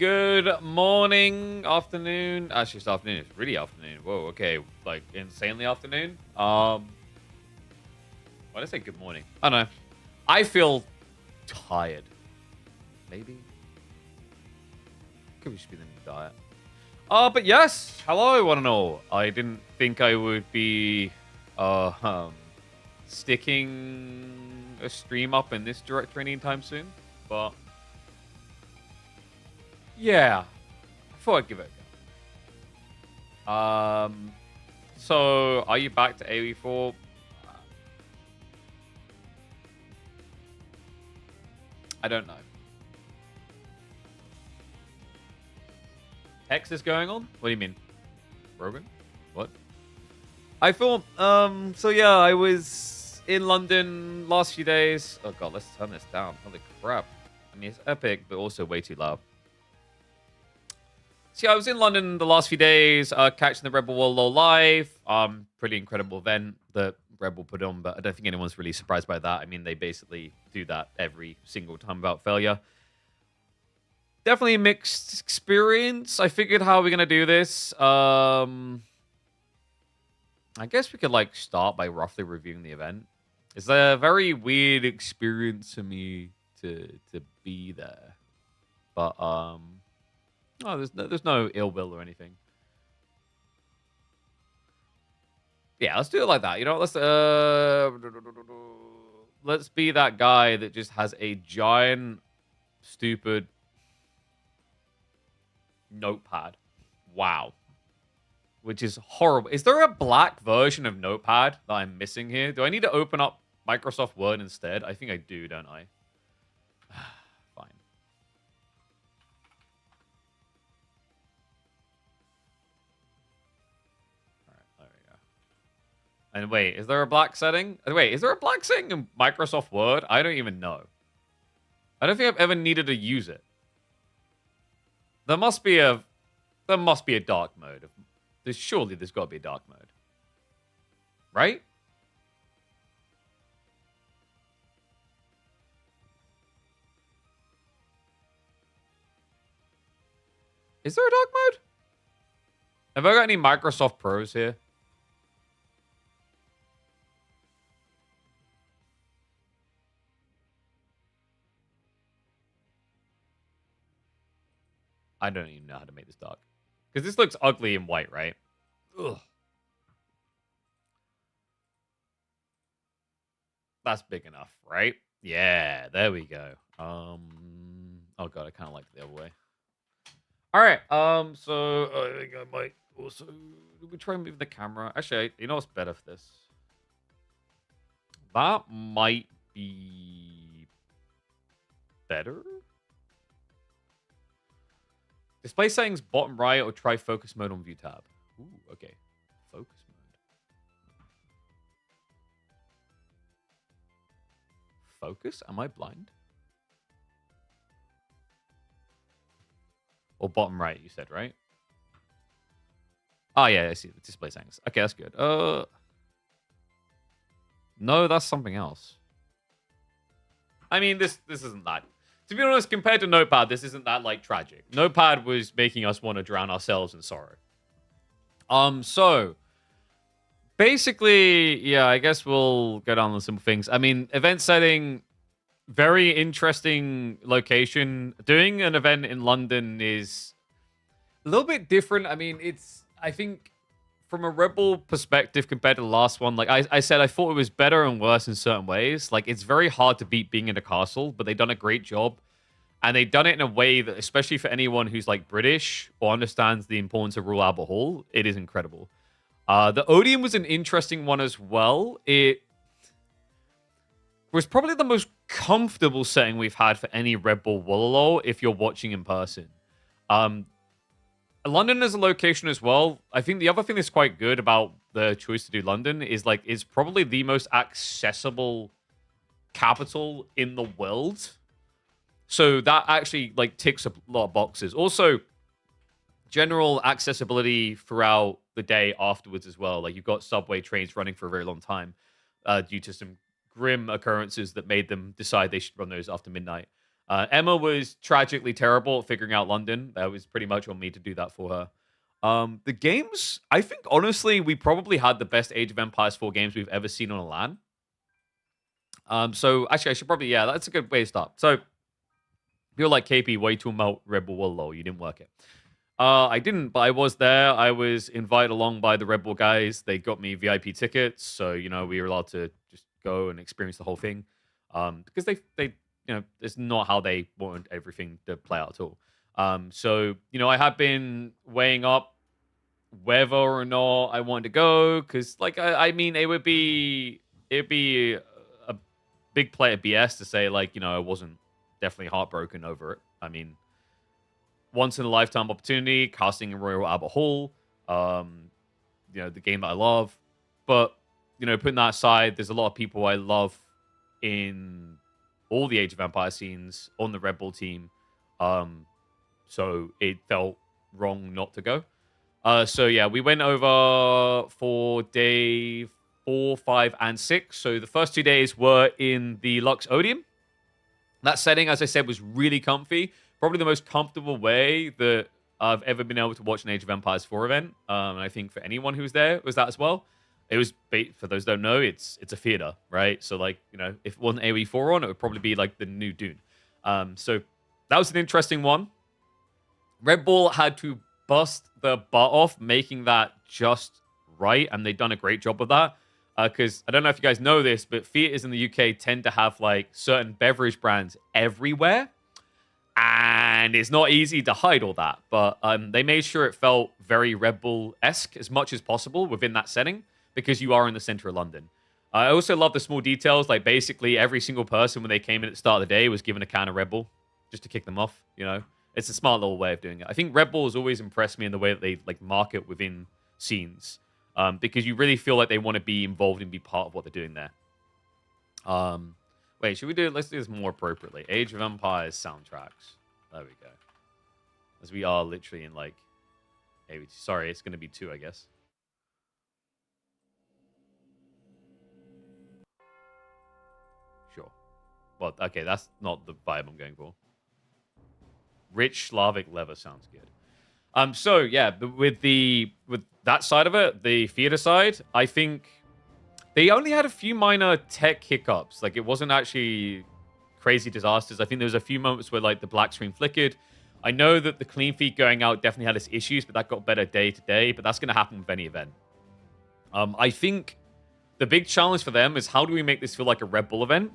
Good morning, afternoon. Actually, it's afternoon. It's really afternoon. Whoa, okay. Like, insanely afternoon. Why did I say good morning? I don't know. I feel tired. Maybe. Could just be the new diet. But yes. Hello, one and all. I didn't think I would be, sticking a stream up in this directory anytime soon. But yeah, I thought I'd give it a go. So are you back to AoE4? I don't know. Hex is going on? What do you mean? Rogan? What? I thought, so yeah, I was in London last few days. Oh god, let's turn this down. Holy crap. I mean, it's epic, but also way too loud. So yeah, I was in London the last few days, catching the RedBull Wololo live. Pretty incredible event that RedBull put on, but I don't think anyone's really surprised by that. I mean, they basically do that every single time without failure. Definitely a mixed experience. I figured how we're going to do this. I guess we could like start by roughly reviewing the event. It's a very weird experience to me to be there. But oh, there's no ill will or anything. Yeah, let's do it like that. You know, let's be that guy that just has a giant, stupid notepad. Wow. Which is horrible. Is there a black version of Notepad that I'm missing here? Do I need to open up Microsoft Word instead? I think I do, don't I? Fine. Alright, there we go. And wait, is there a black setting? Wait, is there a black setting in Microsoft Word? I don't even know. I don't think I've ever needed to use it. There must be a dark mode. Surely there's got to be a dark mode. Right? Is there a dark mode? Have I got any Microsoft Pros here? I don't even know how to make this dark. Because this looks ugly in white, right? Ugh. That's big enough, right? Yeah, there we go. Oh god, I kind of like it the other way. All right. So I think I might also we try and move the camera. Actually, you know what's better for this? That might be better. Display settings bottom right or try focus mode on view tab. Ooh, okay. Focus mode. Focus? Am I blind? Or bottom right, you said, right? Oh, yeah, I see the display settings. Okay, that's good. No, that's something else. I mean, this isn't that. To be honest, compared to Notepad, this isn't that, like, tragic. Notepad was making us want to drown ourselves in sorrow. So, basically, yeah, I guess we'll go down on simple things. I mean, event setting, very interesting location. Doing an event in London is a little bit different. I mean, I think, from a RedBull perspective compared to the last one, like I said, I thought it was better and worse in certain ways. Like, it's very hard to beat being in a castle, but they've done a great job. And they've done it in a way that, especially for anyone who's, like, British or understands the importance of Royal Albert Hall, it is incredible. The Odeon was an interesting one as well. It was probably the most comfortable setting we've had for any RedBull Wololo if you're watching in person. London is a location as well. I think the other thing that's quite good about the choice to do London is, like, it's probably the most accessible capital in the world. So that actually, like, ticks a lot of boxes. Also, general accessibility throughout the day afterwards as well. Like, you've got subway trains running for a very long time due to some grim occurrences that made them decide they should run those after midnight. Emma was tragically terrible at figuring out London. That was pretty much on me to do that for her. The games, I think, honestly, we probably had the best Age of Empires 4 games we've ever seen on a LAN. So actually, I should probably, yeah, that's a good way to start. So you're like, KP, way too about RedBull Wololo. You didn't work it. I didn't, but I was there. I was invited along by the RedBull guys. They got me VIP tickets, so we were allowed to just go and experience the whole thing. Because they it's not how they want everything to play out at all. So I have been weighing up whether or not I wanted to go, because I mean it'd be a big play at BS to say I wasn't definitely heartbroken over it. I mean, once in a lifetime opportunity, casting in Royal Albert Hall, the game that I love. But putting that aside, there's a lot of people I love in all the Age of Empires scenes on the RedBull team. So it felt wrong not to go. So yeah, we went over for day 4, 5, and 6. So the first 2 days were in the Lux Odium. That setting, as I said, was really comfy. Probably the most comfortable way that I've ever been able to watch an Age of Empires 4 event. And I think for anyone who's there, was that as well. It was, for those who don't know, it's a theater, right? So if it wasn't AoE 4 on, it would probably be like the new Dune. So that was an interesting one. RedBull had to bust the butt off making that just right, and they've done a great job of that. Because I don't know if you guys know this, but theaters in the UK tend to have certain beverage brands everywhere, and it's not easy to hide all that. But they made sure it felt very RedBull-esque as much as possible within that setting, because you are in the center of London. I also love the small details, basically every single person when they came in at the start of the day was given a can of RedBull just to kick them off. It's a smart little way of doing it. I think RedBull has always impressed me in the way that they market within scenes. Because you really feel like they want to be involved and be part of what they're doing there. Wait, should we do it? Let's do this more appropriately. Age of Empires soundtracks. There we go. As we are literally in sorry, it's going to be 2, I guess. Sure. Well, okay, that's not the vibe I'm going for. Rich Slavic leather sounds good. So yeah, with that side of it, the theater side, I think they only had a few minor tech hiccups. It wasn't actually crazy disasters. I think there was a few moments where the black screen flickered. I know that the clean feed going out definitely had its issues, but that got better day to day. But that's going to happen with any event. I think the big challenge for them is how do we make this feel like a RedBull event?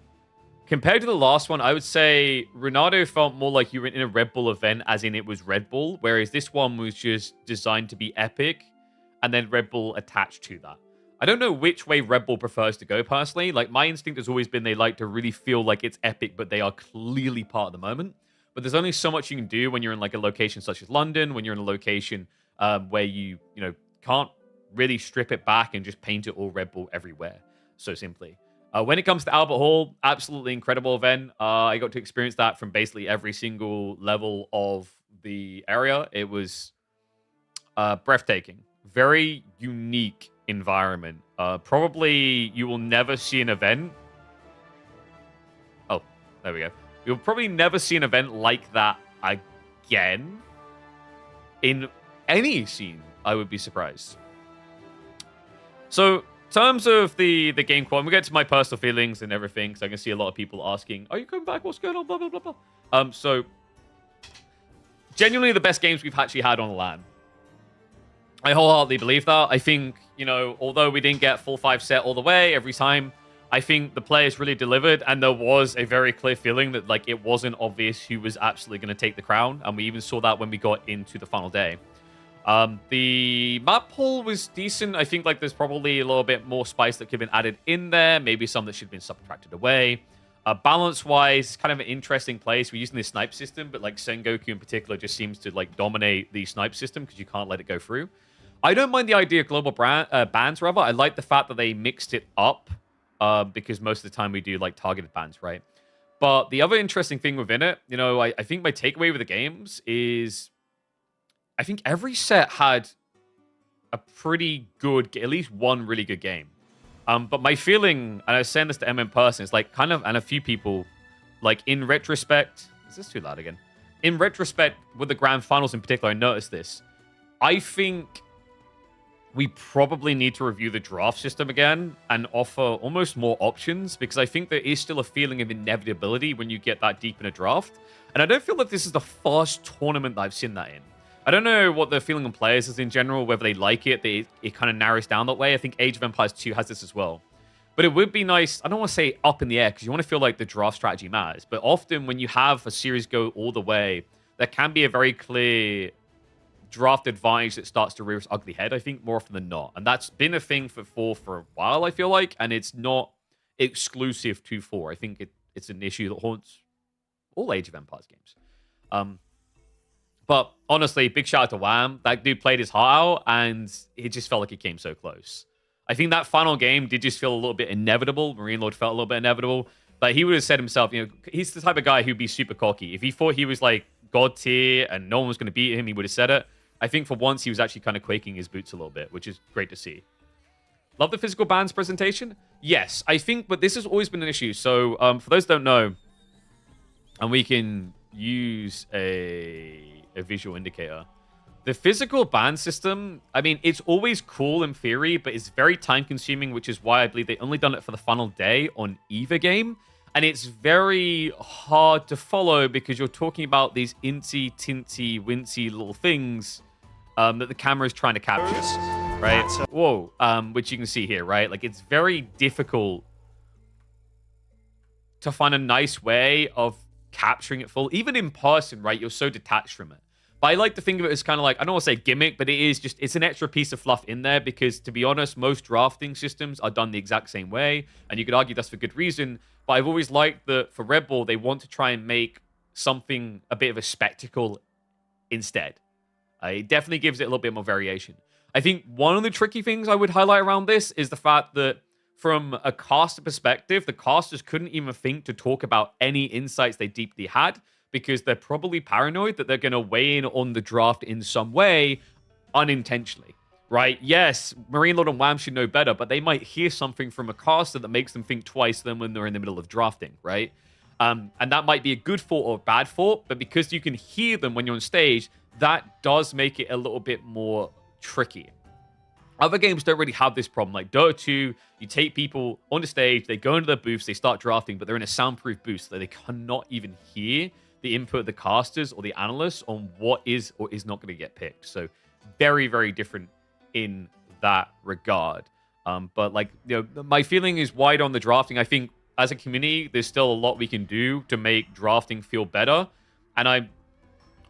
Compared to the last one, I would say Renato felt more like you were in a RedBull event, as in it was RedBull, whereas this one was just designed to be epic, and then RedBull attached to that. I don't know which way RedBull prefers to go, personally. My instinct has always been they like to really feel like it's epic, but they are clearly part of the moment. But there's only so much you can do when you're in a location such as London, when you're in a location where you can't really strip it back and just paint it all RedBull everywhere, so simply. When it comes to Albert Hall, absolutely incredible event. I got to experience that from basically every single level of the area. It was breathtaking. Very unique environment. Probably you will never see an event. Oh, there we go. You'll probably never see an event like that again in any scene. I would be surprised. So, in terms of the game quality, we'll get to my personal feelings and everything, because I can see a lot of people asking, are you coming back? What's going on? Blah, blah, blah, blah. So, genuinely the best games we've actually had on LAN. I wholeheartedly believe that. I think, although we didn't get full 5 set all the way every time, I think the players really delivered, and there was a very clear feeling that, it wasn't obvious who was absolutely going to take the crown, and we even saw that when we got into the final day. The map pool was decent. I think there's probably a little bit more spice that could have been added in there. Maybe some that should have been subtracted away. Balance-wise, kind of an interesting place. We're using the snipe system, but Sengoku in particular just seems to dominate the snipe system because you can't let it go through. I don't mind the idea of global bans, rather. I like the fact that they mixed it up because most of the time we do targeted bans, right? But the other interesting thing within it, I think my takeaway with the games is I think every set had a pretty good, at least one really good game. But my feeling, and I was saying this to M in person, is and a few people, in retrospect, Is this too loud again? In retrospect, with the grand finals in particular, I noticed this. I think we probably need to review the draft system again and offer almost more options, because I think there is still a feeling of inevitability when you get that deep in a draft. And I don't feel like this is the first tournament that I've seen that in. I don't know what the feeling on players is in general, whether they like it. It kind of narrows down that way. I think Age of Empires 2 has this as well. But it would be nice, I don't want to say up in the air, because you want to feel like the draft strategy matters. But often when you have a series go all the way, there can be a very clear draft advantage that starts to rear its ugly head, I think, more often than not. And that's been a thing for 4 for a while, I feel like. And it's not exclusive to 4. I think it's an issue that haunts all Age of Empires games. But honestly, big shout out to Wham. That dude played his heart out, and it just felt like he came so close. I think that final game did just feel a little bit inevitable. Marine Lord felt a little bit inevitable. But he would have said himself, you know, he's the type of guy who'd be super cocky. If he thought he was like God tier and no one was going to beat him, he would have said it. I think for once he was actually kind of quaking his boots a little bit, which is great to see. Love the physical bands presentation? Yes, I think, but this has always been an issue. So for those who don't know, and we can use a visual indicator. The physical ban system, I mean, it's always cool in theory, but it's very time-consuming, which is why I believe they only done it for the final day on either game. And it's very hard to follow because you're talking about these incy, tinty, wincy little things that the camera is trying to capture, right? Whoa, which you can see here, right? Like, it's very difficult to find a nice way of capturing it full. Even in person, right? You're so detached from it. But I like to think of it as kind of like, I don't want to say gimmick, but it is just, it's an extra piece of fluff in there because, to be honest, most drafting systems are done the exact same way. And you could argue that's for good reason. But I've always liked that for RedBull, they want to try and make something a bit of a spectacle instead. It definitely gives it a little bit more variation. I think one of the tricky things I would highlight around this is the fact that from a caster perspective, the casters couldn't even think to talk about any insights they deeply had, because they're probably paranoid that they're going to weigh in on the draft in some way unintentionally, right? Yes, Marine Lord and Wham should know better, but they might hear something from a caster that makes them think twice than when they're in the middle of drafting, right? And that might be a good thought or a bad thought, but because you can hear them when you're on stage, that does make it a little bit more tricky. Other games don't really have this problem. Like Dota 2, you take people on the stage, they go into their booths, they start drafting, but they're in a soundproof booth, so they cannot even hear the input of the casters or the analysts on what is or is not going to get picked. So very, very different in that regard. But like, you know, my feeling is wide on the drafting. I think as a community, there's still a lot we can do to make drafting feel better. And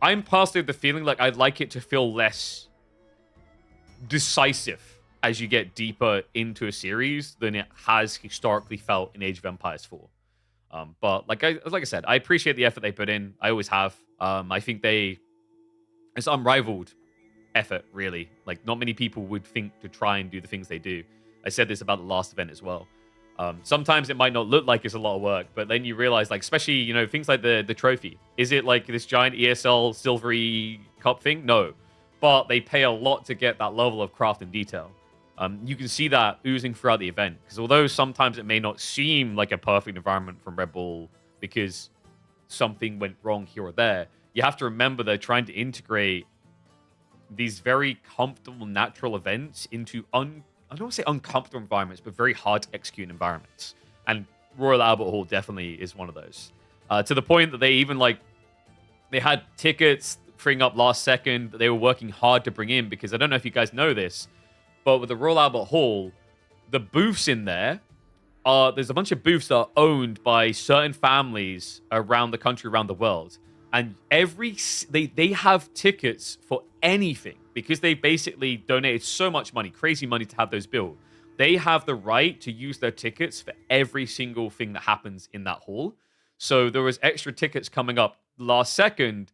I'm personally of the feeling like I'd like it to feel less decisive as you get deeper into a series than it has historically felt in Age of Empires 4. But like I said, I appreciate the effort they put in. I always have. I think it's unrivaled effort, really. Like, not many people would think to try and do the things they do. I said this about the last event as well. Sometimes it might not look like it's a lot of work, but then you realize, like, especially, you know, things like the trophy. Is it like this giant ESL silvery cup thing? No. But they pay a lot to get that level of craft and detail. You can see that oozing throughout the event. Because although sometimes it may not seem like a perfect environment from Red Bull because something went wrong here or there, you have to remember they're trying to integrate these very comfortable, natural events into, I don't want to say uncomfortable environments, but very hard to execute environments. And Royal Albert Hall definitely is one of those. To the point that they even, like, they had tickets freeing up last second that they were working hard to bring in, because I don't know if you guys know this, but with the Royal Albert Hall, the booths in there there's a bunch of booths that are owned by certain families around the country, around the world. And they have tickets for anything because they basically donated so much money, crazy money, to have those built. They have the right to use their tickets for every single thing that happens in that hall. So there was extra tickets coming up last second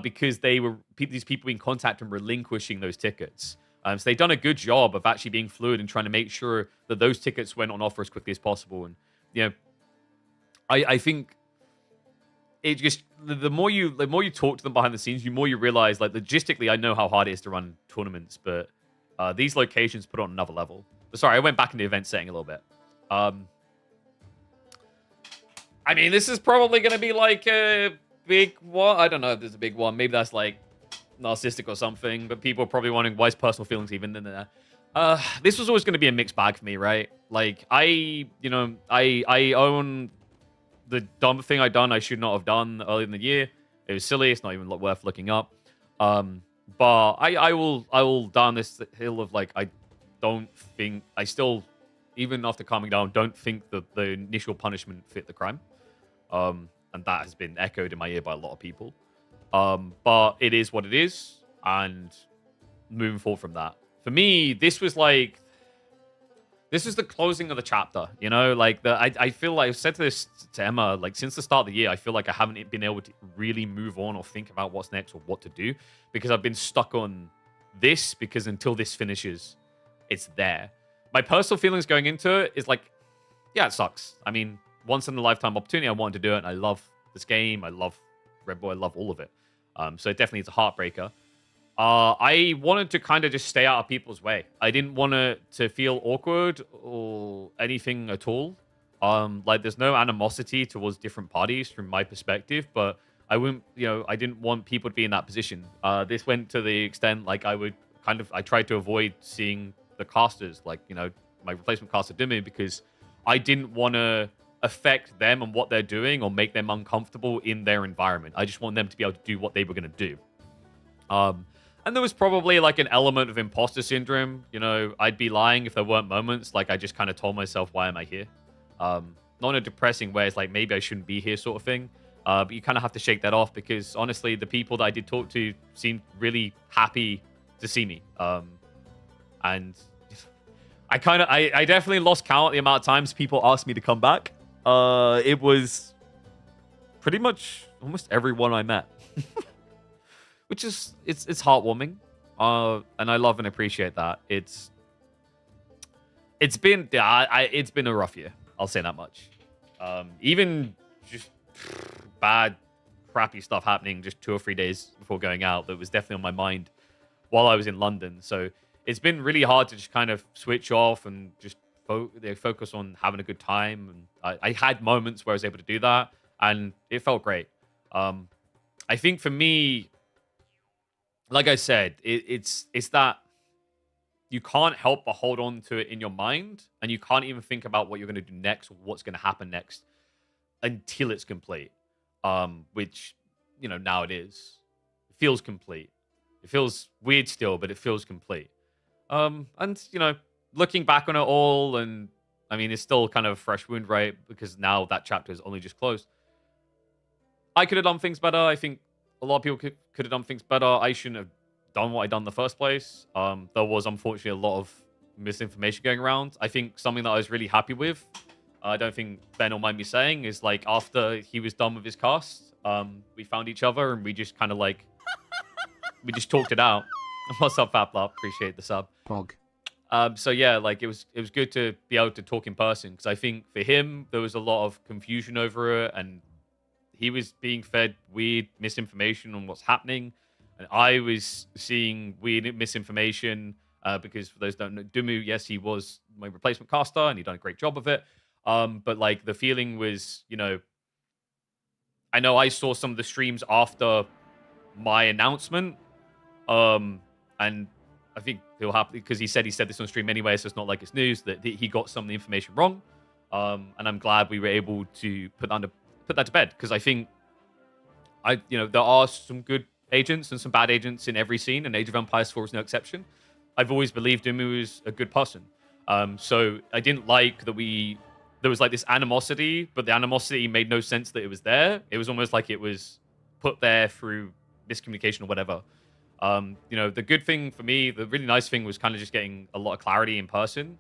because these people in contact and relinquishing those tickets. So they've done a good job of actually being fluid and trying to make sure that those tickets went on offer as quickly as possible. And, you know, I think it just, the more you talk to them behind the scenes, the more you realize, like, logistically, I know how hard it is to run tournaments, but these locations put on another level. But sorry, I went back in the event setting a little bit. I mean, this is probably going to be like big one. I don't know if there's a big one. Maybe that's like narcissistic or something. But people are probably wondering why is personal feelings even in there. This was always going to be a mixed bag for me, right? Like I own the dumb thing I done. I should not have done earlier in the year. It was silly. It's not even worth looking up. But I will down this hill of like I don't think I still, even after calming down, don't think that the initial punishment fit the crime. And that has been echoed in my ear by a lot of people. But it is what it is, and moving forward from that. For me, this was the closing of the chapter, you know? Like, I feel like I've said this to Emma, like, since the start of the year, I feel like I haven't been able to really move on or think about what's next or what to do, because I've been stuck on this, because until this finishes, it's there. My personal feelings going into it is like, yeah, it sucks. I mean, once in a lifetime opportunity, I wanted to do it, and I love this game. I love RedBull. I love all of it. So it definitely is a heartbreaker. I wanted to kind of just stay out of people's way. I didn't want to feel awkward or anything at all. Like there's no animosity towards different parties from my perspective, but I didn't want people to be in that position. This went to the extent like I tried to avoid seeing the casters, like, you know, my replacement caster Dimu, because I didn't want to affect them and what they're doing or make them uncomfortable in their environment. I just want them to be able to do what they were going to do. And there was probably like an element of imposter syndrome. You know, I'd be lying if there weren't moments like I just kind of told myself, why am I here? Not in a depressing way. It's like, maybe I shouldn't be here sort of thing. But you kind of have to shake that off, because honestly, the people that I did talk to seemed really happy to see me. And I definitely lost count the amount of times people asked me to come back. It was pretty much almost everyone I met. Which is, it's heartwarming. And I love and appreciate that. It's been a rough year. I'll say that much. Even just bad, crappy stuff happening just 2 or 3 days before going out that was definitely on my mind while I was in London. So it's been really hard to just kind of switch off and just focus on having a good time. And I had moments where I was able to do that, and it felt great. I think for me, like I said, it's that you can't help but hold on to it in your mind, and you can't even think about what you're going to do next or what's going to happen next until it's complete. Which, you know, now it is. It feels complete. It feels weird still, but it feels complete. And, you know, looking back on it all, and I mean, it's still kind of a fresh wound, right? Because now that chapter is only just closed. I could have done things better. I think a lot of people could have done things better. I shouldn't have done what I done in the first place. There was unfortunately a lot of misinformation going around. I think something that I was really happy with, I don't think Ben will mind me saying, is like after he was done with his cast, we found each other and we just kind of like, we just talked it out. What's up, Faplop? Appreciate the sub. Pog. So yeah, like it was good to be able to talk in person, because I think for him there was a lot of confusion over it, and he was being fed weird misinformation on what's happening, and I was seeing weird misinformation because for those who don't know, Dumu, yes, he was my replacement caster and he done a great job of it. But like the feeling was, you know, I know I saw some of the streams after my announcement, and I think he'll have, because he said this on stream anyway, so it's not like it's news, that he got some of the information wrong. And I'm glad we were able to put that to bed, because I think there are some good agents and some bad agents in every scene, and Age of Empires 4 is no exception. I've always believed Dumu is a good person. So I didn't like that there was like this animosity, but the animosity made no sense that it was there. It was almost like it was put there through miscommunication or whatever. The good thing for me, the really nice thing was kind of just getting a lot of clarity in person,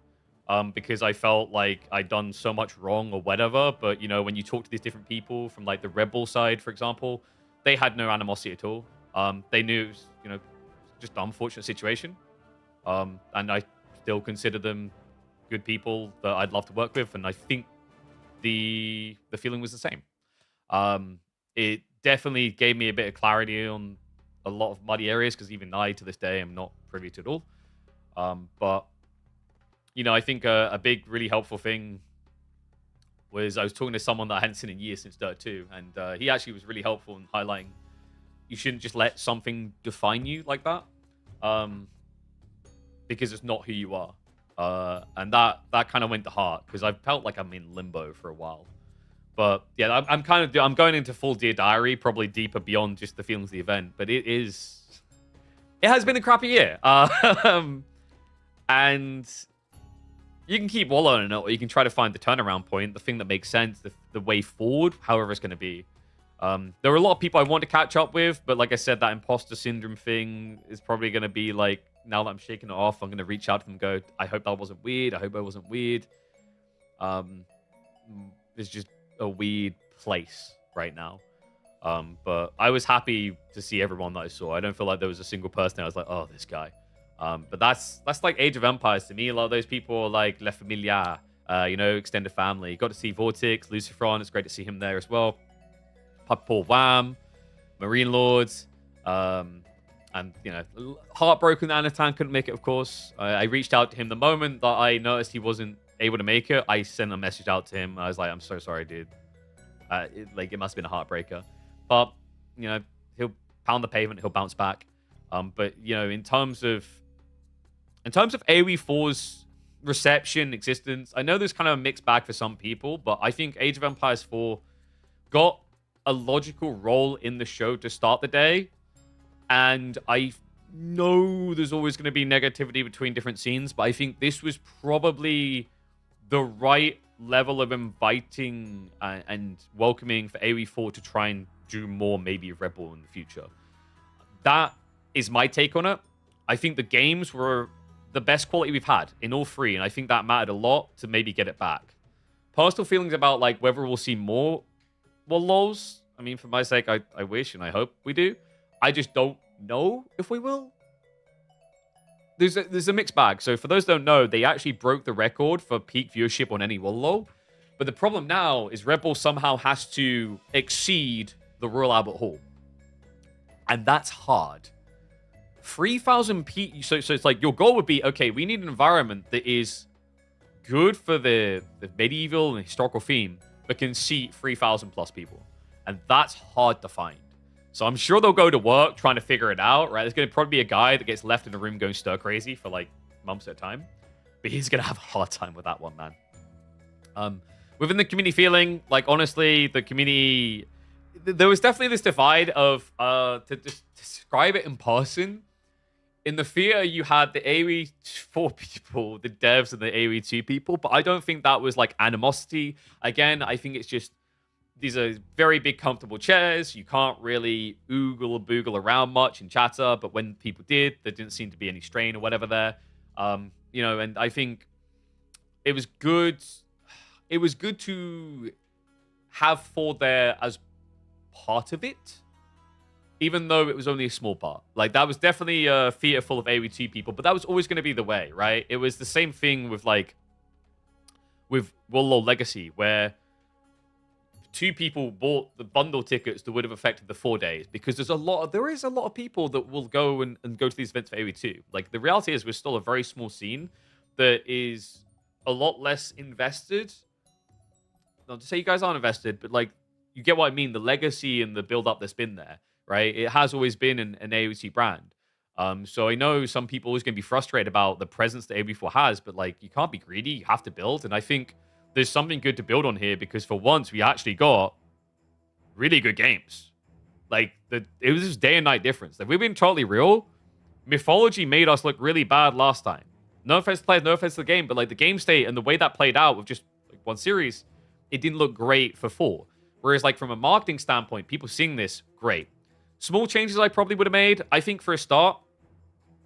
because I felt like I'd done so much wrong or whatever. But, you know, when you talk to these different people from like the RedBull side, for example, they had no animosity at all. They knew it was, you know, just an unfortunate situation. And I still consider them good people that I'd love to work with. And I think the feeling was the same. It definitely gave me a bit of clarity on a lot of muddy areas, because even I, to this day, am not privy to it all. But, you know, I think a big, really helpful thing was I was talking to someone that I hadn't seen in years since Dirt 2, and he actually was really helpful in highlighting you shouldn't just let something define you like that, because it's not who you are. And that kind of went to heart because I felt like I'm in limbo for a while. But yeah, I'm going into full Dear Diary, probably deeper beyond just the feelings of the event. But it has been a crappy year. And you can keep wallowing in it, or you can try to find the turnaround point, the thing that makes sense, the way forward, however it's going to be. There are a lot of people I want to catch up with, but like I said, that imposter syndrome thing is probably going to be like, now that I'm shaking it off, I'm going to reach out to them and go, I hope that wasn't weird. I hope I wasn't weird. It's just a weird place right now. But I was happy to see everyone that I saw. I don't feel like there was a single person I was like, oh, this guy. But that's like Age of Empires to me. A lot of those people are like La Familia, extended family. Got to see Vortex, Lucifron. It's great to see him there as well. Paul Wham, Marine Lords, and heartbroken that Anatan couldn't make it. Of course, I reached out to him the moment that I noticed he wasn't able to make it. I sent a message out to him. I was like, "I'm so sorry, dude. It must have been a heartbreaker." But he'll pound the pavement. He'll bounce back. But in terms of AoE4's reception, existence, I know there's kind of a mixed bag for some people, but I think Age of Empires 4 got a logical role in the show to start the day. And I know there's always going to be negativity between different scenes, but I think this was probably the right level of inviting and welcoming for AoE4 to try and do more maybe of RedBull in the future. That is my take on it. I think the games were the best quality we've had in all three, and I think that mattered a lot to maybe get it back. Personal feelings about like whether we'll see more Wololos. I mean, for my sake, I wish and I hope we do. I just don't know if we will. There's a mixed bag. So for those who don't know, they actually broke the record for peak viewership on any Wololo. But the problem now is Red Bull somehow has to exceed the Royal Albert Hall. And that's hard. 3,000 peak. So it's like your goal would be, okay, we need an environment that is good for the medieval and historical theme, but can seat 3,000 plus people. And that's hard to find. So I'm sure they'll go to work trying to figure it out, right? There's going to probably be a guy that gets left in a room going stir crazy for like months at a time. But he's going to have a hard time with that one, man. Within the community feeling, like honestly, the community, there was definitely this divide of, to just describe it in person, in the theater, you had the AoE 4 people, the devs, and the AoE 2 people, but I don't think that was like animosity. Again, I think it's just, these are very big, comfortable chairs. You can't really oogle or boogle around much and chatter, but when people did, there didn't seem to be any strain or whatever there. And I think it was good. It was good to have 4 there as part of it, even though it was only a small part. Like, that was definitely a theater full of AoE2 people, but that was always going to be the way, right? It was the same thing with, with Wololo Legacy, where 2 people bought the bundle tickets that would have affected the 4 days, because there is a lot of people that will go and go to these events for AoE2. Like, the reality is we're still a very small scene that is a lot less invested. Not to say you guys aren't invested, but like, you get what I mean, the legacy and the build-up that's been there, right? It has always been an AoE brand. So I know some people are always going to be frustrated about the presence that AoE4 has, but like, you can't be greedy. You have to build. And I think there's something good to build on here, because for once we actually got really good games. Like, it was just day and night difference. Like, we've been totally real. Mythology made us look really bad last time. No offense to players, no offense to the game, but like the game state and the way that played out with just like one series, it didn't look great for 4. Whereas like from a marketing standpoint, people seeing this, great. Small changes I probably would have made. I think for a start,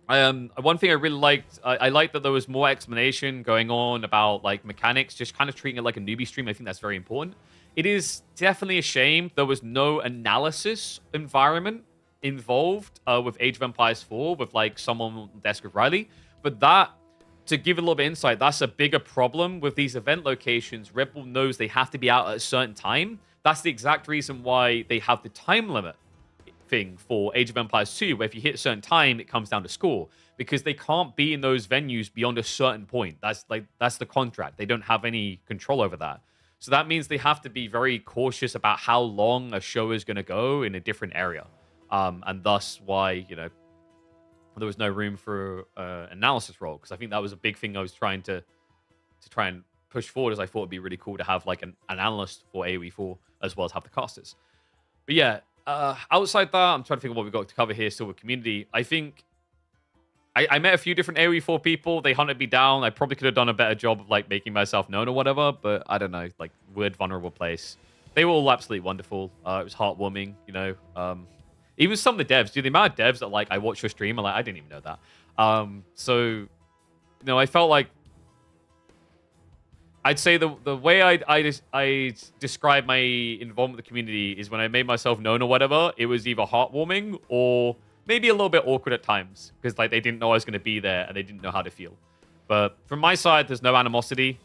one thing I really liked, I liked that there was more explanation going on about like mechanics, just kind of treating it like a newbie stream. I think that's very important. It is definitely a shame there was no analysis environment involved with Age of Empires 4 with like someone on the desk with Riley. But that, to give a little bit of insight, that's a bigger problem with these event locations. Red Bull knows they have to be out at a certain time. That's the exact reason why they have the time limit thing for Age of Empires 2, where if you hit a certain time, it comes down to score, because they can't be in those venues beyond a certain point. That's the contract. They don't have any control over that. So that means they have to be very cautious about how long a show is going to go in a different area. And thus why, there was no room for analysis role, because I think that was a big thing I was trying to try and push forward, as I thought it'd be really cool to have like an analyst for AoE4 as well as have the casters. But yeah, outside that, I'm trying to think of what we've got to cover here still with community. I think I met a few different AoE4 people. They hunted me down. I probably could have done a better job of like making myself known or whatever, but I don't know, like weird, vulnerable place. They were all absolutely wonderful. It was heartwarming, even some of the devs, dude, the amount of devs that like I watch your stream, I'm like, I didn't even know that. So, I felt like I'd say the way I describe my involvement with the community is when I made myself known or whatever, it was either heartwarming or maybe a little bit awkward at times, because like they didn't know I was going to be there and they didn't know how to feel. But from my side, there's no animosity.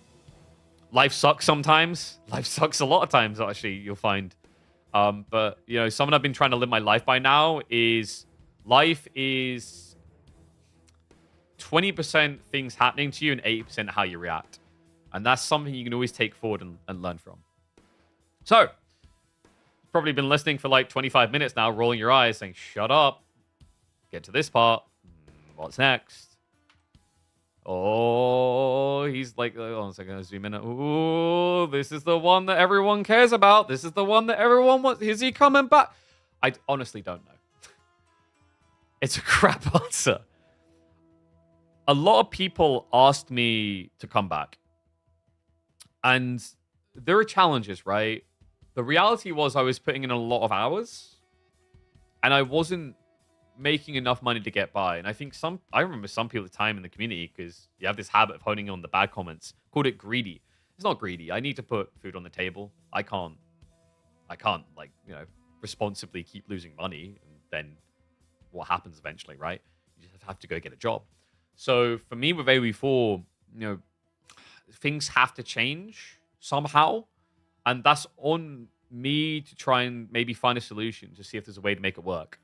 Life sucks sometimes. Life sucks a lot of times, actually, you'll find. But, something I've been trying to live my life by now is life is 20% things happening to you and 80% how you react. And that's something you can always take forward and learn from. So, you've probably been listening for like 25 minutes now, rolling your eyes, saying, shut up. Get to this part. What's next? Oh, he's like, hold on a second, zoom in. Ooh, this is the one that everyone cares about. This is the one that everyone wants. Is he coming back? I honestly don't know. It's a crap answer. A lot of people asked me to come back. And there are challenges, right? The reality was I was putting in a lot of hours. And I wasn't making enough money to get by. And I think I remember some people at the time in the community, because you have this habit of honing on the bad comments, called it greedy. It's not greedy. I need to put food on the table. I can't like, responsibly keep losing money. And then what happens eventually, right? You just have to go get a job. So for me with AoE4, things have to change somehow. And that's on me to try and maybe find a solution to see if there's a way to make it work.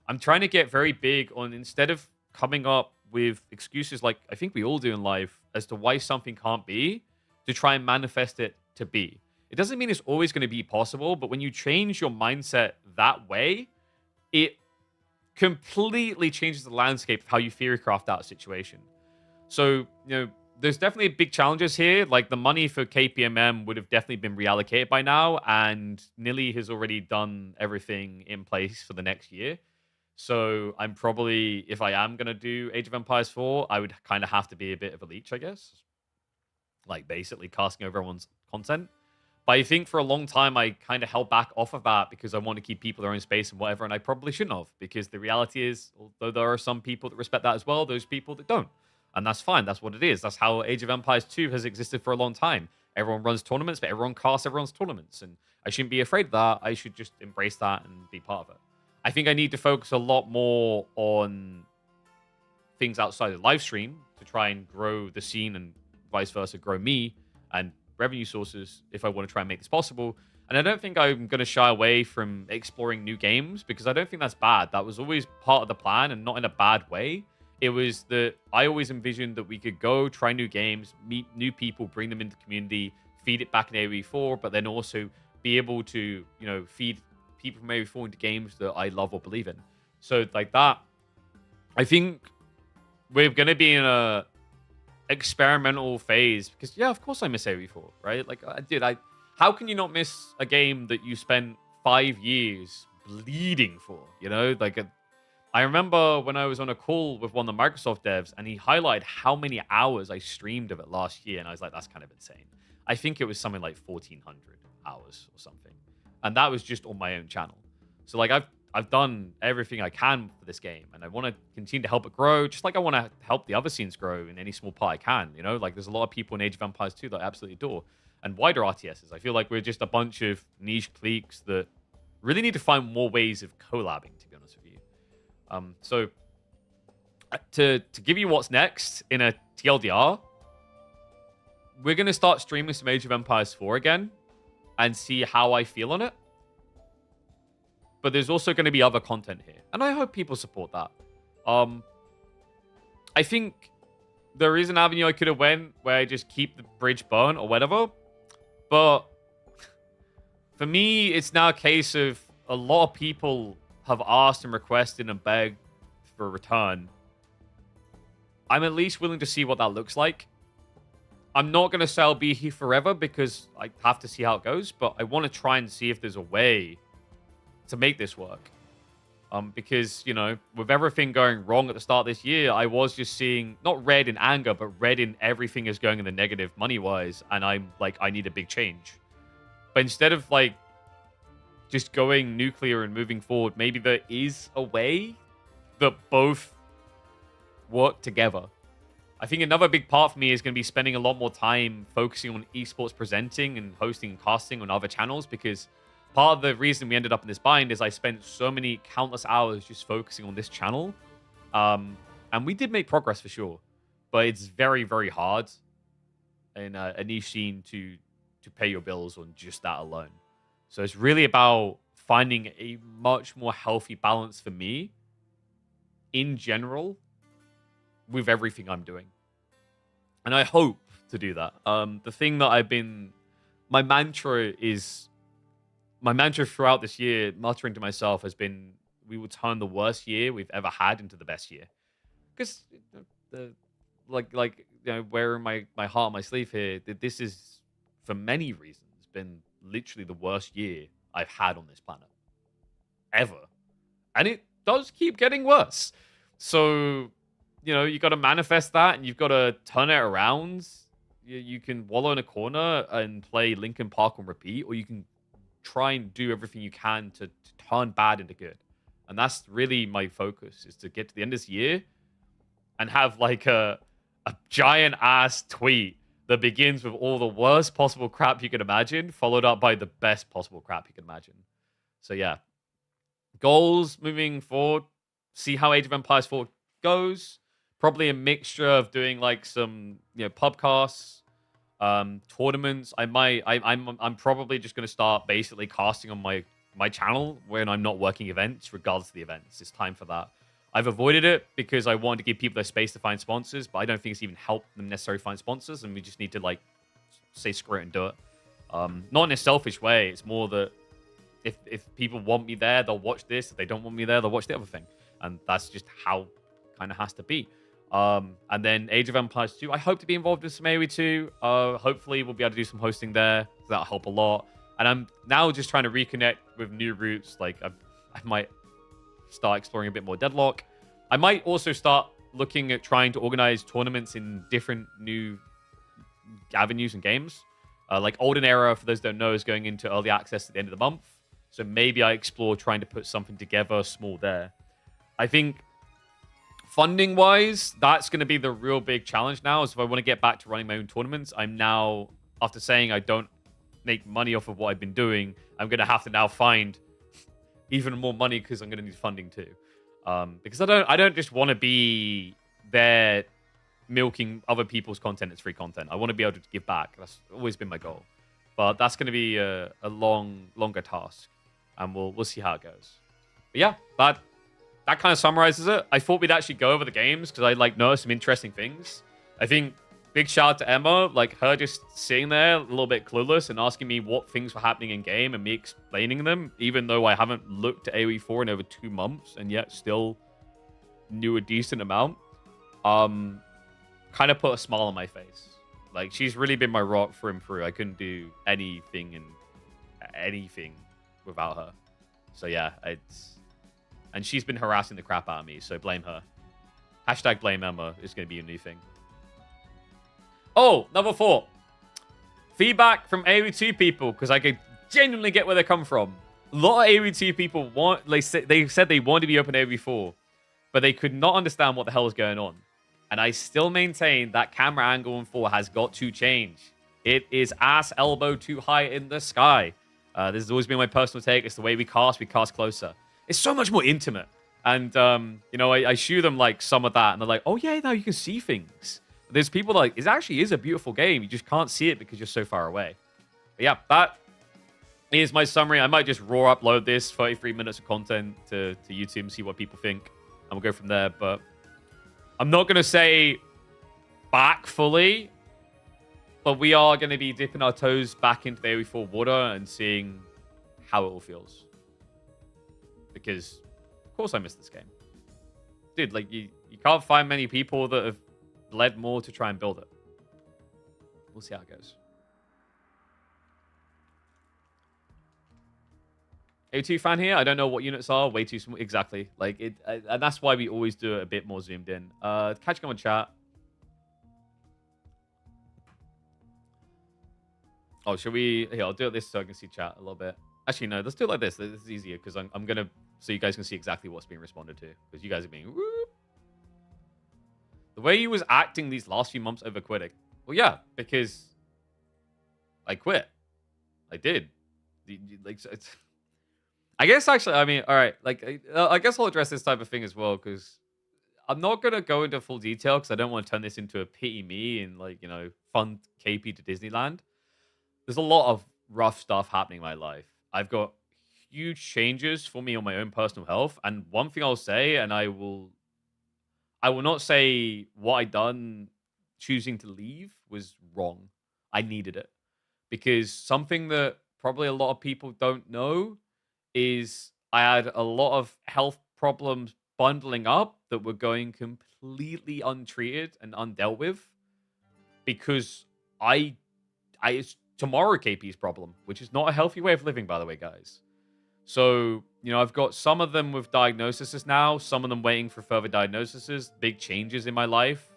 I'm trying to get very big on, instead of coming up with excuses like I think we all do in life as to why something can't be, to try and manifest it to be. It doesn't mean it's always going to be possible, but when you change your mindset that way, it completely changes the landscape of how you theorycraft out a situation. So, there's definitely big challenges here. Like the money for KPMM would have definitely been reallocated by now, and Nilly has already done everything in place for the next year. So I'm probably, if I am going to do Age of Empires 4, I would kind of have to be a bit of a leech, I guess. Like basically casting over everyone's content. But I think for a long time, I kind of held back off of that because I want to keep people their own space and whatever. And I probably shouldn't have, because the reality is, although there are some people that respect that as well, those people that don't. And that's fine. That's what it is. That's how Age of Empires 2 has existed for a long time. Everyone runs tournaments, but everyone casts everyone's tournaments. And I shouldn't be afraid of that. I should just embrace that and be part of it. I think I need to focus a lot more on things outside of live stream to try and grow the scene and vice versa, grow me and revenue sources if I want to try and make this possible. And I don't think I'm going to shy away from exploring new games, because I don't think that's bad. That was always part of the plan, and not in a bad way. It was that I always envisioned that we could go try new games, meet new people, bring them into the community, feed it back in AoE4, but then also be able to, feed people from AoE4 into games that I love or believe in. So like that, I think we're going to be in a experimental phase, because yeah, of course I miss AoE4, right? Like how can you not miss a game that you spent 5 years bleeding for, I remember when I was on a call with one of the Microsoft devs, and he highlighted how many hours I streamed of it last year, and I was like, that's kind of insane. I think it was something like 1,400 hours or something. And that was just on my own channel. So like I've done everything I can for this game, and I want to continue to help it grow, just like I want to help the other scenes grow in any small part I can. Like there's a lot of people in Age of Empires 2 that I absolutely adore, and wider RTSs. I feel like we're just a bunch of niche cliques that really need to find more ways of collabing, to be honest with you. So to give you what's next in a TLDR, we're going to start streaming some Age of Empires 4 again and see how I feel on it. But there's also going to be other content here, and I hope people support that. I think there is an avenue I could have went where I just keep the bridge burnt or whatever, but for me, it's now a case of a lot of people have asked and requested and begged for a return. I'm at least willing to see what that looks like. I'm not going to say I'll be here forever because I have to see how it goes, but I want to try and see if there's a way to make this work. Because, you know, with everything going wrong at the start of this year, I was just seeing, not red in anger, but red in everything is going in the negative money-wise, and I'm like, I need a big change. But instead of, like, just going nuclear and moving forward, maybe there is a way that both work together. I think another big part for me is going to be spending a lot more time focusing on esports presenting and hosting and casting on other channels, because part of the reason we ended up in this bind is I spent so many countless hours just focusing on this channel. And we did make progress for sure, but it's very, very hard in a niche scene to pay your bills on just that alone. So it's really about finding a much more healthy balance for me in general with everything I'm doing. And I hope to do that. The thing that my mantra throughout this year, muttering to myself, has been, we will turn the worst year we've ever had into the best year. Because, wearing my heart on my sleeve here, this is, for many reasons, been literally the worst year I've had on this planet. Ever. And it does keep getting worse. So, you know, you got to manifest that, and you've got to turn it around. You can wallow in a corner and play Linkin Park on repeat, or you can try and do everything you can to turn bad into good. And that's really my focus, is to get to the end of this year and have like a giant ass tweet that begins with all the worst possible crap you can imagine, followed up by the best possible crap you can imagine. So yeah, goals moving forward, see how Age of Empires 4 goes. Probably a mixture of doing like some, you know, pubcasts, tournaments. I'm probably just going to start basically casting on my channel when I'm not working events, regardless of the events. It's time for that. I've avoided it because I wanted to give people their space to find sponsors, but I don't think it's even helped them necessarily find sponsors, and we just need to like say screw it and do it. Not in a selfish way. It's more that if people want me there, they'll watch this. If they don't want me there, they'll watch the other thing, and that's just how it kind of has to be. And then Age of Empires 2, I hope to be involved with some AoE 2. Hopefully we'll be able to do some hosting there. That'll help a lot. And I'm now just trying to reconnect with new routes. Like I might start exploring a bit more Deadlock. I might also start looking at trying to organize tournaments in different new avenues and games. Like Olden Era, for those who don't know, is going into early access at the end of the month. So maybe I explore trying to put something together small there. I think funding-wise, that's going to be the real big challenge now. Is if I want to get back to running my own tournaments, I'm now, after saying I don't make money off of what I've been doing, I'm going to have to now find even more money because I'm going to need funding too. Because I don't just want to be there milking other people's content as free content. I want to be able to give back. That's always been my goal. But that's going to be a longer task, and we'll see how it goes. But yeah, that kind of summarizes it. I thought we'd actually go over the games because I like noticed some interesting things. I think big shout out to Emma, like her just sitting there a little bit clueless and asking me what things were happening in game and me explaining them, even though I haven't looked at AoE 4 in over 2 months and yet still knew a decent amount. Kind of put a smile on my face. Like, she's really been my rock through and through. I couldn't do anything without her. So yeah, and she's been harassing the crap out of me, so blame her. Hashtag blame Emma is going to be a new thing. Oh, number 4. Feedback from AoE2 people, because I could genuinely get where they come from. A lot of AoE2 people they said they wanted to be open AoE 4, but they could not understand what the hell was going on. And I still maintain that camera angle in 4 has got to change. It is ass elbow too high in the sky. This has always been my personal take. It's the way we cast closer. It's so much more intimate. And, you know, I show them, like, some of that, and they're like, oh, yeah, now you can see things. There's people like, it actually is a beautiful game. You just can't see it because you're so far away. But yeah, that is my summary. I might just raw upload this 33 minutes of content to YouTube and see what people think. And we'll go from there. But I'm not going to say back fully. But we are going to be dipping our toes back into the AoE4 water and seeing how it all feels. Because, of course, I miss this game. Dude, like, you can't find many people that have bled more to try and build it. We'll see how it goes. A2 fan here. I don't know what units are. Way too small. Exactly. Like, and that's why we always do it a bit more zoomed in. Catching on chat. Oh, should we... Here, I'll do it this so I can see chat a little bit. Actually, no, let's do it like this. This is easier because I'm going to... So you guys can see exactly what's being responded to. Because you guys are being... Whoop. The way he was acting these last few months over quitting. Well, yeah, because I quit. I did. Like, it's... I guess, actually, I mean, all right. Like, I guess I'll address this type of thing as well because I'm not going to go into full detail because I don't want to turn this into a pity me and, like, you know, fun KP to Disneyland. There's a lot of rough stuff happening in my life. I've got huge changes for me on my own personal health. And one thing I'll say, and I will not say what I done choosing to leave was wrong. I needed it. Because something that probably a lot of people don't know is I had a lot of health problems bundling up that were going completely untreated and undealt with because it's tomorrow KP's problem, which is not a healthy way of living, by the way, guys. So, you know, I've got some of them with diagnoses now, some of them waiting for further diagnoses, big changes in my life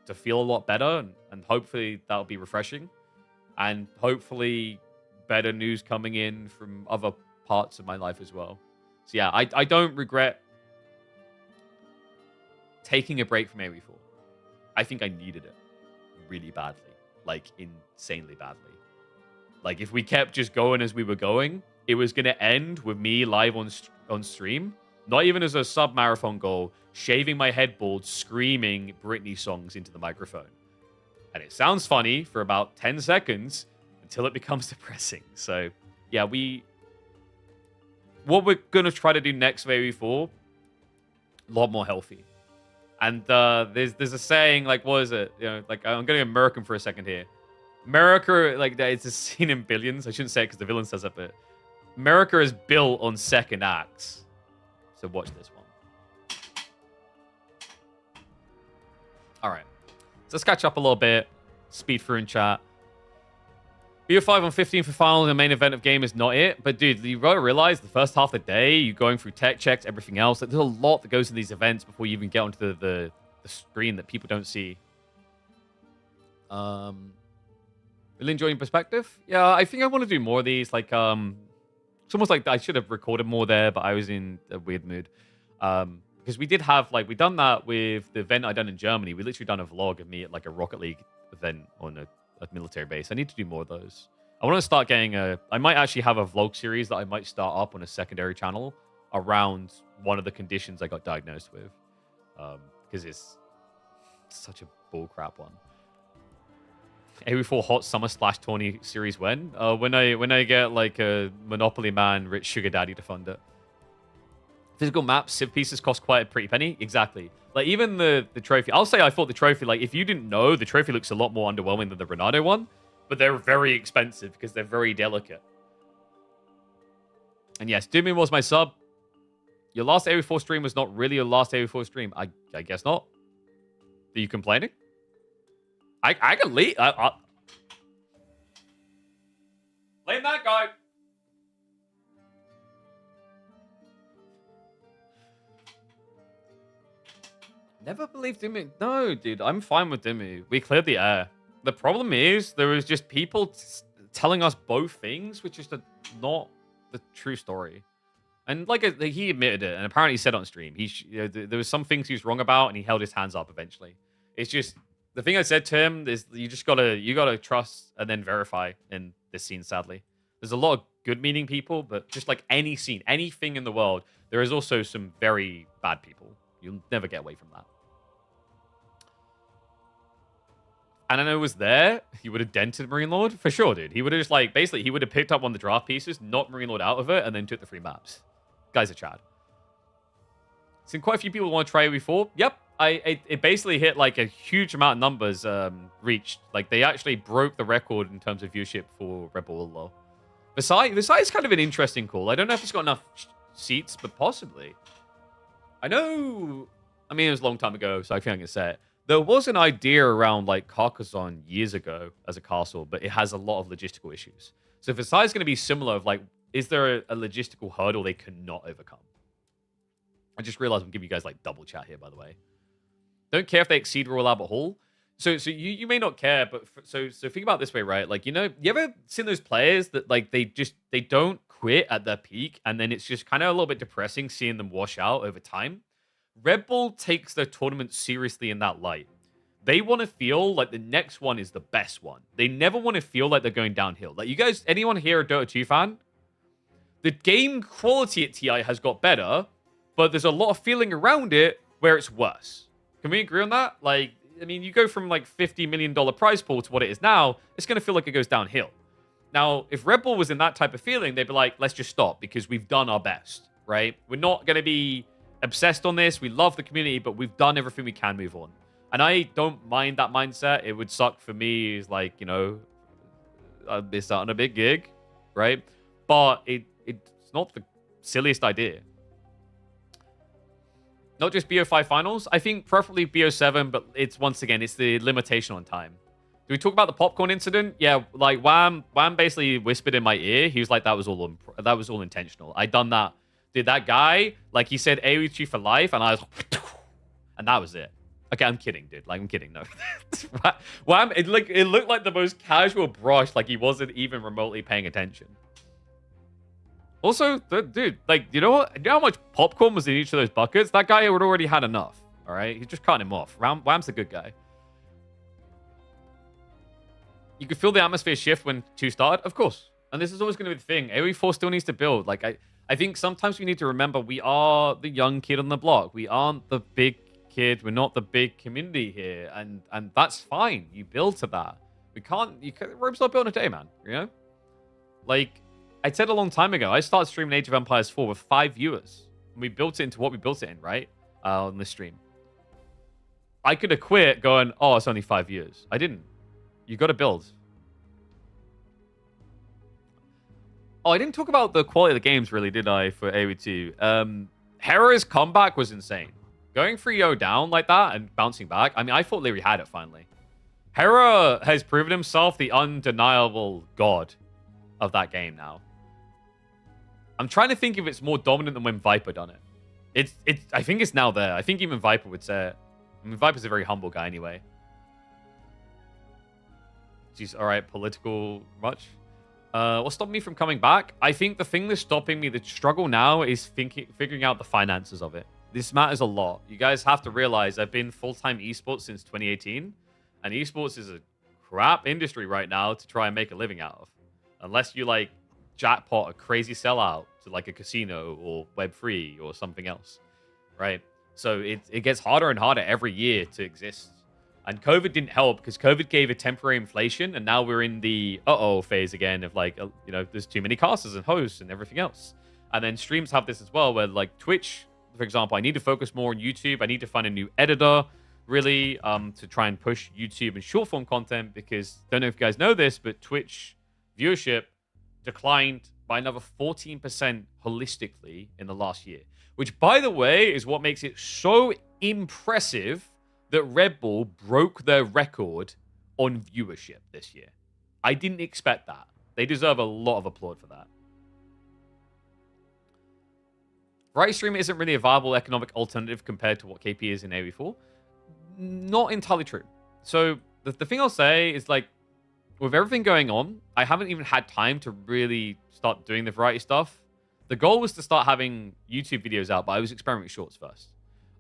to feel a lot better, and hopefully that'll be refreshing. And hopefully better news coming in from other parts of my life as well. So yeah, I don't regret taking a break from AoE4. I think I needed it really badly. Like, insanely badly. Like, if we kept just going as we were going, it was going to end with me live on stream, not even as a sub-marathon goal, shaving my head bald, screaming Britney songs into the microphone. And it sounds funny for about 10 seconds until it becomes depressing. So, yeah, what we're going to try to do next for AoE4, a lot more healthy. And there's a saying, like, what is it? You know, like, I'm going American for a second here. America, like, it's a scene in Billions. I shouldn't say it because the villain says it, but America is built on second acts. So watch this one. All right. So let's catch up a little bit. Speed through in chat. BO5 on 15 for final in the main event of game is not it. But, dude, you gotta realize the first half of the day, you're going through tech checks, everything else. Like, there's a lot that goes in these events before you even get onto the screen that people don't see. Really enjoying perspective? Yeah, I think I want to do more of these. Like, it's almost like I should have recorded more there, but I was in a weird mood. Because we did have, like, we done that with the event I done in Germany. We literally done a vlog of me at, like, a Rocket League event on a military base. I need to do more of those. I want to start getting I might actually have a vlog series that I might start up on a secondary channel around one of the conditions I got diagnosed with. Because it's such a bullcrap one. AoE4 Hot Summer / Tourney series when? When I get like a Monopoly Man rich sugar daddy to fund it. Physical maps, civ pieces cost quite a pretty penny. Exactly. Like, even the trophy. I'll say I thought the trophy, like, if you didn't know, the trophy looks a lot more underwhelming than the Ronaldo one. But they're very expensive because they're very delicate. And yes, Doomy was my sub. Your last AoE4 stream was not really your last AoE4 stream. I guess not. Are you complaining? I can leave. Blame that guy. Never believed Dimmu. No, dude, I'm fine with Dimmu. We cleared the air. The problem is there was just people telling us both things, which is not the true story. And like he admitted it, and apparently he said on stream, there was some things he was wrong about, and he held his hands up eventually. It's just the thing I said to him is you gotta trust and then verify in this scene. Sadly, there's a lot of good-meaning people, but just like any scene, anything in the world, there is also some very bad people. You'll never get away from that. And I know it was there, he would have dented Marine Lord for sure, dude. He would have just like basically he would have picked up one of the draft pieces, knocked Marine Lord out of it, and then took the 3 maps. Guy's a Chad. Seen quite a few people want to try AoE4. Yep, it basically hit like a huge amount of numbers reached. Like they actually broke the record in terms of viewership for RedBull. Versailles is kind of an interesting call. I don't know if it's got enough seats, but possibly. I know. I mean, it was a long time ago, so I think I can say it. There was an idea around like Carcassonne years ago as a castle, but it has a lot of logistical issues. So Versailles is going to be similar. Of like, is there a logistical hurdle they cannot overcome? I just realized I'm giving you guys like double chat here, by the way. Don't care if they exceed Royal Albert Hall. So you may not care, but so think about it this way, right? Like, you know, you ever seen those players that like they don't quit at their peak, and then it's just kind of a little bit depressing seeing them wash out over time? RedBull takes their tournament seriously in that light. They want to feel like the next one is the best one. They never want to feel like they're going downhill. Like, you guys, anyone here a Dota 2 fan? The game quality at TI has got better, but there's a lot of feeling around it where it's worse. Can we agree on that? Like, I mean, you go from like $50 million prize pool to what it is now, it's going to feel like it goes downhill. Now, if RedBull was in that type of feeling, they'd be like, let's just stop because we've done our best, right? We're not going to be obsessed on this. We love the community, but we've done everything we can, move on. And I don't mind that mindset. It would suck for me is like, you know, I'd be starting a big gig, right? But it's not the silliest idea. Not just BO5 finals. I think preferably BO7, but it's once again, it's the limitation on time. Do we talk about the popcorn incident? Yeah, like Wham basically whispered in my ear. He was like, that was all intentional. I done that. Did that guy, like he said, AOE for life, and I was, and that was it. Okay, I'm kidding, dude. Like, I'm kidding. No. Wham, it looked like the most casual brush, like he wasn't even remotely paying attention. Also, dude, like, you know what? You know how much popcorn was in each of those buckets? That guy would already had enough, all right? He's just cutting him off. Wham's the good guy. You could feel the atmosphere shift when 2 started, of course. And this is always going to be the thing. AOE4 still needs to build. Like, I think sometimes we need to remember we are the young kid on the block. We aren't the big kid. We're not the big community here. And that's fine. You build to that. Rope's not built in a day, man. You know? Like, I said a long time ago, I started streaming Age of Empires 4 with 5 viewers. And we built it into what we built it in, right? On this stream. I could have quit going, oh, it's only 5 viewers. I didn't. You got to build. Oh, I didn't talk about the quality of the games, really, did I, for AOE2? Hera's comeback was insane. Going 3-0 down like that and bouncing back. I mean, I thought Leary had it, finally. Hera has proven himself the undeniable god of that game now. I'm trying to think if it's more dominant than when Viper done it. I think it's now there. I think even Viper would say it. I mean, Viper's a very humble guy anyway. She's all right, political much. What's stopping me from coming back? I think the thing that's stopping me, the struggle now, is figuring out the finances of it. This matters a lot. You guys have to realize I've been full-time esports since 2018, and esports is a crap industry right now to try and make a living out of. Unless you, like, jackpot a crazy sellout to, like, a casino or Web3 or something else, right? So it gets harder and harder every year to exist. And COVID didn't help because COVID gave a temporary inflation, and now we're in the uh-oh phase again of, like, you know, there's too many casters and hosts and everything else. And then streams have this as well, where, like, Twitch, for example, I need to focus more on YouTube. I need to find a new editor, really, to try and push YouTube and short-form content, because, don't know if you guys know this, but Twitch viewership declined by another 14% holistically in the last year. Which, by the way, is what makes it so impressive that RedBull broke their record on viewership this year. I didn't expect that. They deserve a lot of applaud for that. Variety streaming isn't really a viable economic alternative compared to what KP is in AOE4. Not entirely true. So the thing I'll say is, like, with everything going on, I haven't even had time to really start doing the variety stuff. The goal was to start having YouTube videos out, but I was experimenting with shorts first.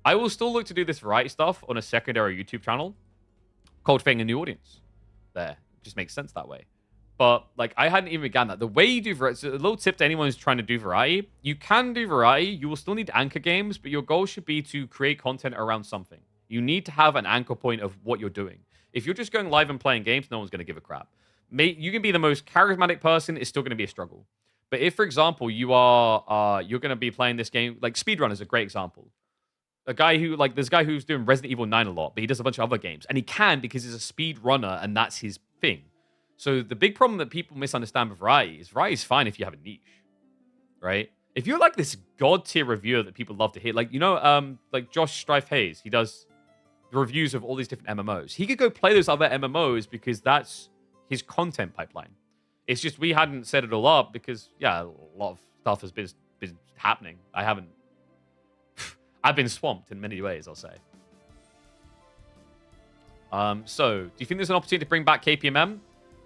I will still look to do this variety stuff on a secondary YouTube channel, cultivating a new audience. There. It just makes sense that way. But, like, I hadn't even begun that. The way you do variety, so a little tip to anyone who's trying to do variety, you can do variety. You will still need anchor games, but your goal should be to create content around something. You need to have an anchor point of what you're doing. If you're just going live and playing games, no one's going to give a crap. You can be the most charismatic person, it's still going to be a struggle. But if, for example, you're going to be playing this game, like Speedrun is a great example. There's a guy who's doing Resident Evil 9 a lot, but he does a bunch of other games. And he can because he's a speed runner and that's his thing. So the big problem that people misunderstand with variety is fine if you have a niche, right? If you're like this god tier reviewer that people love to hear, like, like Josh Strife Hayes, he does the reviews of all these different MMOs. He could go play those other MMOs because that's his content pipeline. It's just we hadn't set it all up because, yeah, a lot of stuff has been happening. I've been swamped in many ways, I'll say. So, do you think there's an opportunity to bring back KPMM?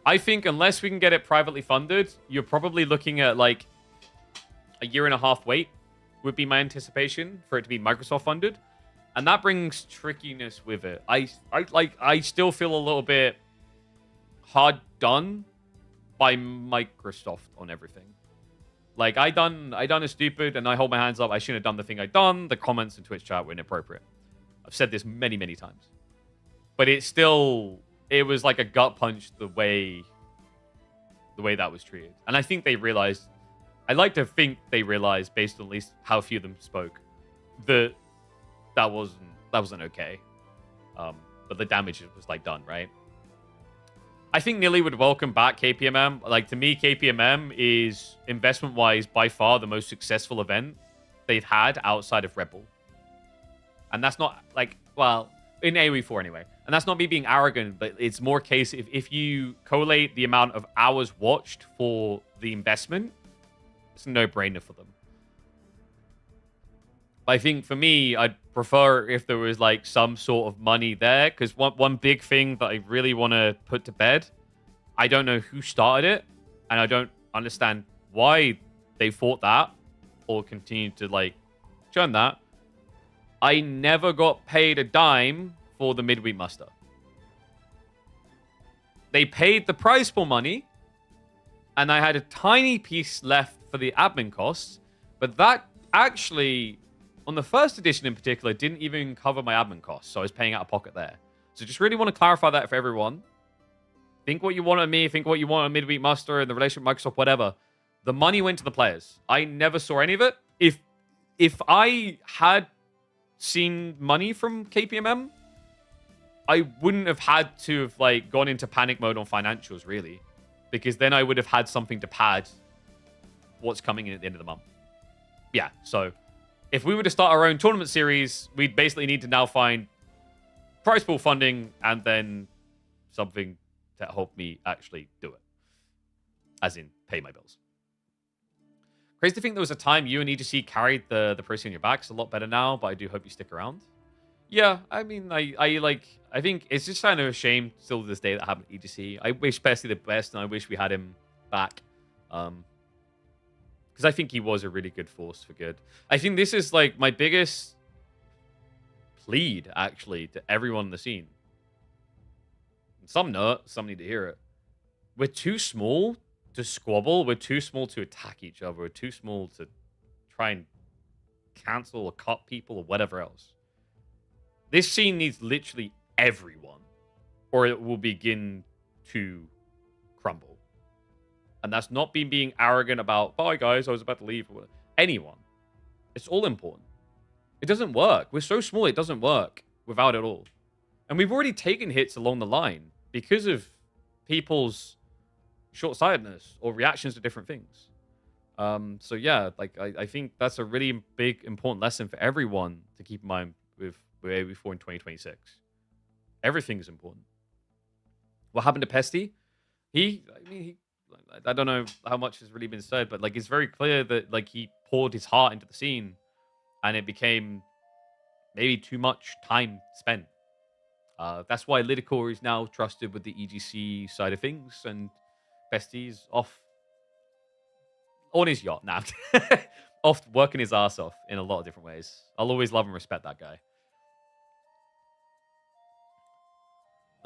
I think unless we can get it privately funded, you're probably looking at like a 1.5 year wait would be my anticipation for it to be Microsoft funded. And that brings trickiness with it. I still feel a little bit hard done by Microsoft on everything. Like, I done a stupid, and I hold my hands up. I shouldn't have done the thing I done. The comments in Twitch chat were inappropriate. I've said this many, many times. But it was like a gut punch the way that was treated. And I think they realized, I like to think they realized, based on at least how few of them spoke, that wasn't okay. But the damage was like done, right? I think Nilly would welcome back KPMM. Like, to me, KPMM is, investment-wise, by far the most successful event they've had outside of RedBull. And that's not, like, well, in AoE4 anyway. And that's not me being arrogant, but it's more case if you collate the amount of hours watched for the investment, it's a no-brainer for them. But I think for me, I'd prefer if there was like some sort of money there, because one big thing that I really want to put to bed, I don't know who started it, and I don't understand why they fought that or continued to like churn that. I never got paid a dime for the midweek muster. They paid the prize pool money, and I had a tiny piece left for the admin costs, but that actually, on the first edition in particular, didn't even cover my admin costs, so I was paying out of pocket there. So just really want to clarify that for everyone. Think what you want of me, think what you want of midweek muster and the relationship with Microsoft, whatever. The money went to the players. I never saw any of it. If I had seen money from KPMM, I wouldn't have had to have like gone into panic mode on financials, really, because then I would have had something to pad what's coming in at the end of the month. Yeah, so if we were to start our own tournament series, we'd basically need to now find prize pool funding and then something to help me actually do it, as in pay my bills. Crazy to think there was a time you and EGC carried the person on your back. It's a lot better now, but I do hope you stick around. Yeah, I mean, I think it's just kind of a shame still to this day that happened to EGC. I wish Bessie the best, and I wish we had him back. Because I think he was a really good force for good. I think this is like my biggest plead, actually, to everyone in the scene. Some know it, some need to hear it. We're too small to squabble. We're too small to attack each other. We're too small to try and cancel or cut people or whatever else. This scene needs literally everyone, or it will begin to crumble. And that's not being arrogant about, bye guys, I was about to leave. Or whatever. Anyone. It's all important. It doesn't work. We're so small, it doesn't work without it all. And we've already taken hits along the line because of people's short-sightedness or reactions to different things. So yeah, like I think that's a really big, important lesson for everyone to keep in mind with AoE4 in 2026. Everything is important. What happened to Pesty? I don't know how much has really been said, but like it's very clear that like he poured his heart into the scene, and it became maybe too much time spent. That's why Lidicor is now trusted with the EGC side of things, and Besty's off on his yacht now, off working his ass off in a lot of different ways. I'll always love and respect that guy.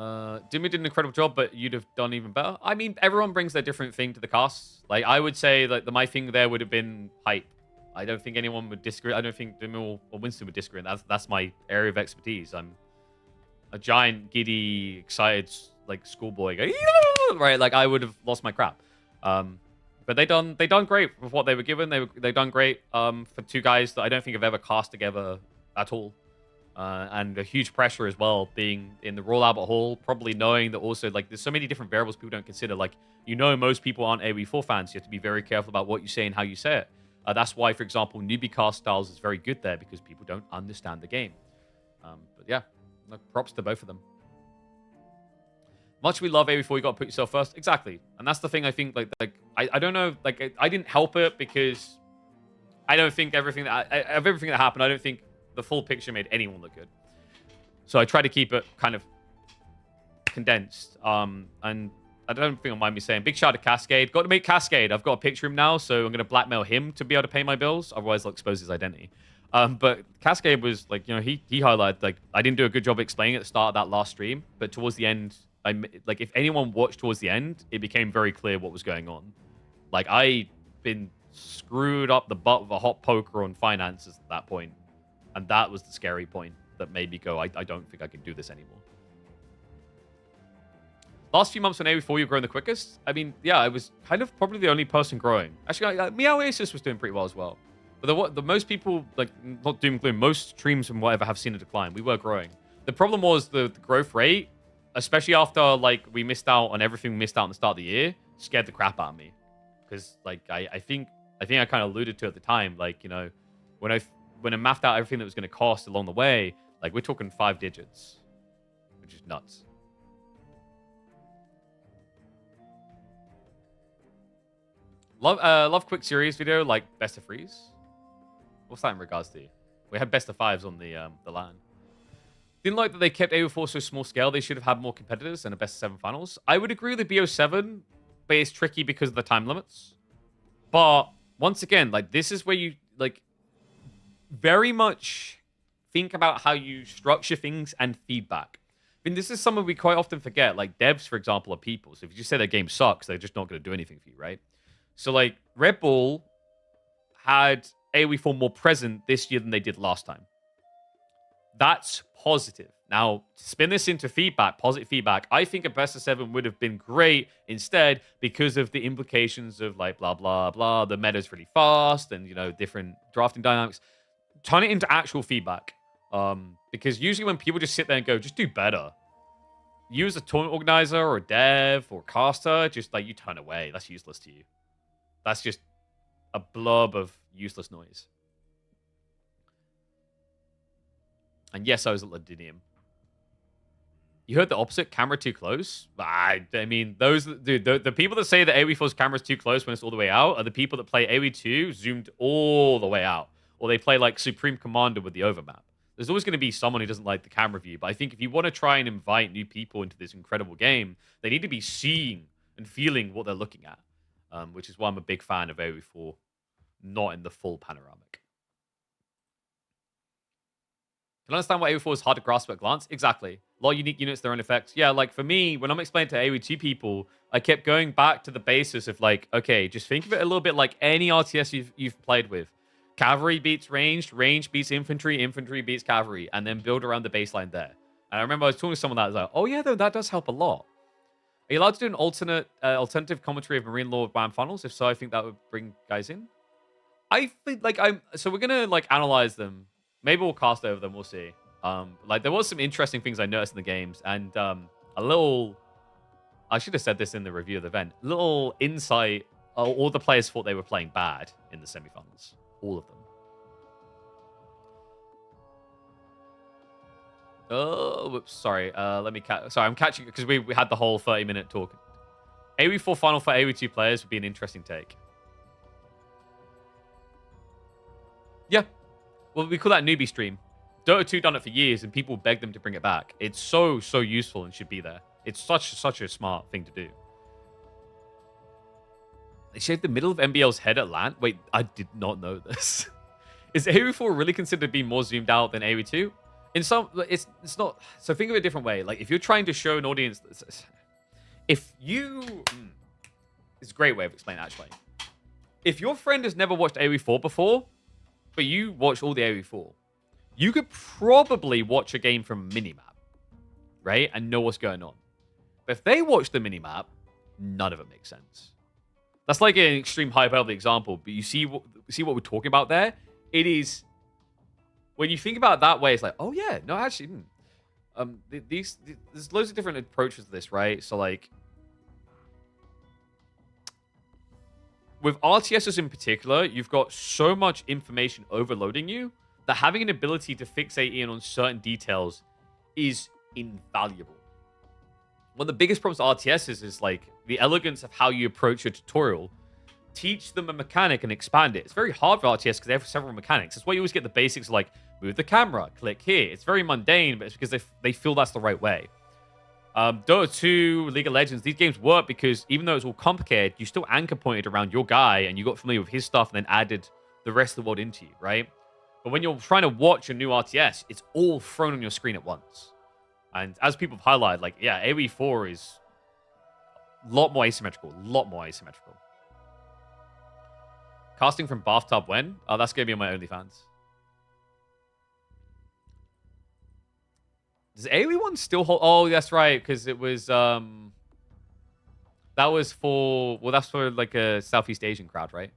Dimmy did an incredible job, but you'd have done even better. I mean, everyone brings their different thing to the casts. Like, I would say that my thing there would have been hype. I don't think anyone would disagree. I don't think Dimmy or Winston would disagree. That's my area of expertise. I'm a giant, giddy, excited, like, schoolboy. Right? Like, I would have lost my crap. But they done great with what they were given. They done great for two guys that I don't think have ever cast together at all. and a huge pressure as well, being in the Royal Albert Hall, probably knowing that also, like, there's so many different variables people don't consider. Like, most people aren't AoE4 fans. You have to be very careful about what you say and how you say it. That's why, for example, newbie cast styles is very good there, because people don't understand the game. But yeah, props to both of them. Much we love AoE4, you got to put yourself first. Exactly. And that's the thing, I think, I don't know, like, I didn't help it, because I don't think everything that happened, I don't think the full picture made anyone look good. So I try to keep it kind of condensed. And I don't think you'll mind me saying, big shout out to Cascade. Got to make Cascade. I've got a picture of him now, so I'm going to blackmail him to be able to pay my bills. Otherwise, I'll expose his identity. But Cascade was like, he highlighted, like, I didn't do a good job explaining at the start of that last stream, but towards the end, if anyone watched towards the end, it became very clear what was going on. Like, I'd been screwed up the butt with a hot poker on finances at that point. And that was the scary point that made me go, I don't think I can do this anymore. Last few months when AoE4 you're growing the quickest? I mean, yeah, I was kind of probably the only person growing. Actually, Meow Oasis was doing pretty well as well. But the most people, like, not doom and gloom, most streams and whatever have seen a decline. We were growing. The problem was the growth rate, especially after, like, we missed out on everything we missed out on the start of the year, scared the crap out of me. Because, like, I think I kind of alluded to at the time, like, when I mapped out everything that was going to cost along the way, like, we're talking 5 digits, which is nuts. Love quick series video, like best of 3s. What's that in regards to? We had best of 5s on the LAN. Didn't like that they kept AO4 so small scale. They should have had more competitors and a best of 7 finals. I would agree with the BO7, but it's tricky because of the time limits. But once again, like, this is where you, like, very much think about how you structure things and feedback. I mean, this is something we quite often forget. Like, devs, for example, are people. So if you just say their game sucks, they're just not going to do anything for you, right? So, like, RedBull had AoE4 more present this year than they did last time. That's positive. Now, to spin this into feedback, positive feedback, I think a best of 7 would have been great instead, because of the implications of, like, blah, blah, blah. The meta's really fast and, different drafting dynamics. Turn it into actual feedback. Because usually when people just sit there and go, just do better, you as a tournament organizer or a dev or caster, just, like, you turn away. That's useless to you. That's just a blob of useless noise. And yes, I was at Londinium. You heard the opposite? Camera too close? I mean, those, dude, the people that say that AoE4's camera's too close when it's all the way out are the people that play AoE2 zoomed all the way out. Or they play, like, Supreme Commander with the overmap. There's always going to be someone who doesn't like the camera view. But I think if you want to try and invite new people into this incredible game, they need to be seeing and feeling what they're looking at. Which is why I'm a big fan of AoE4, not in the full panoramic. Can I understand why AoE4 is hard to grasp at a glance? Exactly. A lot of unique units, their own effects. Yeah, like, for me, when I'm explaining to AoE2 people, I kept going back to the basis of, like, okay, just think of it a little bit like any RTS you've played with. Cavalry beats ranged, range beats infantry, infantry beats cavalry, and then build around the baseline there. And I remember I was talking to someone that was like, oh yeah, though, that does help a lot. Are you allowed to do an alternative commentary of Marine Law WAM funnels? If so, I think that would bring guys in. I think, like, so we're gonna, like, analyze them. Maybe we'll cast over them. We'll see. Like, there was some interesting things I noticed in the games, and a little. I should have said this in the review of the event. Little insight. All the players thought they were playing bad in the semifinals. All of them. Oh, whoops, sorry. Let me catch. Sorry, I'm catching because we had the whole 30-minute talk. AoE4 final for AoE2 players would be an interesting take. Yeah. Well, we call that newbie stream. Dota 2 done it for years, and people beg them to bring it back. It's so useful and should be there. It's such a smart thing to do. They shaved the middle of MBL's head at LAN? Wait, I did not know this. Is AoE4 really considered to be more zoomed out than AoE2? In some, it's not. So think of it a different way. Like, if you're trying to show an audience, if you, it's a great way of explaining it, actually. If your friend has never watched AoE4 before, but you watch all the AoE4, you could probably watch a game from a minimap, right, and know what's going on. But if they watch the minimap, none of it makes sense. That's like an extreme hyperbole example, but you see what we're talking about there. It is. when you think about it that way, it's like, oh yeah, no, actually, there's loads of different approaches to this, right? So like, with RTSs in particular, you've got so much information overloading you that having an ability to fixate in on certain details is invaluable. One of the biggest problems with RTSs is like the elegance of how you approach a tutorial. Teach them a mechanic and expand it. It's very hard for RTS because they have several mechanics. That's why you always get the basics like move the camera, click here. It's very mundane, but it's because they feel that's the right way. Dota 2, League of Legends, these games work because even though it's all complicated, you still anchor pointed around your guy and you got familiar with his stuff and then added the rest of the world into you, right? But when you're trying to watch a new RTS, it's all thrown on your screen at once. And as people have highlighted, like, yeah, AoE 4 is a lot more asymmetrical. Casting from bathtub when? Oh, that's going to be on my OnlyFans. Does AoE 1 still hold? Oh, that's right, because it was, that was for, well, that's for like a Southeast Asian crowd, right?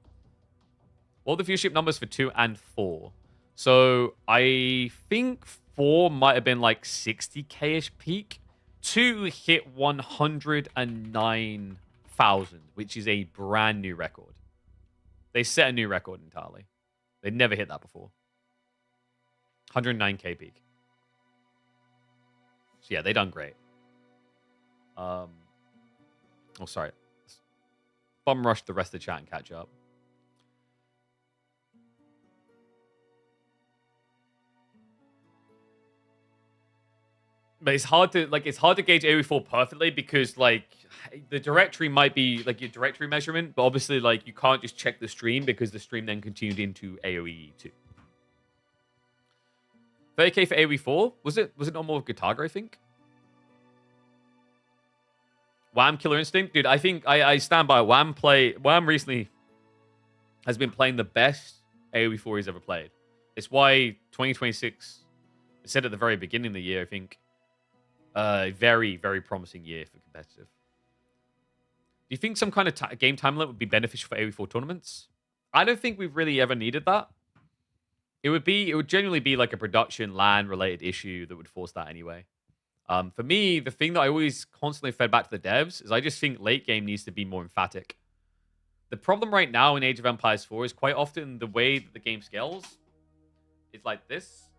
What are the viewership numbers for 2 and 4? So I think 4 might have been like 60k-ish peak. 2 hit 109,000, which is a brand new record. They set a new record entirely. They never hit that before. 109k peak. So yeah, they done great. Oh, sorry. Bum rush the rest of the chat and catch up. But it's hard to gauge AoE4 perfectly because like the directory might be like your directory measurement, but obviously like you can't just check the stream because the stream then continued into AoE 2. 30k for AoE4? Was it normal with Guitar, I think? Wham Killer Instinct? Dude, I think I stand by Wham recently has been playing the best AoE4 he's ever played. It's why 2026, I said at the very beginning of the year, I think, very, very promising year for competitive. Do you think some kind of game time limit would be beneficial for AoE4 tournaments? I don't think we've really ever needed that. It would genuinely be like a production LAN related issue that would force that anyway. For me, the thing that I always constantly fed back to the devs is I just think late game needs to be more emphatic. The problem right now in Age of Empires 4 is quite often the way that the game scales is like this.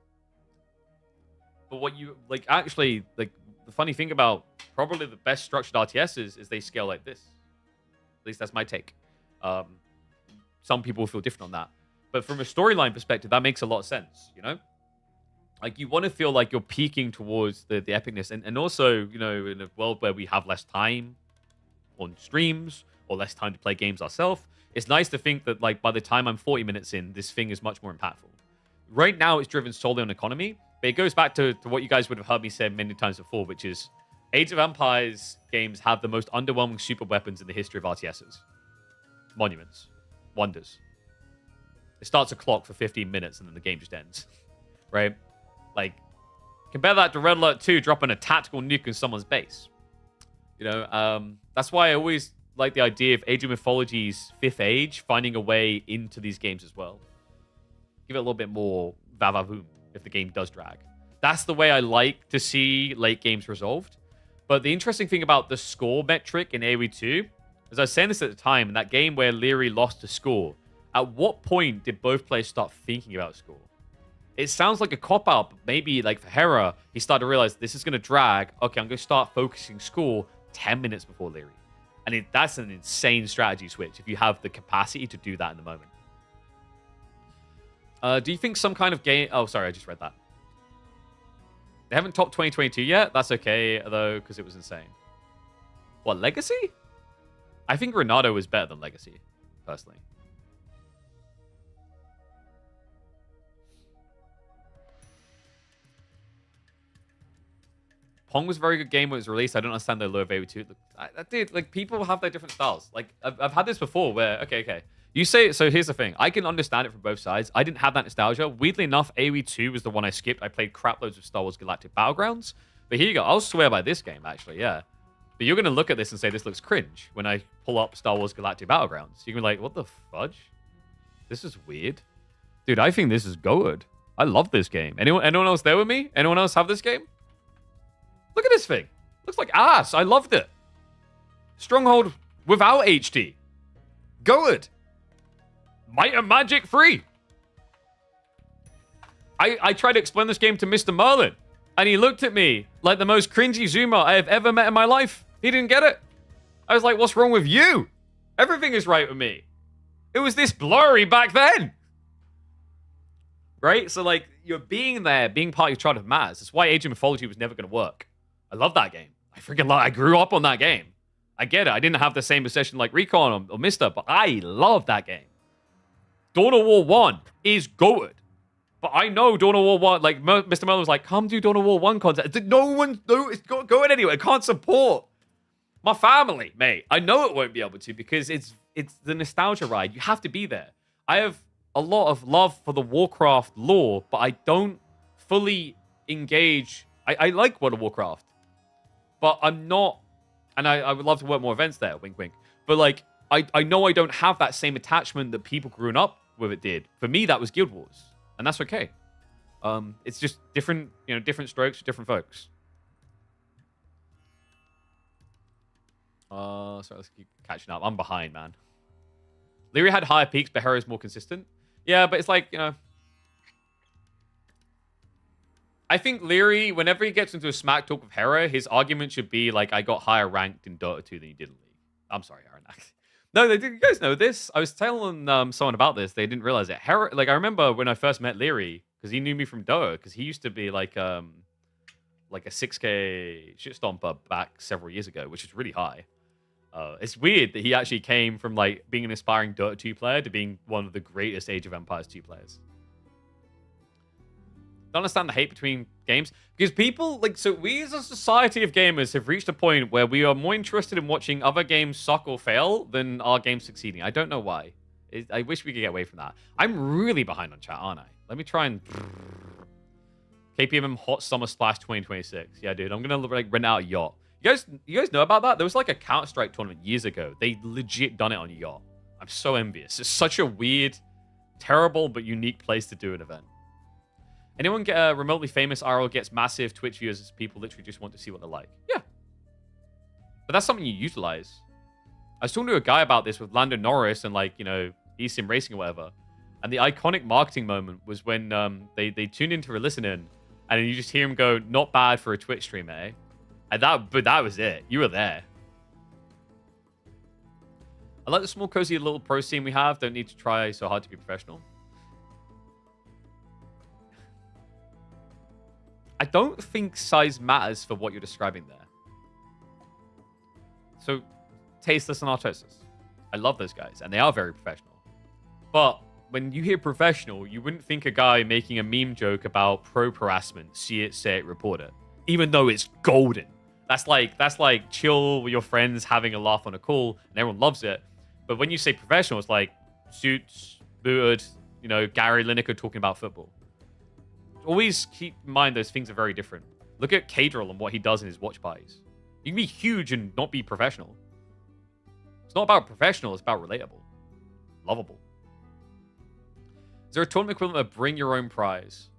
But what you like actually like the funny thing about probably the best structured RTSs is they scale like this. At least that's my take. Some people feel different on that. But from a storyline perspective, that makes a lot of sense, you know? Like, you want to feel like you're peaking towards the epicness. And also, you know, in a world where we have less time on streams or less time to play games ourselves, it's nice to think that, like, by the time I'm 40 minutes in, this thing is much more impactful. Right now, it's driven solely on economy. But it goes back to what you guys would have heard me say many times before, which is Age of Empires games have the most underwhelming super weapons in the history of RTSs. Monuments. Wonders. It starts a clock for 15 minutes and then the game just ends. Right? Like, compare that to Red Alert 2 dropping a tactical nuke in someone's base. You know, that's why I always like the idea of Age of Mythology's 5th Age finding a way into these games as well. Give it a little bit more va-va-voom if the game does drag. That's the way I like to see late games resolved. But the interesting thing about the score metric in AoE 2, as I was saying this at the time, in that game where Leary lost to score, at what point did both players start thinking about score? It sounds like a cop-out, but maybe like for Hera, he started to realize this is going to drag. Okay, I'm going to start focusing score 10 minutes before Leary. And that's an insane strategy switch if you have the capacity to do that in the moment. Do you think some kind of game... Oh, sorry, I just read that. They haven't topped 2022 yet. That's okay, though, because it was insane. What, Legacy? I think Renato was better than Legacy, personally. Pong was a very good game when it was released. I don't understand the low of AoE2. Dude, like, people have their different styles. Like, I've had this before where... Okay. You say, so here's the thing. I can understand it from both sides. I didn't have that nostalgia. Weirdly enough, AoE 2 was the one I skipped. I played crap loads of Star Wars Galactic Battlegrounds. But here you go. I'll swear by this game, actually, yeah. But you're going to look at this and say this looks cringe when I pull up Star Wars Galactic Battlegrounds. You're going to be like, what the fudge? This is weird. Dude, I think this is good. I love this game. Anyone else there with me? Anyone else have this game? Look at this thing. Looks like ass. I loved it. Stronghold without HD. Good. Might and Magic free. I tried to explain this game to Mr. Merlin, and he looked at me like the most cringy Zoomer I have ever met in my life. He didn't get it. I was like, what's wrong with you? Everything is right with me. It was this blurry back then. Right? So, like, you're being there, being part of your childhood matters. That's why Age of Mythology was never going to work. I love that game. I freaking love I grew up on that game. I get it. I didn't have the same obsession like Recon or Mister, but I love that game. Dawn of War 1 is good. But I know Dawn of War 1, like, Mr. Merlin was like, come do Dawn of War 1 content. It's like, it's not going anywhere. I can't support my family, mate. I know it won't be able to because it's the nostalgia ride. You have to be there. I have a lot of love for the Warcraft lore, but I don't fully engage. I like World of Warcraft, but I'm not, and I would love to work more events there, wink, wink. But, like, I know I don't have that same attachment that people growing up with it did. For me, that was Guild Wars, and that's okay. It's just different, different strokes for different folks. So let's keep catching up. I'm behind, man. Leary had higher peaks, but Hera's more consistent. Yeah, but it's like, I think Leary, whenever he gets into a smack talk with Hera, his argument should be like, I got higher ranked in Dota 2 than you did in League. I'm sorry, Aaron. No, they did. You guys know this. I was telling someone about this. They didn't realize it. Hera, like, I remember when I first met Leary, because he knew me from Dota, because he used to be like a 6K shit stomper back several years ago, which is really high. It's weird that he actually came from, like, being an aspiring Dota 2 player to being one of the greatest Age of Empires 2 players. Don't understand the hate between games. Because people, like, so we as a society of gamers have reached a point where we are more interested in watching other games suck or fail than our games succeeding. I don't know why. I wish we could get away from that. I'm really behind on chat, aren't I? Let me try and... KPMM Hot Summer Splash 2026. Yeah, dude, I'm going to, like, rent out a yacht. You guys know about that? There was like a Counter-Strike tournament years ago. They legit done it on a yacht. I'm so envious. It's such a weird, terrible, but unique place to do an event. Anyone get remotely famous IRL gets massive Twitch viewers as people literally just want to see what they're like. Yeah. But that's something you utilize. I was talking to a guy about this with Lando Norris and, like, eSIM Racing or whatever. And the iconic marketing moment was when they tuned into a listen-in and you just hear him go, not bad for a Twitch stream, eh? But that was it. You were there. I like the small, cozy little pro scene we have. Don't need to try so hard to be professional. I don't think size matters for what you're describing there. So, Tasteless and Artosis. I love those guys, and they are very professional. But when you hear professional, you wouldn't think a guy making a meme joke about probe harassment, see it, say it, report it. Even though it's golden. That's like chill with your friends having a laugh on a call, and everyone loves it. But when you say professional, it's like suits, booted, Gary Lineker talking about football. Always keep in mind those things are very different. Look at Cadril and what he does in his watch parties. You can be huge and not be professional. It's not about professional, it's about relatable. Lovable. Is there a tournament equivalent of bring your own prize?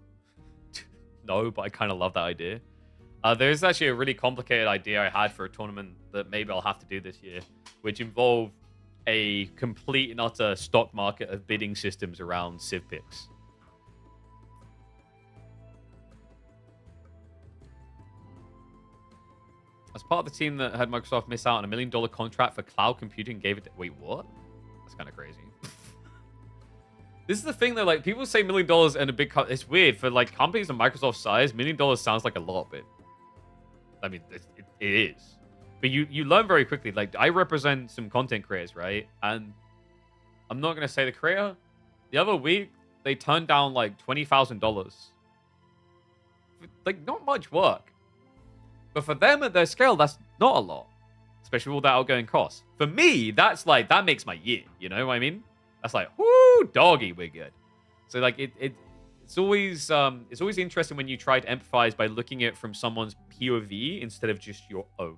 No, but I kind of love that idea. There's actually a really complicated idea I had for a tournament that maybe I'll have to do this year, which involved a complete and utter stock market of bidding systems around Civ picks. As part of the team that had Microsoft miss out on $1 million contract for cloud computing, gave it... Wait, what? That's kind of crazy. This is the thing, though. Like, people say $1 million and a big... It's weird. For, like, companies of Microsoft size, $1 million sounds like a lot, but... I mean, it is. But you learn very quickly. Like, I represent some content creators, right? And I'm not going to say the creator. The other week, they turned down, like, $20,000. Like, not much work. But for them at their scale, that's not a lot. Especially with all that outgoing costs. For me, that's like, that makes my year. You know what I mean? That's like, whoo, doggy, we're good. So, like, it's always interesting when you try to empathize by looking at it from someone's POV instead of just your own.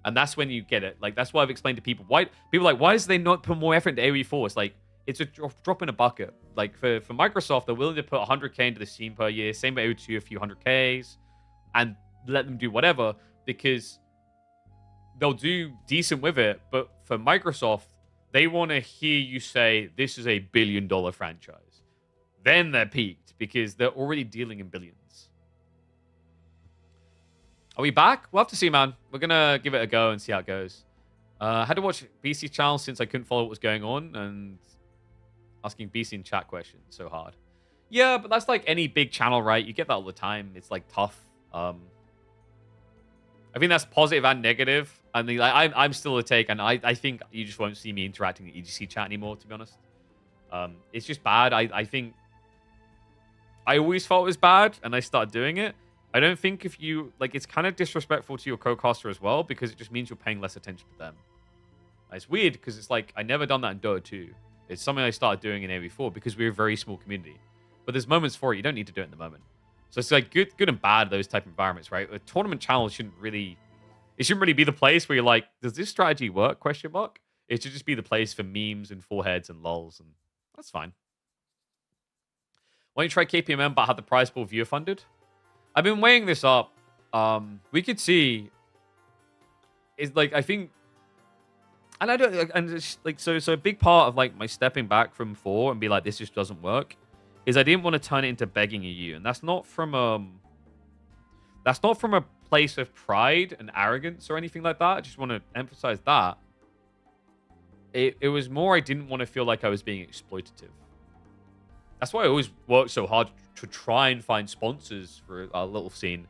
And that's when you get it. Like, that's why I've explained to people. Why people are like, why does they not put more effort into AoE 4? It's like, it's a drop in a bucket. Like for Microsoft, they're willing to put 100K into the scene per year. Same with O2, a few 100Ks, and let them do whatever because they'll do decent with it. But for Microsoft, they want to hear you say this is a $1 billion franchise. Then they're peaked because they're already dealing in billions. Are we back? We'll have to see, man. We're gonna give it a go and see how it goes. I had to watch BC's channel since I couldn't follow what was going on, and asking BC in chat questions so hard. Yeah, but that's like any big channel, right? You get that all the time. It's like tough. I think that's positive and negative. I mean, I'm still a take, and I think you just won't see me interacting in the EGC chat anymore, to be honest. It's just bad. I think I always felt it was bad, and I started doing it. I don't think if you, like, it's kind of disrespectful to your co-caster as well, because it just means you're paying less attention to them. It's weird, because it's like, I never done that in Dota 2. It's something I started doing in AV4, because we're a very small community. But there's moments for it. You don't need to do it in the moment. So it's like good and bad, those type of environments, right? A tournament channel shouldn't really be the place where you're like, does this strategy work? Question mark. It should just be the place for memes and foreheads and lols, and that's fine. Why don't you try KPMM but have the prize pool viewer funded? I've been weighing this up. We could see. Is like I think, and I don't, and it's like so a big part of like my stepping back from 4 and be like this just doesn't work, is I didn't want to turn it into begging you, and that's not from a place of pride and arrogance or anything like that. I just want to emphasize that. It was more I didn't want to feel like I was being exploitative. That's why I always worked so hard to try and find sponsors for our little scene.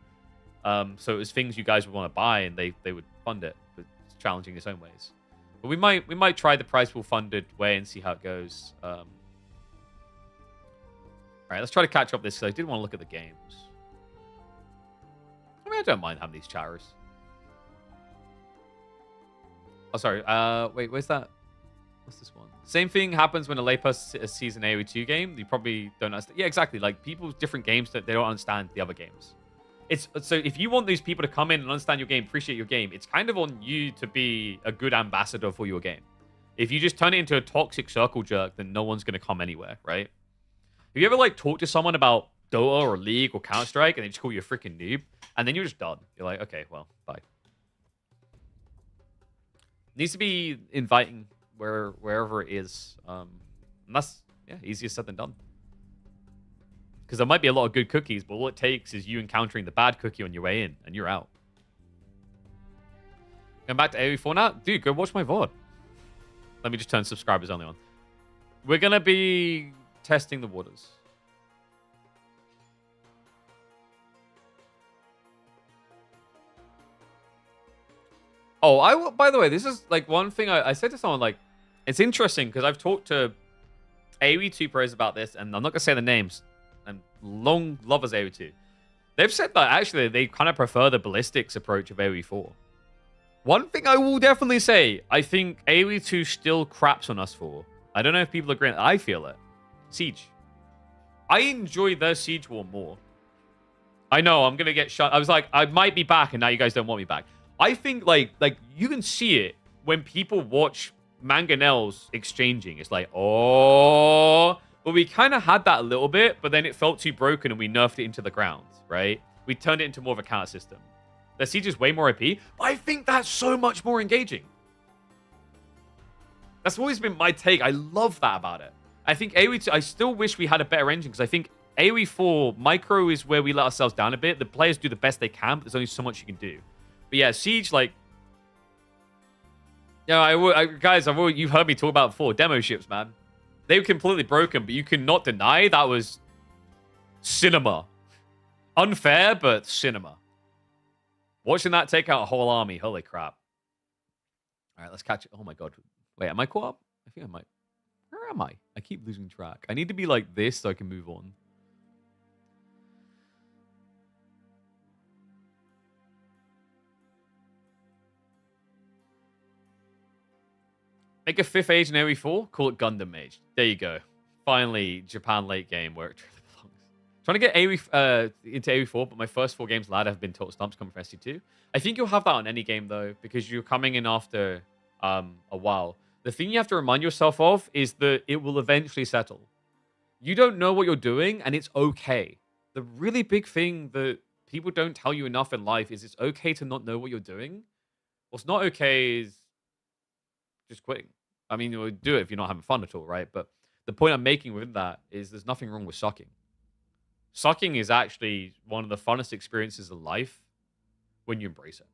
So it was things you guys would want to buy, and they would fund it. But it's challenging in its own ways. But we might try the prize pool funded way and see how it goes. All right, let's try to catch up this because I did want to look at the games. I mean, I don't mind having these chatters. Oh, sorry. Wait, where's that? What's this one? Same thing happens when a layperson sees an AoE2 game. You probably don't understand. Yeah, exactly. Like, people's different games, that they don't understand the other games. So if you want these people to come in and understand your game, appreciate your game, it's kind of on you to be a good ambassador for your game. If you just turn it into a toxic circle jerk, then no one's going to come anywhere, right? Have you ever, like, talked to someone about Dota or League or Counter-Strike and they just call you a freaking noob? And then you're just done. You're like, okay, well, bye. Needs to be inviting wherever it is. And that's, yeah, easier said than done. Because there might be a lot of good cookies, but all it takes is you encountering the bad cookie on your way in, and you're out. Going back to AoE4 now? Dude, go watch my VOD. Let me just turn subscribers only on. We're going to be testing the waters. Oh, by the way, this is like one thing I said to someone, like, it's interesting because I've talked to AoE2 pros about this, and I'm not going to say the names. And long lovers AoE2. They've said that actually they kind of prefer the ballistics approach of AoE4. One thing I will definitely say, I think AoE2 still craps on us for. I don't know if people agree. I feel it. Siege. I enjoy their Siege War more. I know, I'm going to get shut. I was like, I might be back, and now you guys don't want me back. I think, like you can see it when people watch mangonels exchanging. It's like, oh... But we kind of had that a little bit, but then it felt too broken and we nerfed it into the ground, right? We turned it into more of a counter system. The Siege is way more OP. I think that's so much more engaging. That's always been my take. I love that about it. I think AoE2, I still wish we had a better engine because I think AoE4 micro is where we let ourselves down a bit. The players do the best they can, but there's only so much you can do. But yeah, Siege, like... You know, guys, you've heard me talk about before. Demo ships, man. They were completely broken, but you cannot deny that was cinema. Unfair, but cinema. Watching that take out a whole army. Holy crap. All right, let's catch it. Oh, my God. Wait, am I caught up? I think I might. Where am I? I keep losing track. I need to be like this so I can move on. Make a 5th age in AoE4, call it Gundam Age. There you go. Finally, Japan late game where it truly belongs. Trying to get AoE into AoE4, but my first 4 games ladder have been total stumps coming from SC2. I think you'll have that on any game, though, because you're coming in after a while. The thing you have to remind yourself of is that it will eventually settle. You don't know what you're doing, and it's okay. The really big thing that people don't tell you enough in life is it's okay to not know what you're doing. What's not okay is just quitting. I mean, you'll do it if you're not having fun at all, right? But the point I'm making with that is there's nothing wrong with sucking. Sucking is actually one of the funnest experiences of life when you embrace it.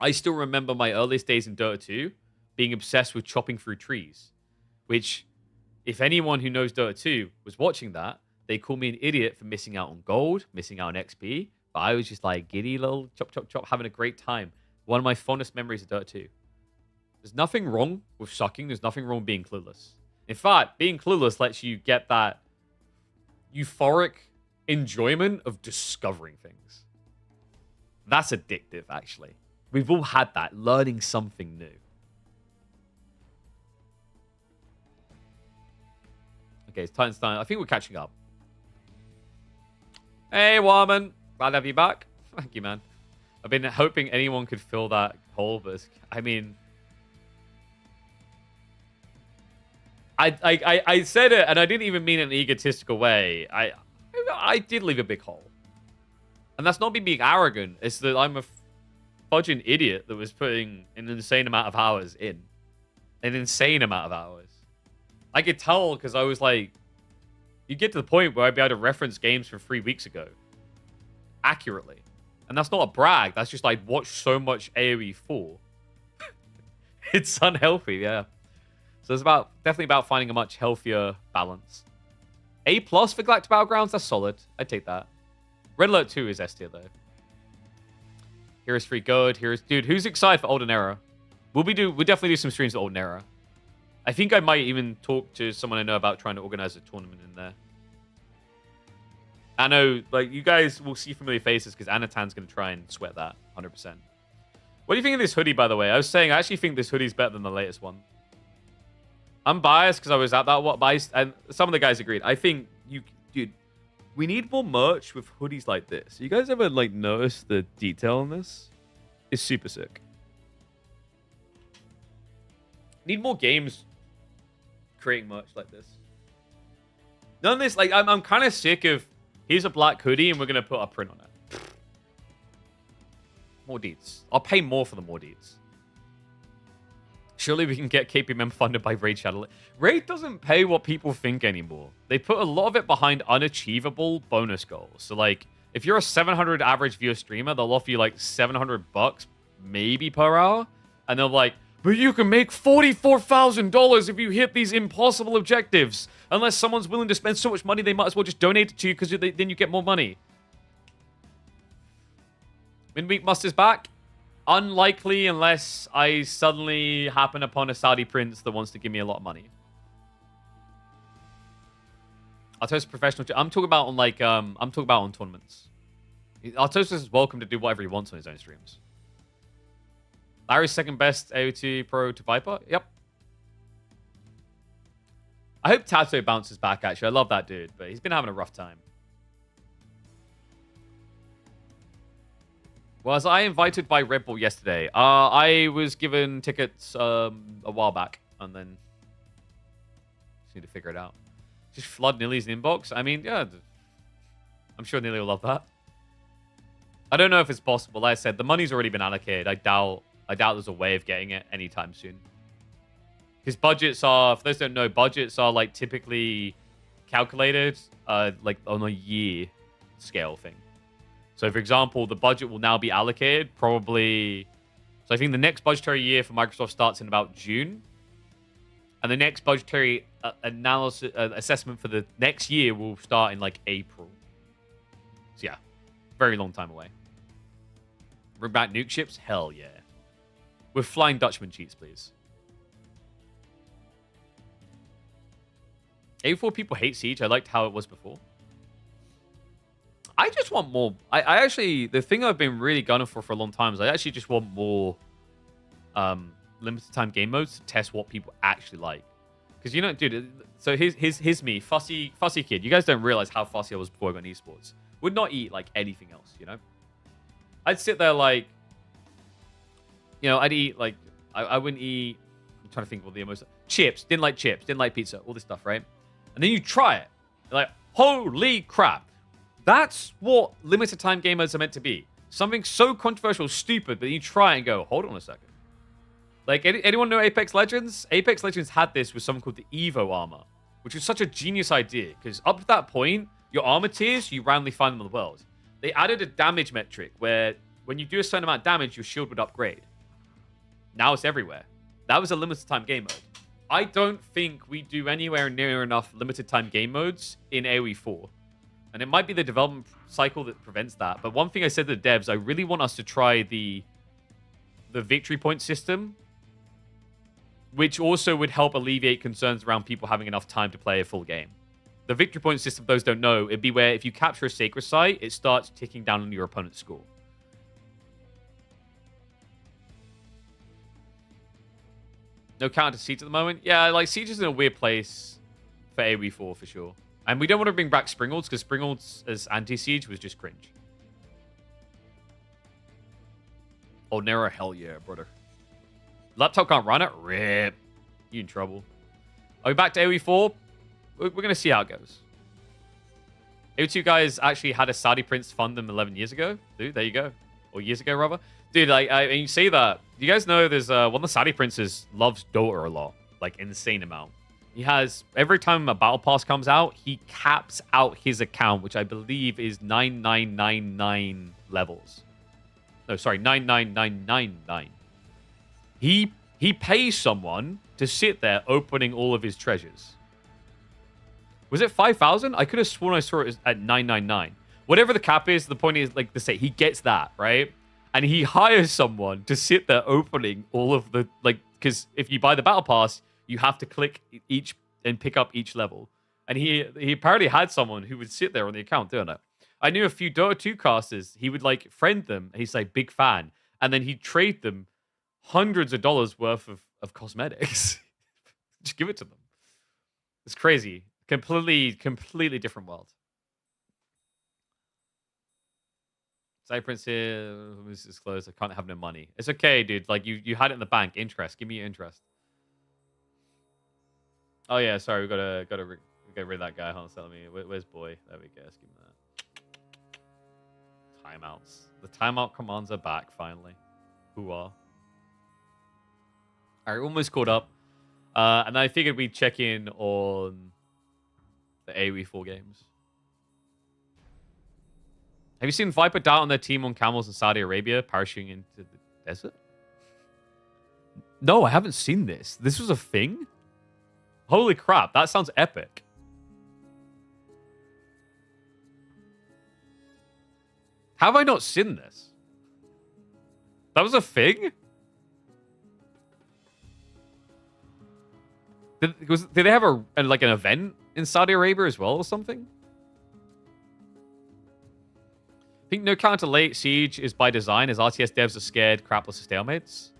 I still remember my earliest days in Dota 2 being obsessed with chopping through trees, which, if anyone who knows Dota 2 was watching that, they call me an idiot for missing out on gold, missing out on XP, but I was just like giddy little chop, chop, chop, having a great time. One of my fondest memories of Dota 2. There's nothing wrong with sucking. There's nothing wrong with being clueless. In fact, being clueless lets you get that euphoric enjoyment of discovering things. That's addictive, actually. We've all had that, learning something new. Okay, it's Titan's time. I think we're catching up. Hey, woman. Glad to have you back. Thank you, man. I've been hoping anyone could fill that hole, but I mean, I said it, and I didn't even mean it in an egotistical way. I did leave a big hole. And that's not me being arrogant. It's that I'm a fudging idiot that was putting an insane amount of hours in. An insane amount of hours. I could tell because I was like, you get to the point where I'd be able to reference games from 3 weeks ago. Accurately. And that's not a brag. That's just like, watch so much AoE 4. It's unhealthy, yeah. So it's definitely about finding a much healthier balance. A+ for Galactic Battlegrounds, that's solid. I'd take that. Red Alert 2 is S tier, though. Heroes 3 good. Dude, who's excited for Olden Era? We'll definitely do some streams for Olden Era. I think I might even talk to someone I know about trying to organize a tournament in there. I know, like, you guys will see familiar faces because Anatan's going to try and sweat that 100%. What do you think of this hoodie, by the way? I was saying, I actually think this hoodie's better than the latest one. I'm biased because I was at that one, and some of the guys agreed. I think, dude, we need more merch with hoodies like this. You guys ever, like, notice the detail on this? It's super sick. Need more games creating merch like this. None of this, like, I'm kind of sick of, here's a black hoodie and we're going to put a print on it. More deeds. I'll pay more for the more deeds. Surely we can get KPM funded by Raid Shadow. Raid doesn't pay what people think anymore. They put a lot of it behind unachievable bonus goals. So, like, if you're a 700 average viewer streamer, they'll offer you, like, $700 maybe per hour. And they're like, but you can make $44,000 if you hit these impossible objectives. Unless someone's willing to spend so much money, they might as well just donate it to you because then you get more money. Midweek Muster's back. Unlikely unless I suddenly happen upon a Saudi prince that wants to give me a lot of money. Artosis professional. I'm talking about on like I'm talking about on tournaments. Artosis is welcome to do whatever he wants on his own streams. Larry's second best AOT pro to Viper. Yep. I hope Tato bounces back, actually. I love that dude, but he's been having a rough time. Was I invited by RedBull yesterday? I was given tickets a while back, and then just need to figure it out. Just flood Nilly's inbox? I mean, yeah. I'm sure Nilly will love that. I don't know if it's possible. Like I said, the money's already been allocated. I doubt there's a way of getting it anytime soon. Because budgets are, for those who don't know, budgets are like typically calculated like on a year scale thing. So for example, the budget will now be allocated probably, so I think the next budgetary year for Microsoft starts in about June. And the next budgetary assessment for the next year will start in like April. So yeah, very long time away. Bring back nuke ships? Hell yeah. With Flying Dutchman cheats, please. 84 people hate Siege. I liked how it was before. I just want more. I actually, the thing I've been really gunning for a long time is I actually just want more limited time game modes to test what people actually like. Because, you know, dude, so here's me, fussy kid. You guys don't realize how fussy I was before I got in esports. Would not eat like anything else, you know? I'd sit there like, you know, I'd eat like I wouldn't eat. I'm trying to think of the most chips. Didn't like chips. Didn't like pizza. All this stuff, right? And then you try it. You're like, holy crap! That's what limited time gamers are meant to be. Something so controversial, stupid, but you try it and go, hold on a second. Like, anyone know Apex Legends? Apex Legends had this with something called the Evo armor, which was such a genius idea because up to that point, your armor tiers, you randomly find them in the world. They added a damage metric where when you do a certain amount of damage, your shield would upgrade. Now it's everywhere. That was a limited time game mode. I don't think we do anywhere near enough limited time game modes in AoE 4. And it might be the development cycle that prevents that. But one thing I said to the devs, I really want us to try the victory point system, which also would help alleviate concerns around people having enough time to play a full game. The victory point system, those don't know, it'd be where if you capture a sacred site, it starts ticking down on your opponent's score. No counter to Siege at the moment. Yeah, like Siege is in a weird place for AoE 4 for sure. And we don't want to bring back Springolds because Springolds as anti-Siege was just cringe. Oh, Nero, hell yeah, brother. Laptop can't run it? Rip. You in trouble. Are we back to AoE 4? We're going to see how it goes. AoE2 guys actually had a Saudi prince fund them 11 years ago. Dude, there you go. Or years ago, rather. Dude, like, you say that. You guys know there's one of the Saudi princes loves Dota a lot. Like, insane amount. He has, every time a battle pass comes out, he caps out his account, which I believe is 9999 levels. No, sorry, 99999. He pays someone to sit there opening all of his treasures. Was it 5,000? I could have sworn I saw it at 999. Whatever the cap is, the point is, like, to say he gets that, right? And he hires someone to sit there opening all of the, like, because if you buy the battle pass, you have to click each and pick up each level. And he apparently had someone who would sit there on the account doing it. I knew a few Dota 2 casters. He would, like, friend them. And he's like, big fan. And then he'd trade them hundreds of dollars worth of cosmetics. Just give it to them. It's crazy. Completely different world. Side Prince here. This is closed. I can't have no money. It's okay, dude. Like, you had it in the bank. Interest. Give me your interest. Oh, yeah. Sorry. We gotta get rid of that guy. Hold on. Tell me. Where's boy? There we go. Let's give him that. Timeouts. The timeout commands are back, finally. Who are? All right. Almost caught up. And I figured we'd check in on the AoE 4 games. Have you seen Viper die on their team on camels in Saudi Arabia, parachuting into the desert? No, I haven't seen this. This was a thing? Holy crap, that sounds epic. How have I not seen this? That was a thing? Did they have like an event in Saudi Arabia as well or something? I think no counter late siege is by design, as RTS devs are scared crapless of stalemates.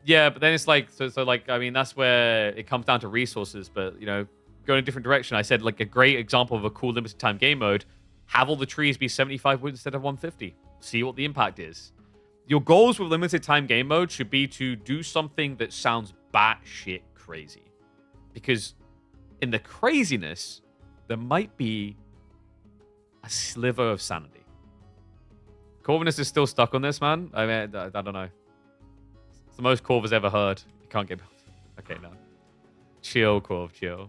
Yeah, but then it's like, so like, I mean, that's where it comes down to resources, but, you know, go in a different direction. I said, like, a great example of a cool limited time game mode, have all the trees be 75 wood instead of 150. See what the impact is. Your goals with limited time game mode should be to do something that sounds batshit crazy. Because in the craziness, there might be a sliver of sanity. Corvinus is still stuck on this, man. I mean, I don't know. It's the most Corv has ever heard. You can't get... Okay, no. Chill, Corv, chill.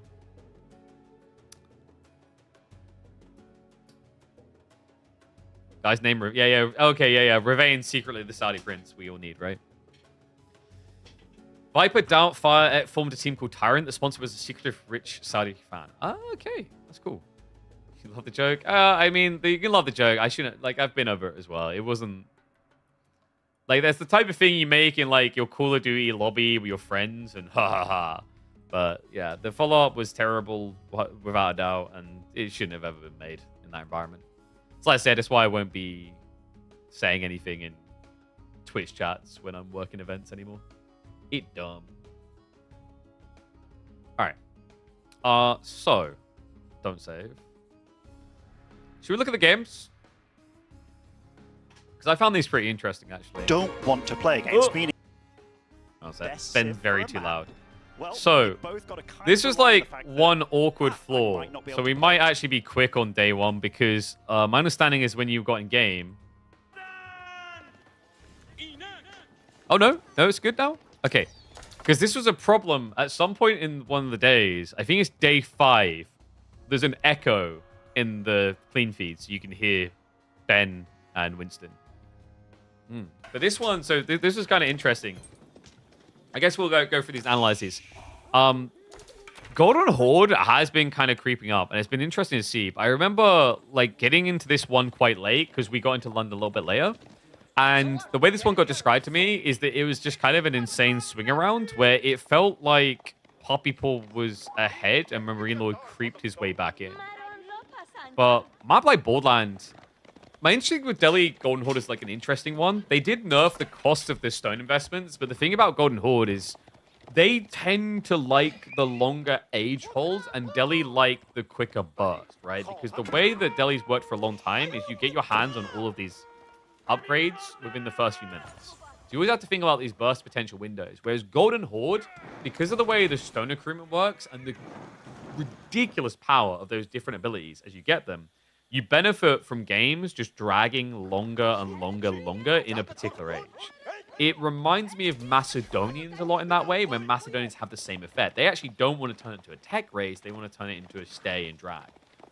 Guy's name... Yeah. Okay, yeah. Ravain secretly the Saudi prince we all need, right? Viper Doubtfire formed a team called Tyrant. The sponsor was a secretive rich Saudi fan. Ah, okay. That's cool. You love the joke? I mean, you can love the joke. I shouldn't... Like, I've been over it as well. It wasn't... Like, that's the type of thing you make in, like, your Call of Duty lobby with your friends and ha. But, yeah, the follow-up was terrible, without a doubt, and it shouldn't have ever been made in that environment. So, like I said, that's why I won't be saying anything in Twitch chats when I'm working events anymore. It dumb. Alright. So, don't save. Should we look at the games? Because I found these pretty interesting, actually. Don't want to play against meaning. Oh, One sec. Ben's very too loud. So, this was like one awkward flaw. So we might actually be quick on day one because my understanding is when you got in game. Oh, no. No, it's good now? Okay. Because this was a problem at some point in one of the days. I think it's day 5. There's an echo in the clean feed, so you can hear Ben and Winston. But this one, so this was kind of interesting. I guess we'll go through these analyses. Golden Horde has been kind of creeping up, and it's been interesting to see. But I remember like getting into this one quite late because we got into London a little bit later. And the way this one got described to me is that it was just kind of an insane swing around where it felt like Poppypool was ahead and Marine Lord creeped his way back in. But map like Borderlands, my instinct with Delhi Golden Horde is like an interesting one. They did nerf the cost of their stone investments, but the thing about Golden Horde is they tend to like the longer age hold and Delhi like the quicker burst, right? Because the way that Delhi's worked for a long time is you get your hands on all of these upgrades within the first few minutes. So you always have to think about these burst potential windows. Whereas Golden Horde, because of the way the stone accruement works and the ridiculous power of those different abilities as you get them, you benefit from games just dragging longer and longer in a particular age. It reminds me of Macedonians a lot in that way, when Macedonians have the same effect. They actually don't want to turn it into a tech race, they want to turn it into a stay and drag.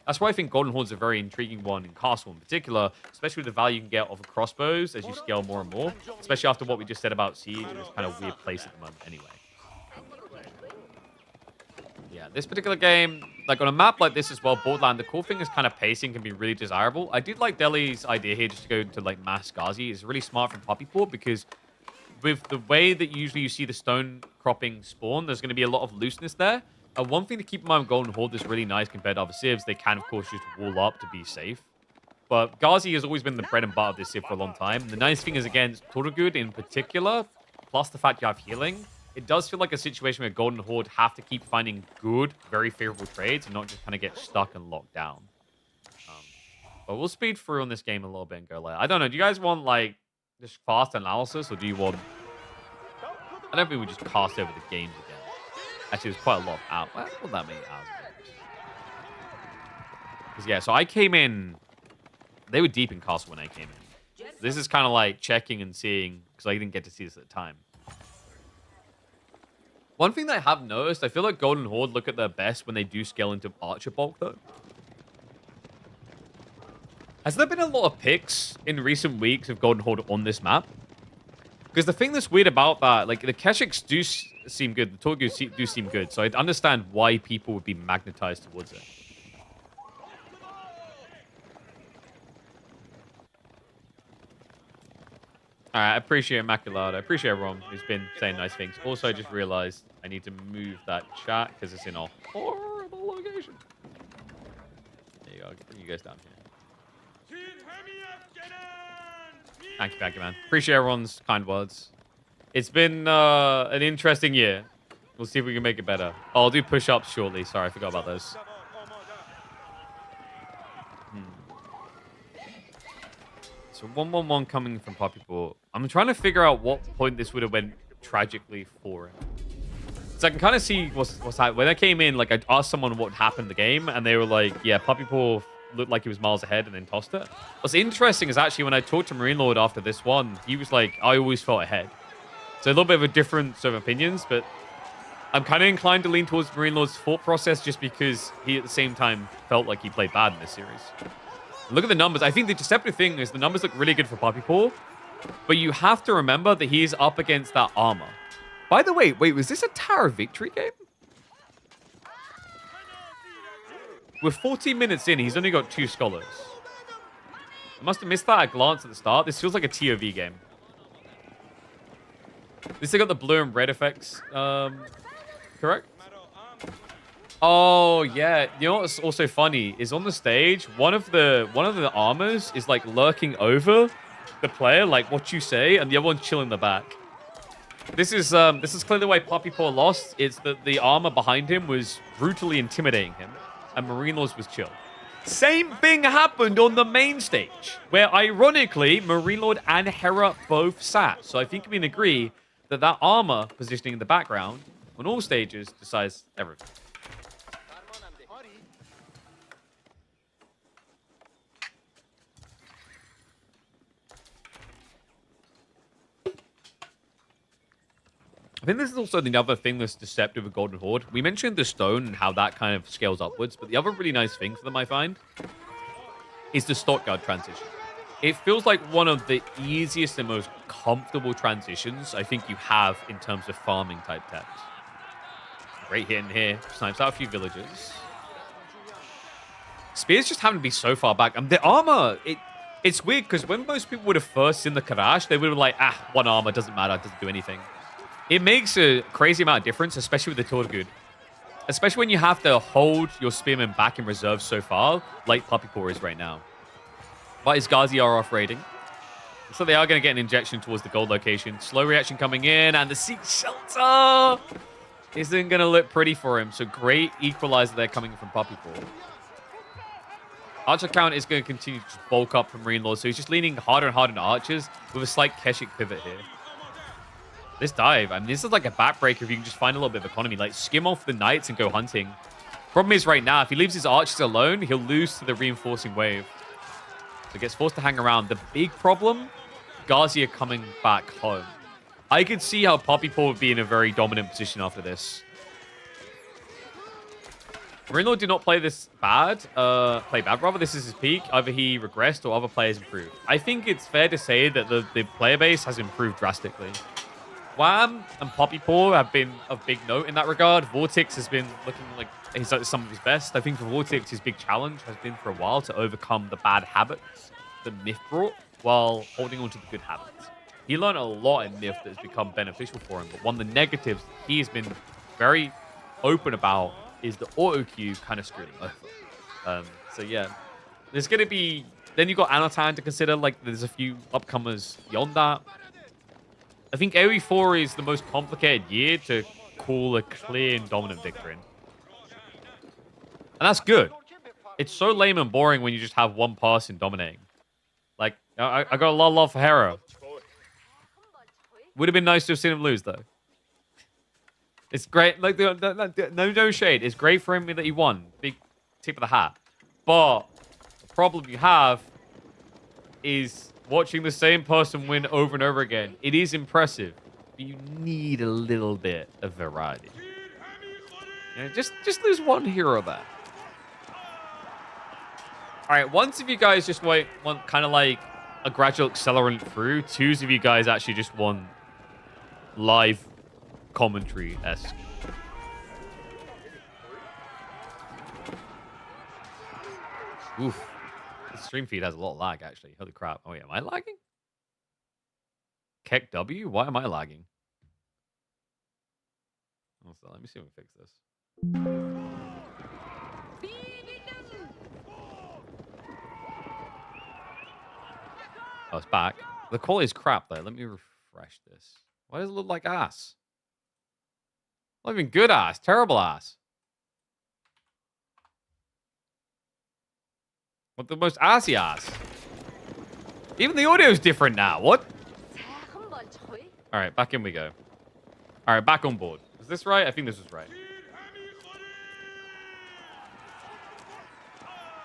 That's why I think Golden Horde's a very intriguing one in Castle in particular, especially with the value you can get off of crossbows as you scale more and more, especially after what we just said about Siege in this kind of weird place at the moment anyway. Yeah, this particular game, like on a map like this as well, Borderland, the cool thing is kind of pacing can be really desirable. I did like Delhi's idea here just to go into like mass Ghazi. It's really smart from Poppypool because with the way that usually you see the stone cropping spawn, there's going to be a lot of looseness there. One thing to keep in mind with Golden Horde that's really nice compared to other civs, they can, of course, just wall up to be safe. But Ghazi has always been the bread and butter of this civ for a long time. The nice thing is, against Turgud in particular, plus the fact you have healing, it does feel like a situation where Golden Horde have to keep finding good, very favorable trades and not just kind of get stuck and locked down. But we'll speed through on this game a little bit and go later. I don't know. Do you guys want, like, just fast analysis, or do you want... I don't think we just cast over the games again. Actually, there's quite a lot of hours. Well, not that many hours. Because, yeah, so I came in... They were deep in Castle when I came in. This is kind of like checking and seeing, because I didn't get to see this at the time. One thing that I have noticed, I feel like Golden Horde look at their best when they do scale into Archer Bulk, though. Has there been a lot of picks in recent weeks of Golden Horde on this map? Because the thing that's weird about that, like, the Keshiks do seem good, the Torgus do seem good, so I understand why people would be magnetized towards it. Alright, I appreciate Immaculado. I appreciate everyone who's been saying nice things. Also, I just realized I need to move that chat because it's in a horrible location. There you go. I'll bring you guys down here. Thank you, man. Appreciate everyone's kind words. It's been an interesting year. We'll see if we can make it better. Oh, I'll do push-ups shortly. Sorry, I forgot about those. So 1-1-1 coming from Poppypool. I'm trying to figure out what point this would have went tragically for him. So I can kind of see what's happening. When I came in, like, I asked someone what happened in the game, and they were like, yeah, Poppypool looked like he was miles ahead and then tossed it. What's interesting is actually when I talked to Marine Lord after this one, he was like, I always felt ahead. So a little bit of a difference of opinions, but I'm kind of inclined to lean towards Marine Lord's thought process just because he at the same time felt like he played bad in this series. Look at the numbers. I think the deceptive thing is the numbers look really good for Poppypool, but you have to remember that he's up against that armor. By the way, wait, was this a Tower of Victory game? We're 14 minutes in, he's only got 2 scholars. I must have missed that at a glance at the start. This feels like a TOV game. At least they got the blue and red effects, correct? Oh, yeah. You know what's also funny is on the stage, one of the armors is like lurking over the player, like what you say, and the other one's chilling in the back. This is clearly why Poppypool lost. It's that the armor behind him was brutally intimidating him, and Marine Lords was chill. Same thing happened on the main stage, where ironically, Marine Lord and Hera both sat. So I think we can agree that armor positioning in the background on all stages decides everything. I think this is also the other thing that's deceptive with Golden Horde. We mentioned the stone and how that kind of scales upwards, but the other really nice thing for them, I find, is the stock guard transition. It feels like one of the easiest and most comfortable transitions I think you have in terms of farming type techs. Great hit in here. Snipes out a few villagers. Spears just happen to be so far back. The armor, it's weird because when most people would have first seen the Karash, they would have been like, one armor, doesn't matter, doesn't do anything. It makes a crazy amount of difference, especially with the Torgud. Especially when you have to hold your spearman back in reserve so far, like Puppy Paw is right now. But his Ghazi are off raiding. So they are going to get an injection towards the gold location. Slow reaction coming in, and the Seek Shelter isn't going to look pretty for him. So great equalizer there coming from Puppy Paw. Archer count is going to continue to just bulk up from Marine Lord, so he's just leaning harder and harder into archers with a slight Keshik pivot here. This dive, I mean, this is like a backbreaker if you can just find a little bit of economy. Like, skim off the knights and go hunting. Problem is, right now, if he leaves his archers alone, he'll lose to the reinforcing wave. So he gets forced to hang around. The big problem, Ghazi are coming back home. I could see how Puppy Paw would be in a very dominant position after this. Marine Lord did not play this bad. Play bad, rather. This is his peak. Either he regressed or other players improved. I think it's fair to say that the player base has improved drastically. Wham and Puppy Paw have been of big note in that regard. Vortex has been looking like he's at some of his best. I think for Vortex, his big challenge has been for a while to overcome the bad habits that Myth brought while holding on to the good habits. He learned a lot in Myth that has become beneficial for him, but one of the negatives he has been very open about is the auto queue kind of screwed him over. So yeah, there's going to be... Then you've got Anatan to consider. Like, there's a few upcomers beyond that. I think AoE4 is the most complicated year to call a clear and dominant victory in. And that's good. It's so lame and boring when you just have one person dominating. Like, I got a lot of love for Hera. Would have been nice to have seen him lose, though. It's great. Like, no shade. It's great for him that he won. Big tip of the hat. But the problem you have is watching the same person win over and over again. It is impressive, but you need a little bit of variety. You know, just lose one hero there. All right, once of you guys just want kind of like a gradual accelerant through, twos of you guys actually just want live commentary-esque. Oof. The stream feed has a lot of lag, actually. Holy crap. Oh, yeah. Am I lagging? Keck W? Why am I lagging? Oh, so let me see if we fix this. Oh, it's back. The quality is crap, though. Let me refresh this. Why does it look like ass? Not even good ass. Terrible ass. What the most assy ass? Even the audio is different now. What? All right, back in we go. All right, back on board. Is this right? I think this is right.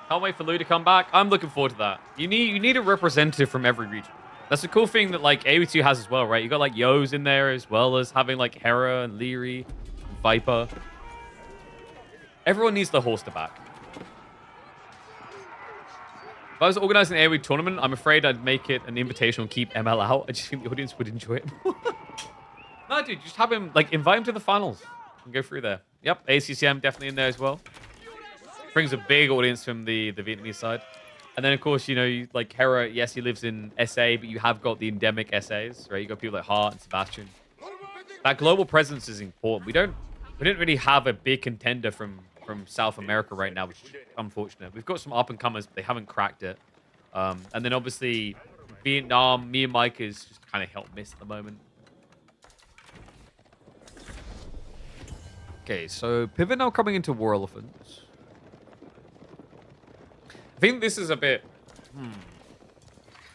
Can't wait for Lou to come back. I'm looking forward to that. You need a representative from every region. That's a cool thing that like AoE2 has as well, right? You got like Yo's in there as well as having like Hera and Leary, and Viper. Everyone needs the horse to back. If I was organizing an AoE tournament, I'm afraid I'd make it an invitation and keep ML out. I just think the audience would enjoy it. No, dude, just have him, like, invite him to the finals and go through there. Yep, ACCM definitely in there as well. Brings a big audience from the Vietnamese side. And then, of course, you know, like Hera, yes, he lives in SA, but you have got the endemic SAs, right? You got people like Hart and Sebastian. That global presence is important. We didn't really have a big contender from South America right now, which is unfortunate. We've got some up-and-comers, but they haven't cracked it. And then, obviously, Vietnam, me and Mike is just kind of help-miss at the moment. Okay, so Pivot now coming into War Elephants. I think this is a bit...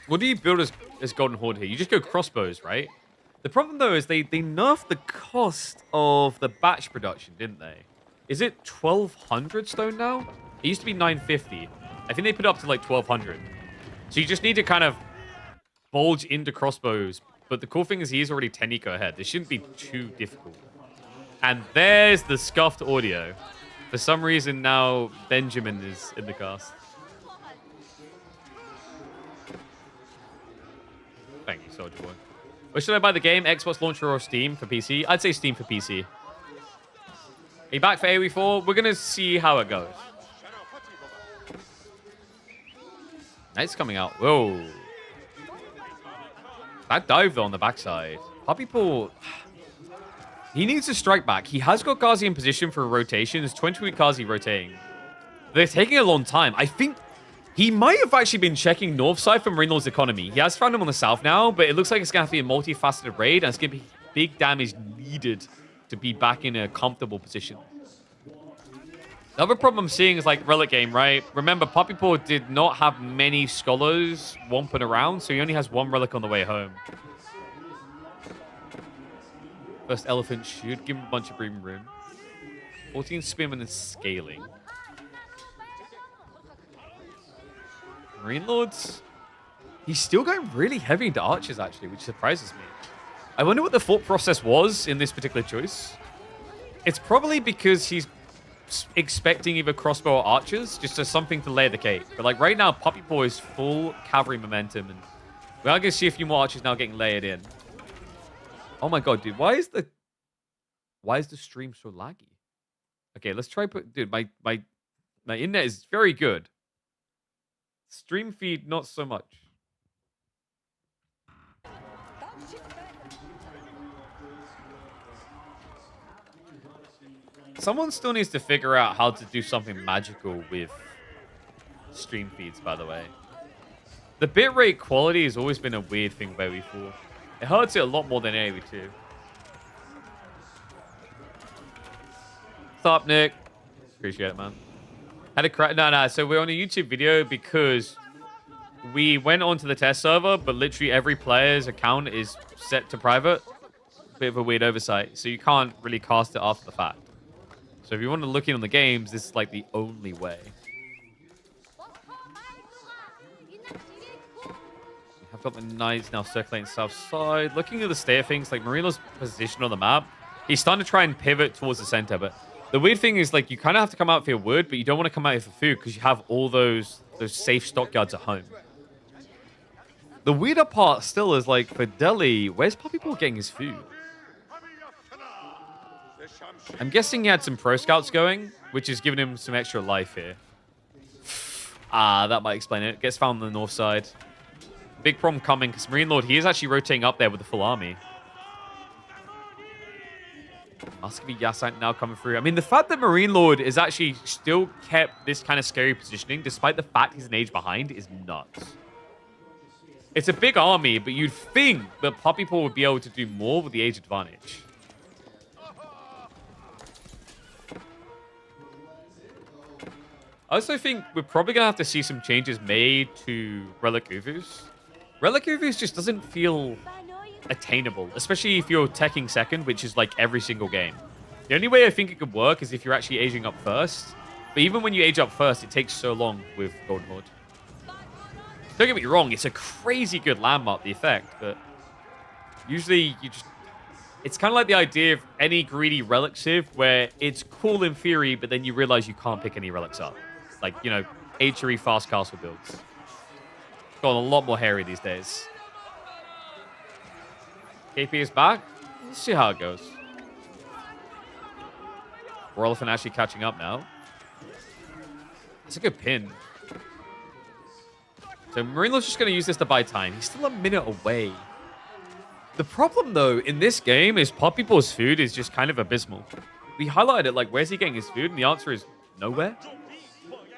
What do you build as Golden Horde here? You just go crossbows, right? The problem, though, is they nerfed the cost of the batch production, didn't they? Is it 1,200 stone now? It used to be 950. I think they put it up to like 1,200. So you just need to kind of bulge into crossbows. But the cool thing is he is already 10 eco ahead. This shouldn't be too difficult. And there's the scuffed audio. For some reason, now Benjamin is in the cast. Thank you, Soldier Boy. Where should I buy the game? Xbox launcher or Steam for PC? I'd say Steam for PC. Are you back for AoE4? We're going to see how it goes. Knight's coming out. Whoa. That dive, though, on the backside. Puppy Paw... He needs to strike back. He has got Ghazi in position for a rotation. There's 20 with Ghazi rotating. They're taking a long time. I think he might have actually been checking north side for Marine Lord's economy. He has found him on the south now, but it looks like it's going to have to be a multifaceted raid, and it's going to be big damage needed to be back in a comfortable position. The other problem I'm seeing is like Relic Game, right? Remember, Puppy Paw did not have many scholars womping around, so he only has one relic on the way home. First elephant should give him a bunch of breathing room. 14 spearmen and scaling. Marine Lords. He's still going really heavy into archers, actually, which surprises me. I wonder what the thought process was in this particular choice. It's probably because he's expecting either crossbow or archers, just as something to layer the cake. But like right now, Puppy Paw is full cavalry momentum, and we are going to see a few more archers now getting layered in. Oh my god, dude, why is the stream so laggy? Okay, let's try dude, my internet is very good. Stream feed not so much. Someone still needs to figure out how to do something magical with stream feeds, by the way. The bitrate quality has always been a weird thing with AoE4. It hurts it a lot more than AoE2. What's up, Nick? Appreciate it, man. Had a crack. No. So we're on a YouTube video because we went onto the test server, but literally every player's account is set to private. Bit of a weird oversight. So you can't really cast it after the fact. So if you want to look in on the games, this is like the only way. I've got the knights now circulating south side. Looking at the state of things, like Marilo's position on the map, he's starting to try and pivot towards the center. But the weird thing is, like, you kind of have to come out for your wood, but you don't want to come out here for food because you have all those safe stockyards at home. The weirder part still is, like, for Delhi, where's Puppy Paw getting his food? I'm guessing he had some pro scouts going, which is giving him some extra life here. That might explain it. Gets found on the north side. Big problem coming because Marine Lord, he is actually rotating up there with the full army. Muscovy Yassant now coming through. I mean, the fact that Marine Lord is actually still kept this kind of scary positioning, despite the fact he's an age behind, is nuts. It's a big army, but you'd think that Puppy Paw would be able to do more with the age advantage. I also think we're probably going to have to see some changes made to Relic Uvus. Relic Uvus just doesn't feel attainable, especially if you're teching second, which is like every single game. The only way I think it could work is if you're actually aging up first. But even when you age up first, it takes so long with Golden Horde. Don't get me wrong, it's a crazy good landmark, the effect, but usually you just... It's kind of like the idea of any greedy relic civ where it's cool in theory, but then you realize you can't pick any relics up. Like, you know, HRE fast castle builds. Got a lot more hairy these days. KP is back. Let's see how it goes. War Elephant actually catching up now. It's a good pin. So Marine's just going to use this to buy time. He's still a minute away. The problem, though, in this game is Puppy Paw's food is just kind of abysmal. We highlighted it, like, where's he getting his food? And the answer is nowhere.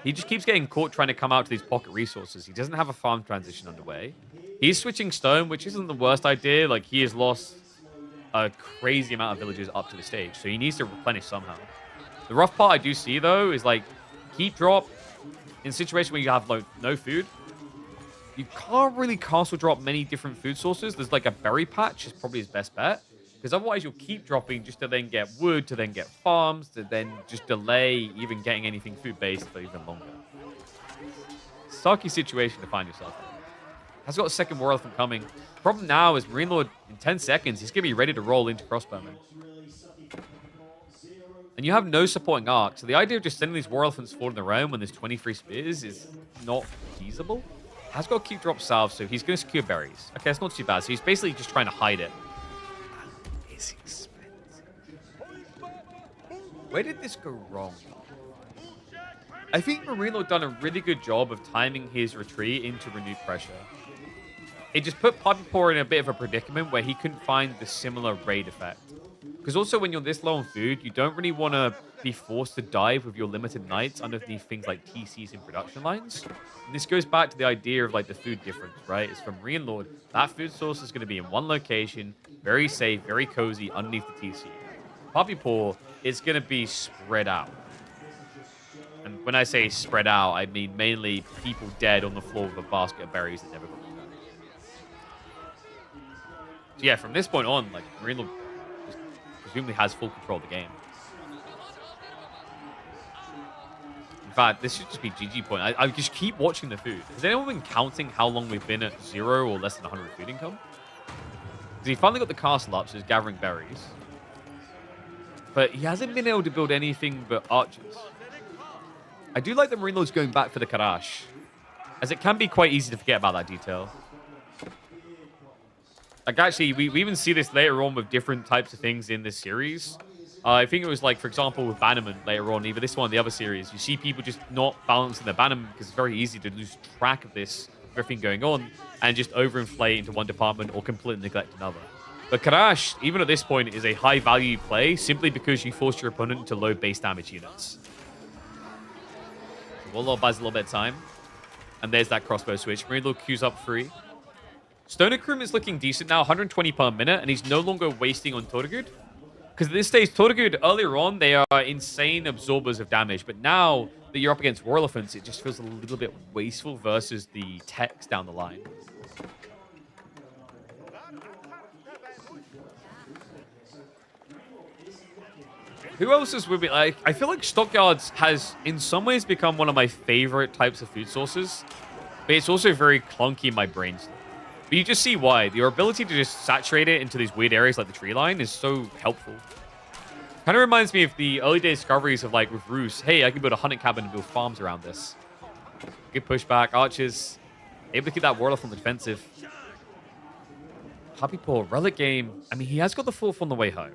He just keeps getting caught trying to come out to these pocket resources. He doesn't have a farm transition underway. He's switching stone, which isn't the worst idea. Like, he has lost a crazy amount of villagers up to the stage. So he needs to replenish somehow. The rough part I do see, though, is, like, heat drop in a situation where you have, like, no food. You can't really castle drop many different food sources. There's like a berry patch is probably his best bet. Because otherwise you'll keep dropping just to then get wood, to then get farms, to then just delay even getting anything food-based for even longer. Sucky situation to find yourself in. Has got a second War Elephant coming. Problem now is Marine Lord, in 10 seconds, he's going to be ready to roll into Crossbowman. And you have no supporting arc, so the idea of just sending these War Elephants forward in the roam when there's 23 spears is not feasible. Has got to keep drop south, so he's going to secure berries. Okay, that's not too bad. So he's basically just trying to hide it. It's expensive. Where did this go wrong? I think Marino done a really good job of timing his retreat into renewed pressure. It just put Puppy Paw in a bit of a predicament where he couldn't find the similar raid effect. Because also when you're this low on food, you don't really want to be forced to dive with your limited knights underneath things like TCs and production lines. And this goes back to the idea of like the food difference, right? It's from Marine Lord, that food source is going to be in one location, very safe, very cozy underneath the TC. Puppy Paw is going to be spread out. And when I say spread out, I mean mainly people dead on the floor with a basket of berries that never got returned. So yeah, from this point on, like Marine Lord just presumably has full control of the game. In fact, this should just be GG point. I just keep watching the food. Has anyone been counting how long we've been at 0 or less than 100 food income? Because he finally got the castle up, so he's gathering berries. But he hasn't been able to build anything but archers. I do like that Marine Lord's going back for the Karash, as it can be quite easy to forget about that detail. Like, actually, we even see this later on with different types of things in this series. I think it was like, for example, with Bannerman later on, either this one or the other series. You see people just not balancing their Bannerman because it's very easy to lose track of this, everything going on, and just overinflate into one department or completely neglect another. But Karash, even at this point, is a high-value play simply because you force your opponent to load base damage units. Wololo buys a little bit of time. And there's that crossbow switch. Marine Lord queues up free. Stoner Krum is looking decent now, 120 per minute, and he's no longer wasting on Tortugud. Because at this stage, Tortugud, earlier on, they are insane absorbers of damage. But now that you're up against War Elephants, it just feels a little bit wasteful versus the techs down the line. Who else is with me? Like, I feel like Stockyards has, in some ways, become one of my favorite types of food sources. But it's also very clunky in my brain. But you just see why. Your ability to just saturate it into these weird areas like the tree line is so helpful. Kind of reminds me of the early day discoveries of, like, with Roos. Hey, I can build a hunting cabin and build farms around this. Good pushback. Archers. Able to keep that Warlock from the defensive. Puppy Paw, relic game. I mean, he has got the 4th on the way home.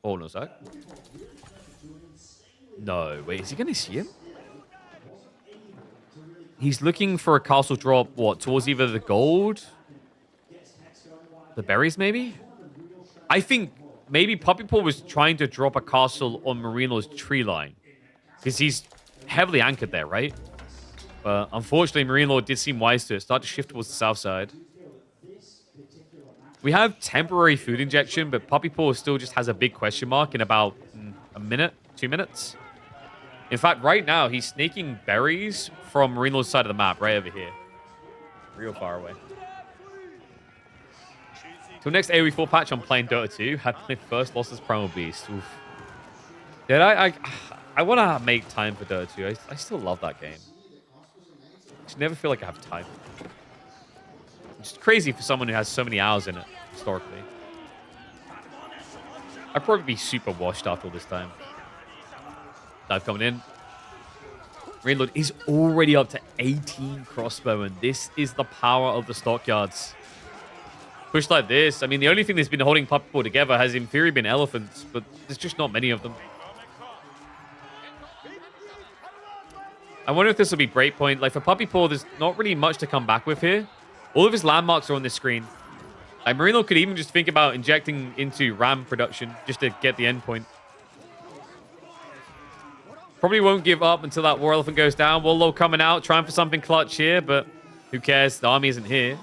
Oh, no, Zach. No, wait, is he going to see him? He's looking for a castle drop, what, towards either the gold? The berries, maybe? I think maybe Puppy Paw was trying to drop a castle on Marino's tree line. Because he's heavily anchored there, right? But unfortunately, Marino did seem wise to it. Start to shift towards the south side. We have temporary food injection, but Puppy Paw still just has a big question mark in about a minute, 2 minutes. In fact, right now, he's snaking berries from Marino's side of the map, right over here. Real far away. Till next AoE 4 patch, I'm playing Dota 2. Had my first loss as Primal Beast. Oof. Dude, I want to make time for Dota 2. I still love that game. I just never feel like I have time. It's crazy for someone who has so many hours in it, historically. I'd probably be super washed after all this time. Dive coming in. Marine Lord is already up to 18 crossbow, and this is the power of the Stockyards. Push like this. I mean, the only thing that's been holding Puppy Paw together has in theory been elephants, but there's just not many of them. I wonder if this will be breakpoint. Like, for Puppy Paw, there's not really much to come back with here. All of his landmarks are on this screen. Like, Marino could even just think about injecting into RAM production just to get the endpoint. Probably won't give up until that War Elephant goes down. Wololo coming out, trying for something clutch here, but who cares? The army isn't here.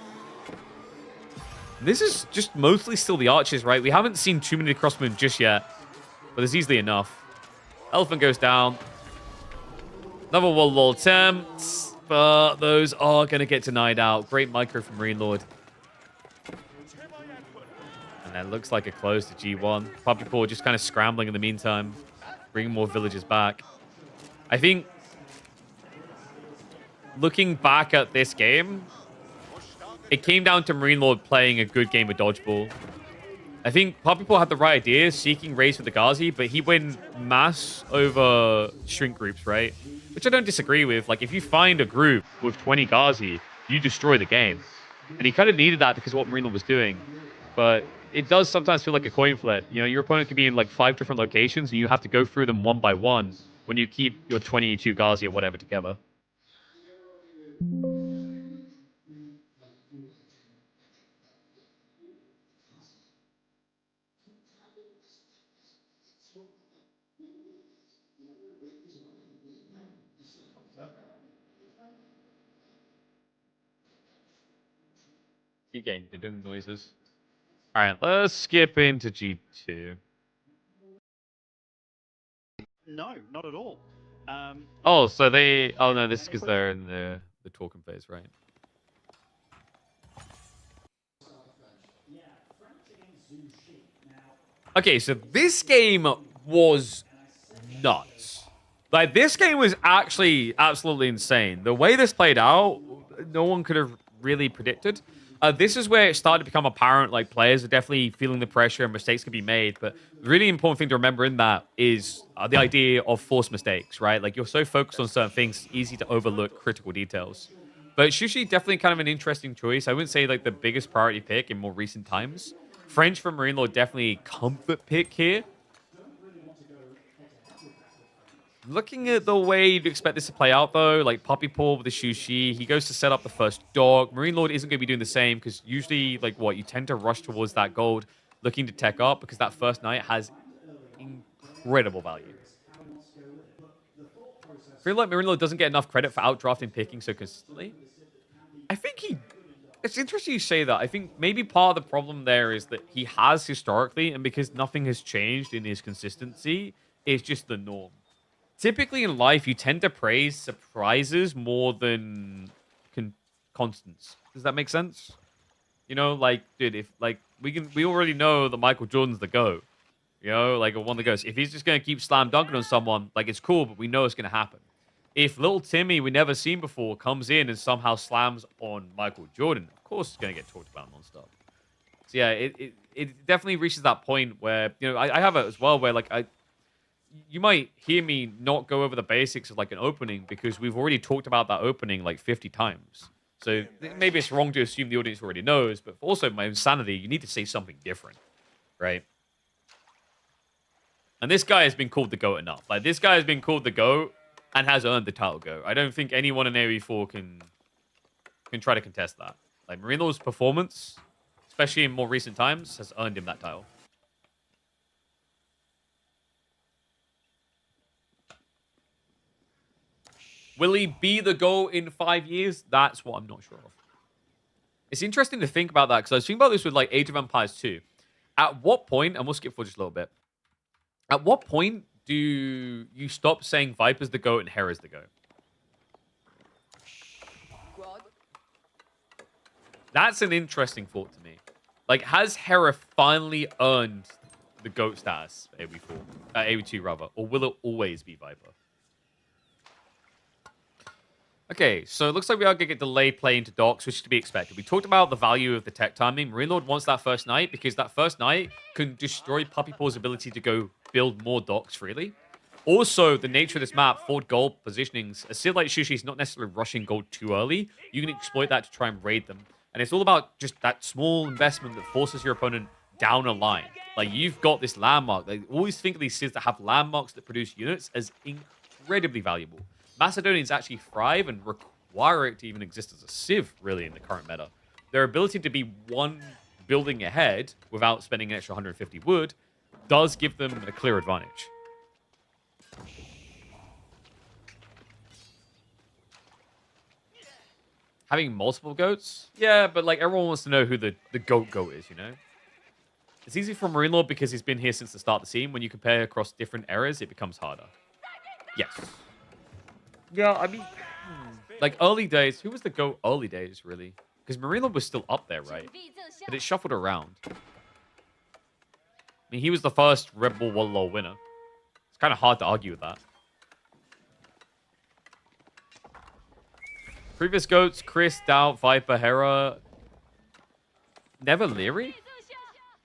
This is just mostly still the archers, right? We haven't seen too many crossbow just yet, but there's easily enough. Elephant goes down. Another Wololo attempt, but those are going to get denied out. Great micro from Marine Lord. And that looks like a close to G1. Puppy Paw just kind of scrambling in the meantime, bringing more villagers back. I think looking back at this game, it came down to Marine Lord playing a good game of dodgeball. I think Puppy Paw had the right idea, seeking raise with the Ghazi, but he went mass over shrink groups, right? Which I don't disagree with. Like, if you find a group with 20 Ghazi, you destroy the game. And he kind of needed that because of what Marine Lord was doing. But it does sometimes feel like a coin flip. You know, your opponent could be in like 5 different locations, and you have to go through them one by one when you keep your 22 Ghazi or whatever together. Keep getting doing noises. All right, let's skip into G2. No, not at all. Oh, so they... Oh, no, this is because they're in the talking phase, right? Okay, so this game was nuts. Like, this game was actually absolutely insane. The way this played out, no one could have really predicted. This is where it started to become apparent, like, players are definitely feeling the pressure and mistakes can be made. But the really important thing to remember in that is the idea of forced mistakes, right? Like, you're so focused on certain things, it's easy to overlook critical details. But Sushi, definitely kind of an interesting choice. I wouldn't say, like, the biggest priority pick in more recent times. French from Marine Lord, definitely comfort pick here. Looking at the way you'd expect this to play out, though, like Puppy Paw with the Shushi, he goes to set up the first dog. Marine Lord isn't going to be doing the same because usually, like, what, you tend to rush towards that gold looking to tech up because that first night has incredible value. I feel like Marine Lord doesn't get enough credit for outdrafting picking so consistently. I think he... It's interesting you say that. I think maybe part of the problem there is that he has historically, and because nothing has changed in his consistency, it's just the norm. Typically in life, you tend to praise surprises more than constants. Does that make sense? You know, like, dude, if like we already know that Michael Jordan's the GOAT. You know, like one of the GOATs. If he's just gonna keep slam dunking on someone, like it's cool, but we know it's gonna happen. If little Timmy we never seen before comes in and somehow slams on Michael Jordan, of course it's gonna get talked about nonstop. So yeah, it definitely reaches that point where, you know, I have it as well where like you might hear me not go over the basics of like an opening because we've already talked about that opening like 50 times. So maybe it's wrong to assume the audience already knows, but also my own sanity, you need to say something different, right? And this guy has been called the GOAT enough. Like, this guy has been called the GOAT and has earned the title GOAT. I don't think anyone in AoE4 can try to contest that. Like, Marine Lord's performance, especially in more recent times, has earned him that title. Will he be the GOAT in 5 years? That's what I'm not sure of. It's interesting to think about that, because I was thinking about this with, like, Age of Empires 2. At what point, and we'll skip for just a little bit, at what point do you stop saying Viper's the GOAT and Hera's the GOAT? That's an interesting thought to me. Like, has Hera finally earned the GOAT status at AoE4, AoE2 rather, or will it always be Viper? Okay, so it looks like we are going to get delayed play into docks, which is to be expected. We talked about the value of the tech timing. Marine Lord wants that first night because that first night can destroy Puppy Paw's ability to go build more docks freely. Also, the nature of this map, forward gold positionings, a Sid like Sushi is not necessarily rushing gold too early. You can exploit that to try and raid them. And it's all about just that small investment that forces your opponent down a line. Like, you've got this landmark. They always think of these Sids that have landmarks that produce units as incredibly valuable. Macedonians actually thrive and require it to even exist as a civ, really, in the current meta. Their ability to be one building ahead without spending an extra 150 wood does give them a clear advantage. Having multiple goats? Yeah, but like everyone wants to know who the goat is, you know? It's easy for Marine Lord because he's been here since the start of the scene. When you compare across different eras, it becomes harder. Yes. Yeah, I mean, like early days. Who was the GOAT early days, really? Because Marino was still up there, right? But it shuffled around. I mean, he was the first RedBull Wololo winner. It's kind of hard to argue with that. Previous GOATs, Chris, Doubt, Viper, Hera. Never Leary?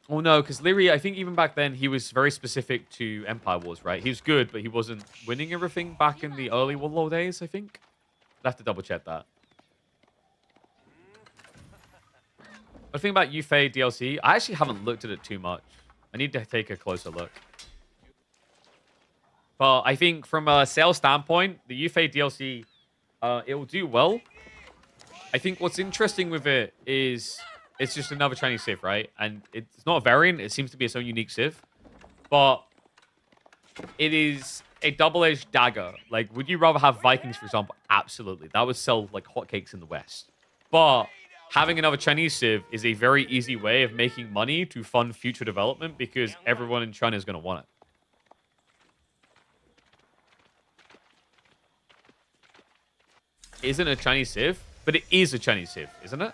Oh, no, because Leary, I think even back then, he was very specific to Empire Wars, right? He was good, but he wasn't winning everything back in the early Wololo days, I think. I'd have to double check that. The thing about Yufei DLC, I actually haven't looked at it too much. I need to take a closer look. But I think from a sales standpoint, the Yufei DLC, it will do well. I think what's interesting with it is it's just another Chinese Civ, right? And it's not a variant. It seems to be its own unique Civ. But it is a double-edged dagger. Like, would you rather have Vikings, for example? Absolutely. That would sell like hotcakes in the West. But having another Chinese Civ is a very easy way of making money to fund future development because everyone in China is going to want it. Isn't a Chinese Civ, but it is a Chinese Civ, isn't it?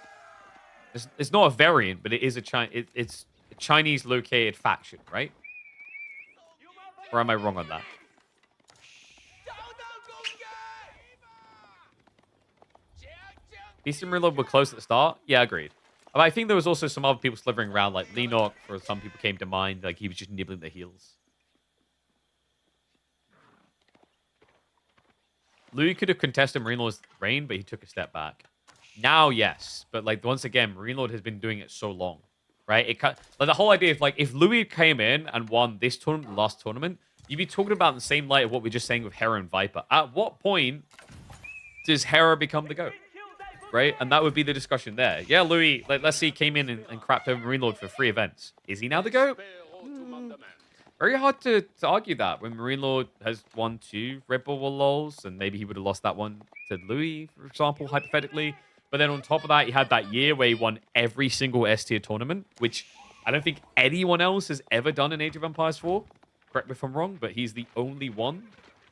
It's not a variant, but it is it's a Chinese located faction, right? Or am I wrong on that? Beast and Reload were close at the start. Yeah, agreed. But I think there was also some other people slithering around, like Lenok, for some people came to mind. Like he was just nibbling the heels. Louis could have contested Marine Lord's reign, but he took a step back. Now, yes. But, like, once again, Marine Lord has been doing it so long, right? Like, the whole idea of, like, if Louis came in and won this tournament, the last tournament, you'd be talking about in the same light of what we're just saying with Hera and Viper. At what point does Hera become the GOAT, right? And that would be the discussion there. Yeah, Louis, like, let's say he came in and crapped over Marine Lord for 3 events. Is he now the GOAT? Very hard to argue that when Marine Lord has won 2 RedBull Wololos, and maybe he would have lost that one to Louis, for example, hypothetically. But then on top of that, he had that year where he won every single S-tier tournament, which I don't think anyone else has ever done in Age of Empires 4. Correct me if I'm wrong, but he's the only one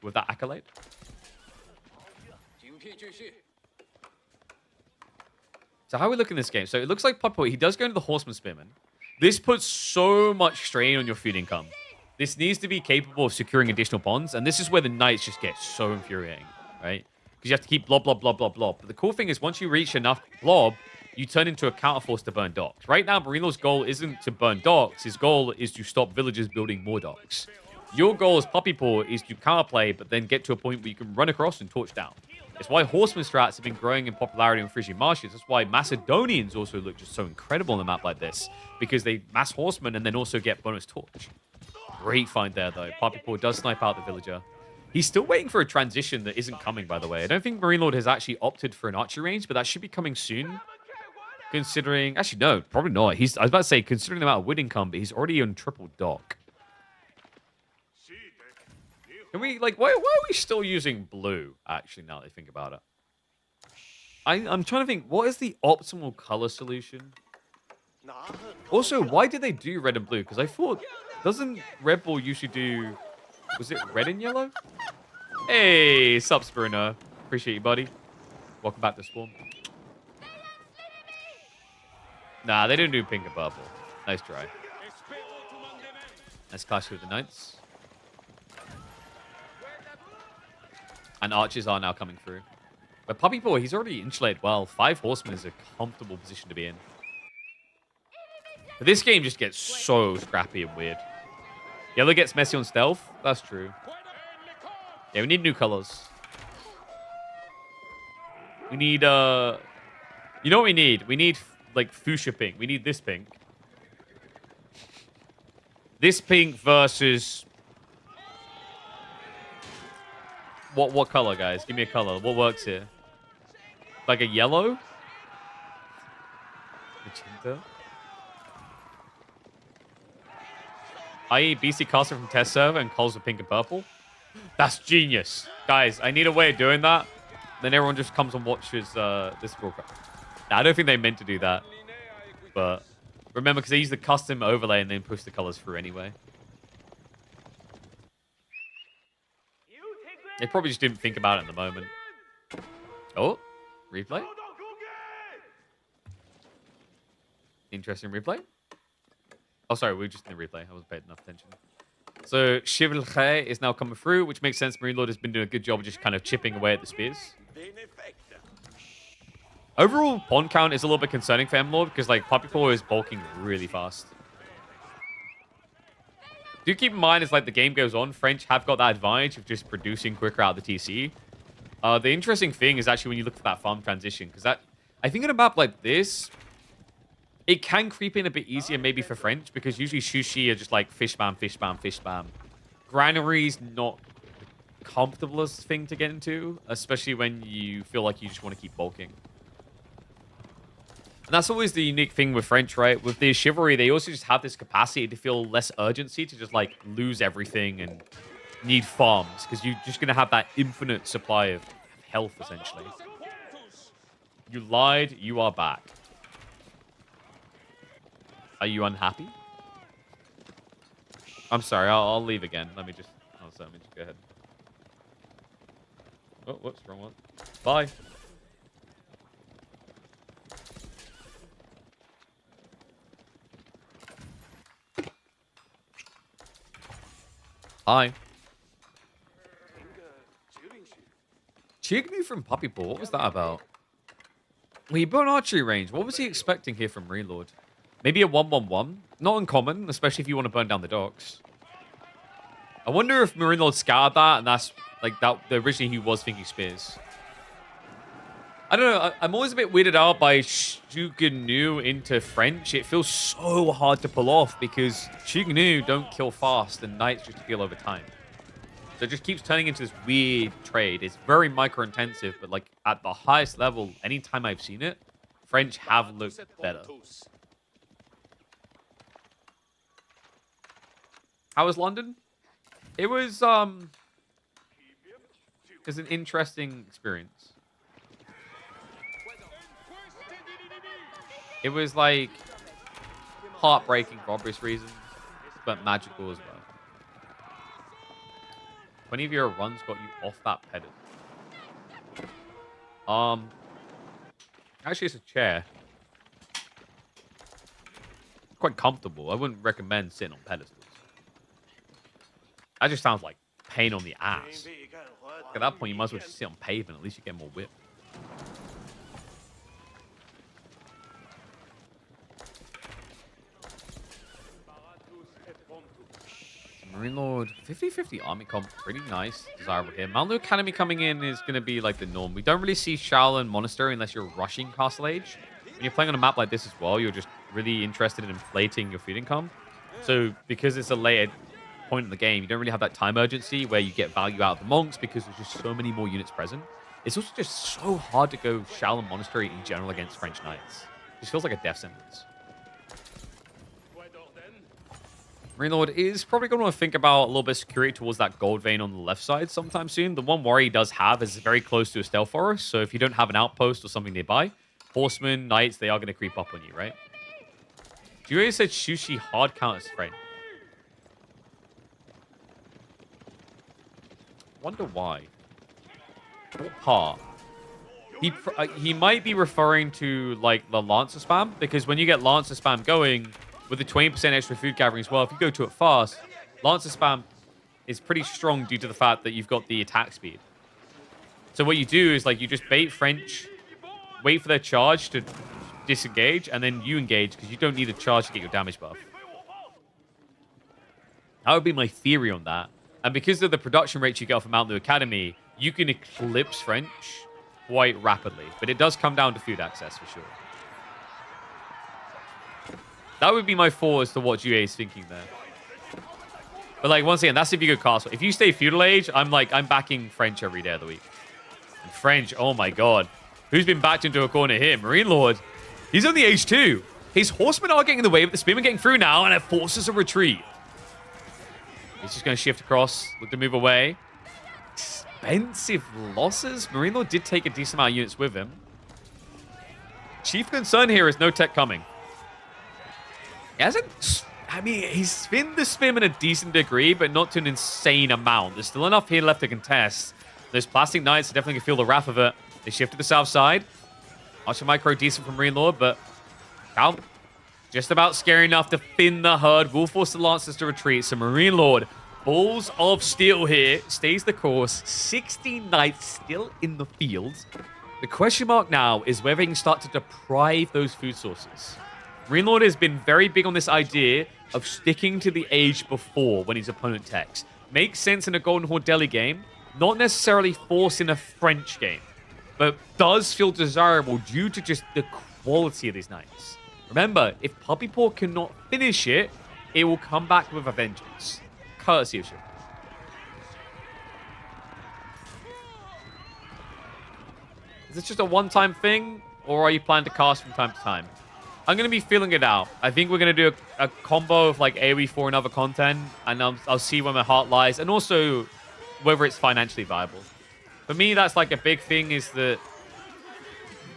with that accolade. So how are we looking at this game? So it looks like Papa, he does go into the Horseman Spearman. This puts so much strain on your food income. This needs to be capable of securing additional bonds, and this is where the Knights just get so infuriating, right? Because you have to keep blob, blob, blob, blob, blob. But the cool thing is once you reach enough blob, you turn into a counterforce to burn docks. Right now, Marino's goal isn't to burn docks. His goal is to stop villagers building more docks. Your goal as Puppy Paw is to counterplay, but then get to a point where you can run across and torch down. It's why Horseman strats have been growing in popularity in Frisian Marshes. That's why Macedonians also look just so incredible on a map like this, because they mass Horseman and then also get bonus torch. Great find there, though. Puppy Paw does snipe out the villager. He's still waiting for a transition that isn't coming, by the way. I don't think Marine Lord has actually opted for an archery range, but that should be coming soon. Considering... Actually, no, probably not. I was about to say, considering the amount of wood income, but he's already on triple dock. Can we, like, why are we still using blue, actually, now that I think about it? I'm trying to think, what is the optimal color solution? Also, why did they do red and blue? Because I thought, doesn't Red Bull usually do... Was it red and yellow? Hey, sup, Spruno. Appreciate you, buddy. Welcome back to Spawn. Nah, they didn't do pink and purple. Nice try. Nice clash with the Knights. And archers are now coming through. But Puppy Paw, he's already insulated well. 5 horsemen is a comfortable position to be in. But this game just gets so scrappy and weird. Yellow gets messy on stealth. That's true. Yeah, we need new colors. We need, You know what we need? We need, like, fuchsia pink. We need this pink. This pink versus... What color, guys? Give me a color. What works here? Like a yellow? Magenta? I.e. BC caster from test server and calls with pink and purple. That's genius. Guys, I need a way of doing that. Then everyone just comes and watches this broadcast. Nah, I don't think they meant to do that. But remember, because they use the custom overlay and then push the colors through anyway. They probably just didn't think about it in the moment. Oh, replay. Interesting replay. Oh, sorry, we were just in the replay. I wasn't paying enough attention. So, Chivalry is now coming through, which makes sense. Marine Lord has been doing a good job of just kind of chipping away at the spears. Overall, pawn count is a little bit concerning for M-Lord because, like, Puppy Paw is bulking really fast. Do keep in mind, as like the game goes on, French have got that advantage of just producing quicker out of the TC. The interesting thing is actually when you look at that farm transition, because I think in a map like this, it can creep in a bit easier maybe for French, because usually Shushi are just like fish spam, fish spam, fish spam. Granary's not the comfortablest thing to get into, especially when you feel like you just want to keep bulking. And that's always the unique thing with French, right? With the Chivalry, they also just have this capacity to feel less urgency to just like lose everything and need farms, because you're just going to have that infinite supply of health, essentially. You lied, you are back. Are you unhappy? I'm sorry, I'll leave again. Let me just go ahead. Oh, whoops, wrong one. Bye. Hi. Chignu from Puppy Paw, what was that about? Well, he built an archery range. What was he expecting here from Relord? Maybe a 1-1-1? Not uncommon, especially if you want to burn down the docks. I wonder if Marine Lord scoured that, and that's like that. Originally, he was thinking spears. I don't know. I'm always a bit weirded out by Shuganu into French. It feels so hard to pull off because Shuganu don't kill fast, and Knights just kill over time. So it just keeps turning into this weird trade. It's very micro-intensive, but like at the highest level, anytime I've seen it, French have looked better. How was London? It was an interesting experience. It was like heartbreaking for obvious reasons, but magical as well. 20 of your runs got you off that pedestal. Actually, it's a chair. Quite comfortable. I wouldn't recommend sitting on pedestals. That just sounds like pain on the ass. At that point, you might as well just sit on pavement. At least you get more whip. Marine Lord, 50-50 army comp, pretty nice, desirable here. Mountain Academy coming in is going to be like the norm. We don't really see Shaolin Monastery unless you're rushing Castle Age. When you're playing on a map like this as well, you're just really interested in inflating your food income. So because it's a later point in the game, you don't really have that time urgency where you get value out of the monks because there's just so many more units present. It's also just so hard to go Shaolin Monastery in general against French Knights. It just feels like a death sentence. Marine Lord is probably going to want to think about a little bit of security towards that gold vein on the left side sometime soon. The one worry he does have is very close to a stealth forest, so if you don't have an outpost or something nearby, horsemen, knights, they are going to creep up on you, right? Julia said Shushi hard counters French. Wonder why. What part? He might be referring to like the Lancer spam, because when you get Lancer spam going with the 20% extra food gathering as well, if you go to it fast, Lancer spam is pretty strong due to the fact that you've got the attack speed. So what you do is like you just bait French, wait for their charge to disengage, and then you engage because you don't need a charge to get your damage buff. That would be my theory on that. And because of the production rates you get off of Mountain Academy, you can eclipse French quite rapidly. But it does come down to food access for sure. That would be my thought as to what GA is thinking there. But like once again, that's if you go castle. If you stay feudal age, I'm backing French every day of the week. And French, oh my god. Who's been backed into a corner here? Marine Lord. He's on the age 2. His horsemen are getting in the way, but the spearmen getting through now, and it forces a retreat. He's just going to shift across, look to move away. Expensive losses. Marine Lord did take a decent amount of units with him. Chief concern here is no tech coming. He hasn't... I mean, he's spinned the spin in a decent degree, but not to an insane amount. There's still enough here left to contest. Those plastic knights are definitely going to feel the wrath of it. They shift to the south side. Archer micro decent from Marine Lord, but Cal just about scary enough to thin the herd. Will force the Lancers to retreat. So Marine Lord, balls of steel here, stays the course. 60 knights still in the field. The question mark now is whether he can start to deprive those food sources. Marine Lord has been very big on this idea of sticking to the age before when his opponent techs. Makes sense in a Golden Horde Delhi game, not necessarily force in a French game, but does feel desirable due to just the quality of these knights. Remember, if Puppy Paw cannot finish it, it will come back with a vengeance. Courtesy of shit. Is this just a one-time thing, or are you planning to cast from time to time? I'm going to be feeling it out. I think we're going to do a combo of like AoE 4 and other content, and I'll see where my heart lies, and also whether it's financially viable. For me, that's like a big thing, is that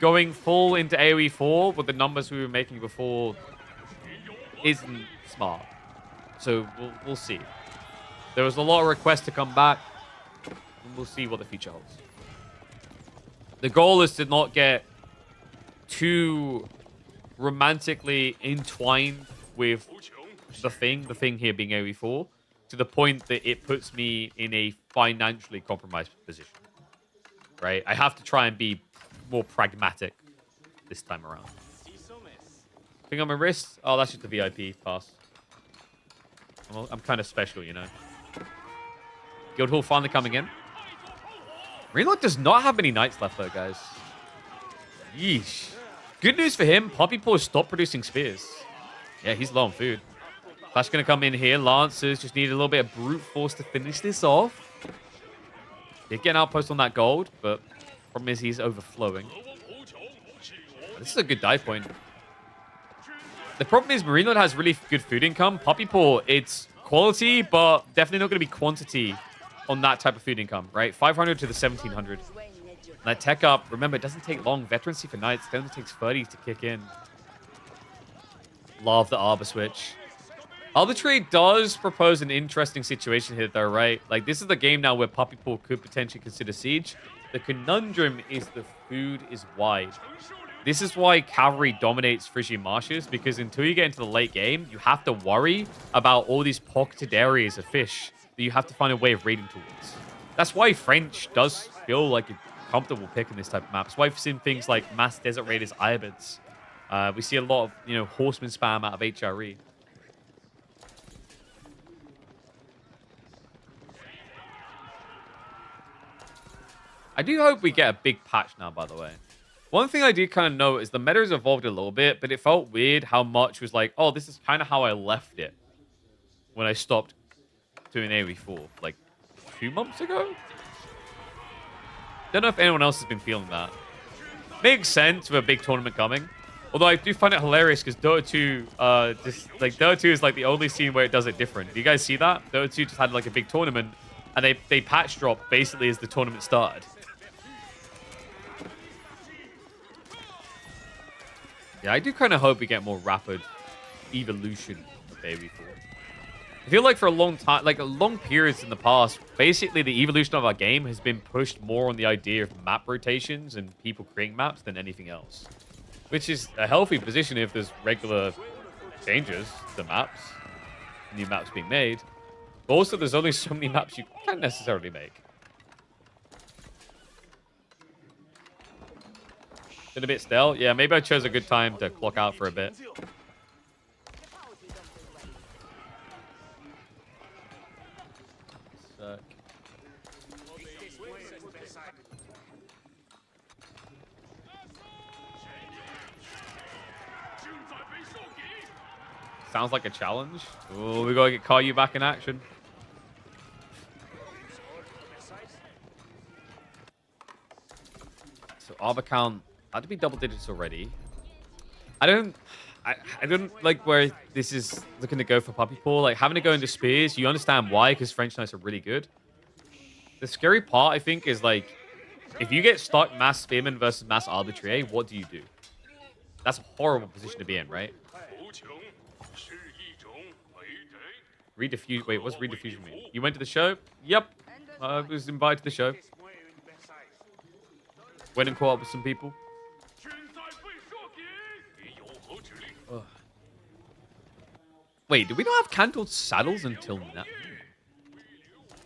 going full into AoE 4 with the numbers we were making before isn't smart. So we'll see. There was a lot of requests to come back, and we'll see what the future holds. The goal is to not get too romantically entwined with the thing here being AoE 4, to the point that it puts me in a financially compromised position. Right? I have to try and be more pragmatic this time around. Thing on my wrist? Oh, that's just a VIP pass. I'm kind of special, you know. Guildhall finally coming in. Greenlock does not have many knights left, though, guys. Yeesh. Good news for him. Poppy Paw stopped producing spears. Yeah, he's low on food. Flash going to come in here. Lancers just need a little bit of brute force to finish this off. Did get an outpost on that gold, but problem is he's overflowing. This is a good dive point. The problem is Marine Lord has really good food income. Poppy Paw, it's quality, but definitely not going to be quantity on that type of food income, right? 500 to the 1700. That tech up, remember, it doesn't take long. Veterancy for Knights, it only takes 30 to kick in. Love the Arbor switch. Arbitrary does propose an interesting situation here, though, right? Like, this is the game now where Puppy Paw could potentially consider Siege. The conundrum is the food is wide. This is why Cavalry dominates Frisian Marshes, because until you get into the late game, you have to worry about all these pocketed areas of fish that you have to find a way of raiding towards. That's why French does feel like a comfortable pick in this type of map. That's why we've seen things like Mass Desert Raiders, Iabids. We see a lot of, you know, horseman spam out of HRE. I do hope we get a big patch now, by the way. One thing I did kind of know is the meta has evolved a little bit, but it felt weird how much was like, oh, this is kind of how I left it when I stopped doing AoE 4, like 2 months ago? Don't know if anyone else has been feeling that. Makes sense with a big tournament coming. Although I do find it hilarious because Dota 2, Dota 2 is like the only scene where it does it different. Do you guys see that? Dota 2 just had like a big tournament, and they patch dropped basically as the tournament started. Yeah, I do kind of hope we get more rapid evolution of AoE 4. I feel like for a long time, like long periods in the past, basically the evolution of our game has been pushed more on the idea of map rotations and people creating maps than anything else. Which is a healthy position if there's regular changes to maps, new maps being made. But also, there's only so many maps you can't necessarily make. Been a bit stale? Yeah, maybe I chose a good time to clock out for a bit. Suck. Sounds like a challenge. Oh, we gotta get Caillou back in action. So Arbor count had to be double digits already. I don't like where this is looking to go for Puppy Paw. Like having to go into spears, you understand why, because French Knights are really good. The scary part, I think, is like if you get stuck mass spearman versus mass arbitrary, what do you do? That's a horrible position to be in, right? Rediffusion. Wait, what's rediffusion mean? You went to the show? Yep. I was invited to the show. Went and caught up with some people. Ugh. Wait, do we not have Kanto's saddles until now?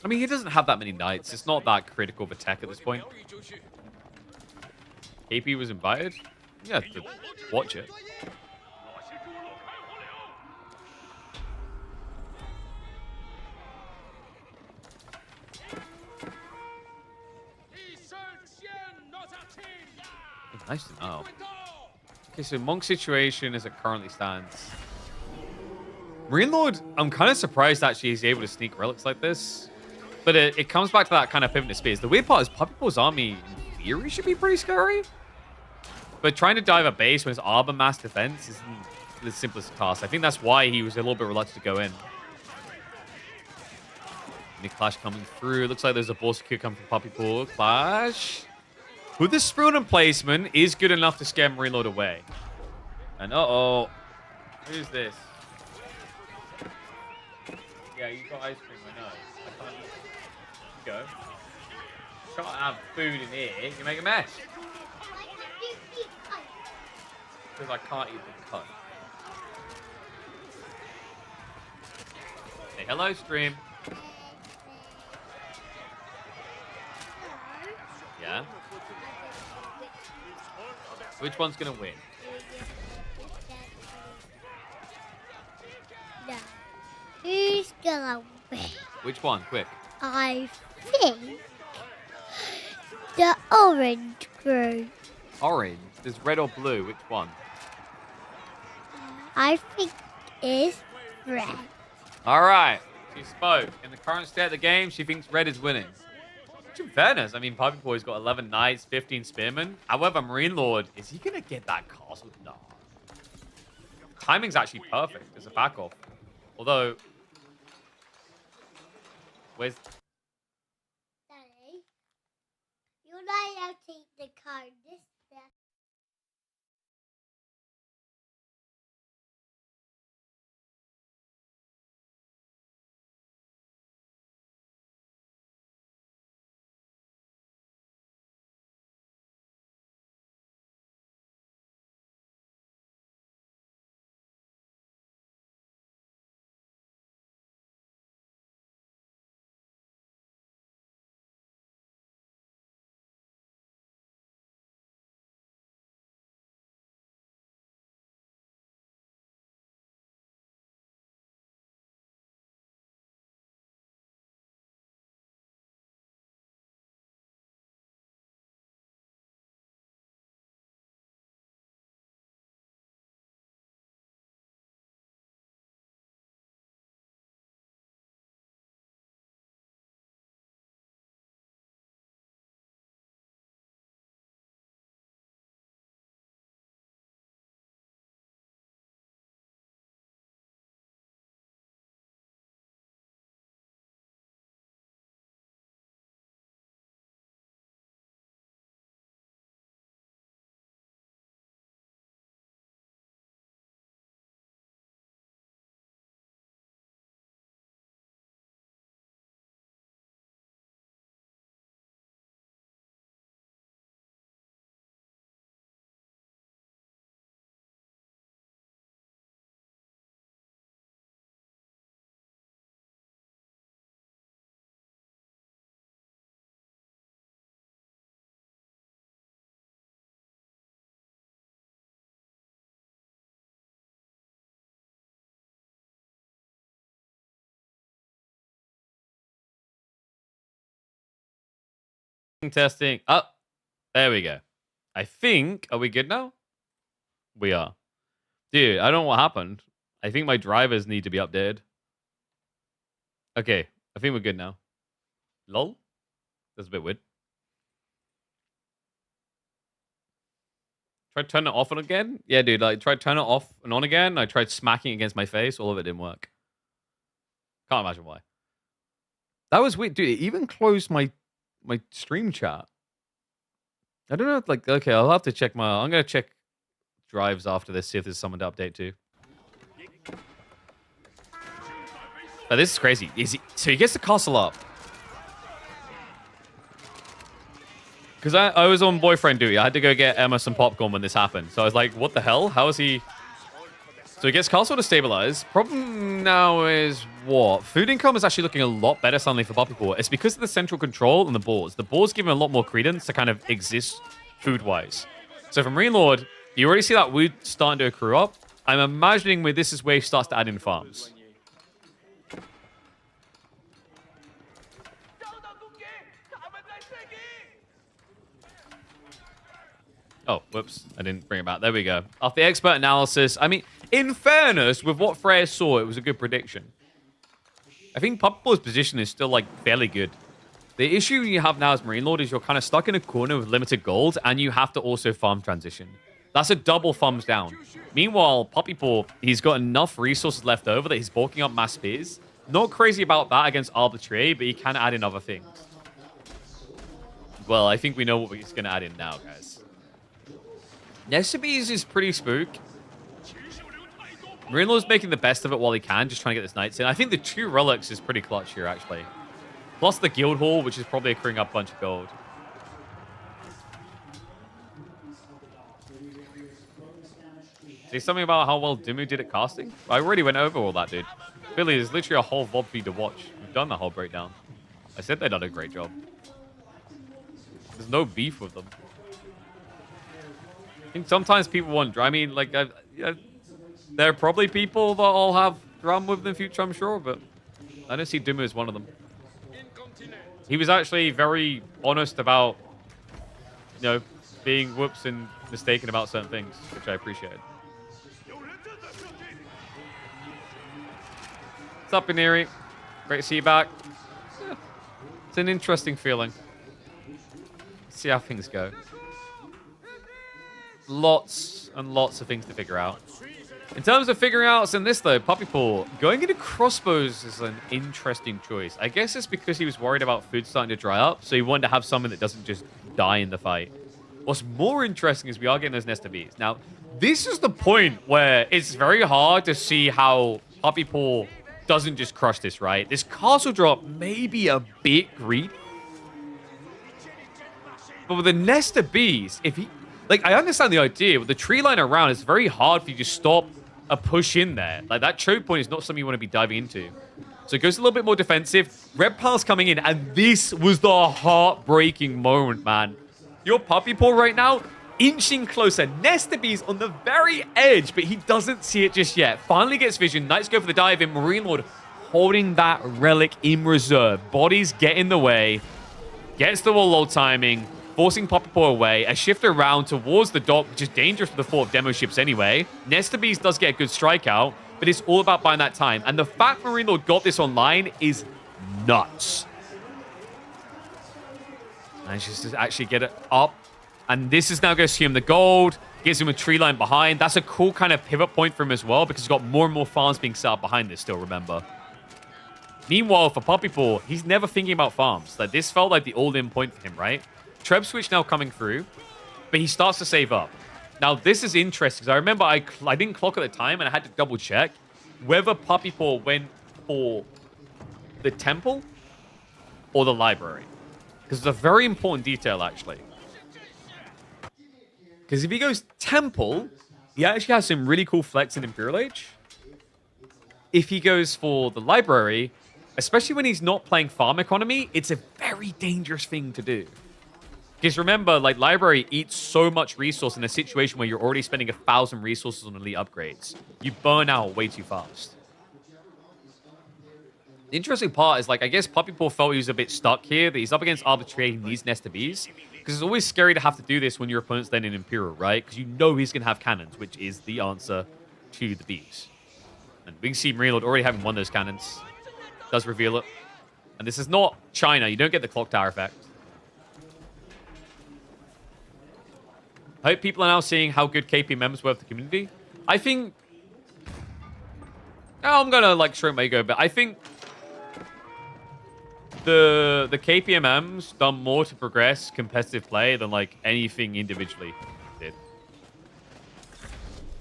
I mean, he doesn't have that many knights. It's not that critical of a tech at this point. AP was invited? Yeah, to watch it. Nice to know. Okay, so Monk's situation as it currently stands. Marine Lord, I'm kind of surprised actually he's able to sneak relics like this. But it comes back to that kind of pivot space. The weird part is Puppypool's army, in theory, should be pretty scary. But trying to dive a base when it's Arbor mass defense isn't the simplest task. I think that's why he was a little bit reluctant to go in. Any Clash coming through. Looks like there's a boss kick coming from Puppypool. Clash. With the spoon and placement is good enough to scare Marine Lord away. And uh-oh. Who's this? Yeah, you got ice cream, I know. I can't eat it. You go. Can't have food in here. You make a mess. Because I can't eat the cunt. Say hello, stream. Yeah? Which one's gonna win? No. Who's gonna win? Which one? Quick. I think the orange group. Orange. There's red or blue. Which one? I think it's red. All right. She spoke. In the current state of the game, she thinks red is winning. Which in fairness, I mean, Puppy Boy's got 11 knights, 15 spearmen. However, Marine Lord, is he going to get that castle? No. Timing's actually perfect as a back off. Although, where's... Daddy, you're not allowed to eat the card. This stuff. Testing. Oh, there we go. I think, are we good now? We are. Dude, I don't know what happened. I think my drivers need to be updated. Okay, I think we're good now. Lol? That's a bit weird. Try to turn it off and again? Yeah, dude, I tried to turn it off and on again. I tried smacking it against my face. All of it didn't work. Can't imagine why. That was weird. Dude, it even closed my stream chat. I don't know. Like, okay, I'll have to check I'm going to check drives after this, see if there's someone to update to. Oh, this is crazy. So he gets the castle up. Because I was on boyfriend duty. I had to go get Emma some popcorn when this happened. So I was like, what the hell? How is he... So he gets castle to stabilize. Problem now is what? Food income is actually looking a lot better suddenly for Poppy Paw. It's because of the central control and the boars. The boars give him a lot more credence to kind of exist food-wise. So from Marine Lord, you already see that wood starting to accrue up. I'm imagining where this is where he starts to add in farms. Oh, whoops. I didn't bring it back. There we go. After the expert analysis, I mean, in fairness, with what Freya saw, it was a good prediction. I think Poppy Paw's position is still, like, fairly good. The issue you have now as Marine Lord is you're kind of stuck in a corner with limited gold, and you have to also farm transition. That's a double thumbs down. Meanwhile, Poppy Paw, he's got enough resources left over that he's bulking up mass spears. Not crazy about that against Arbitrary, but he can add in other things. Well, I think we know what he's going to add in now, guys. Nesobees is pretty spook. Marine Lord's making the best of it while he can, just trying to get this Knights in. I think the 2 relics is pretty clutch here, actually. Plus the Guild Hall, which is probably accruing up a bunch of gold. Say something about how well Dimmu did at casting? I already went over all that, dude. Billy, there's literally a whole VOD feed to watch. We've done that whole breakdown. I said they done a great job. There's no beef with them. I think sometimes people want... I mean, like, there are probably people that all have drum with in the future, I'm sure, but I don't see Dimmu as one of them. He was actually very honest about, you know, being whoops and mistaken about certain things, which I appreciated. What's up, Iniri? Great to see you back. Yeah, it's an interesting feeling. Let's see how things go. Lots and lots of things to figure out. In terms of figuring out in this, though, Poppy Paw, going into crossbows is an interesting choice. I guess it's because he was worried about food starting to dry up, so he wanted to have something that doesn't just die in the fight. What's more interesting is we are getting those Nest of Bees. Now, this is the point where it's very hard to see how Poppy Paw doesn't just crush this, right? This castle drop may be a bit greedy. But with the Nest of Bees, if he... Like, I understand the idea. With the tree line around, it's very hard for you to stop a push in there. Like, that choke point is not something you want to be diving into. So it goes a little bit more defensive. RedBull's coming in, and this was the heartbreaking moment, man. Your Poppy Paw right now, inching closer. Nest of Bees on the very edge, but he doesn't see it just yet. Finally gets vision. Knights go for the dive in. Marine Lord holding that relic in reserve. Bodies get in the way. Gets the Wololo timing. Forcing Poppy Paw away, a shift around towards the dock, which is dangerous for the 4 demo ships anyway. Nest of Bees does get a good strike out, but it's all about buying that time. And the fact Marine Lord got this online is nuts. Manages to actually get it up. And this is now going to see him the gold, gives him a tree line behind. That's a cool kind of pivot point for him as well, because he's got more and more farms being set up behind this still, remember. Meanwhile, for Poppy Paw, he's never thinking about farms. Like, this felt like the all-in point for him, right? Treb switch now coming through, but he starts to save up. Now, this is interesting, because I remember I didn't clock at the time, and I had to double-check whether Poppy Paw went for the temple or the library. Because it's a very important detail, actually. Because if he goes temple, he actually has some really cool flex in Imperial Age. If he goes for the library, especially when he's not playing farm economy, it's a very dangerous thing to do. Because remember, like, library eats so much resource in a situation where you're already spending 1,000 resources on elite upgrades. You burn out way too fast. The interesting part is, like, I guess Poppy Paw felt he was a bit stuck here, that he's up against Arbitrary, he needs Nest of Bees. Because it's always scary to have to do this when your opponent's then in Imperial, right? Because you know he's going to have cannons, which is the answer to the Bees. And we can see Marine Lord already having one of those cannons. Does reveal it. And this is not China. You don't get the clock tower effect. I hope people are now seeing how good KPMMs were for the community. I think... Oh, I'm going to, like, shrink my ego, but I think the KPMMs done more to progress competitive play than, like, anything individually did.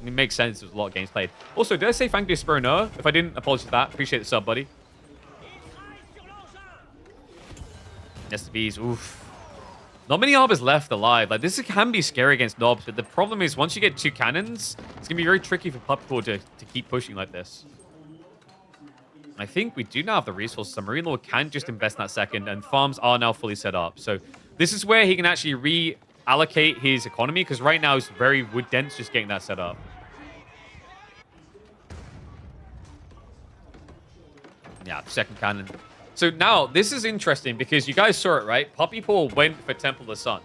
It makes sense. There's a lot of games played. Also, did I say thank you to Spurner? If I didn't, apologize for that. Appreciate the sub, buddy. Nest of Bees, oof. Not many Arbors left alive. Like, this can be scary against Nobs, but the problem is once you get 2 cannons, it's going to be very tricky for Puppypaw to keep pushing like this. I think we do now have the resources. So Marine Lord can just invest in that second, and farms are now fully set up. So this is where he can actually reallocate his economy, because right now it's very wood dense just getting that set up. Yeah, second cannon. So now, this is interesting, because you guys saw it, right? Puppypaw went for Temple of the Sun.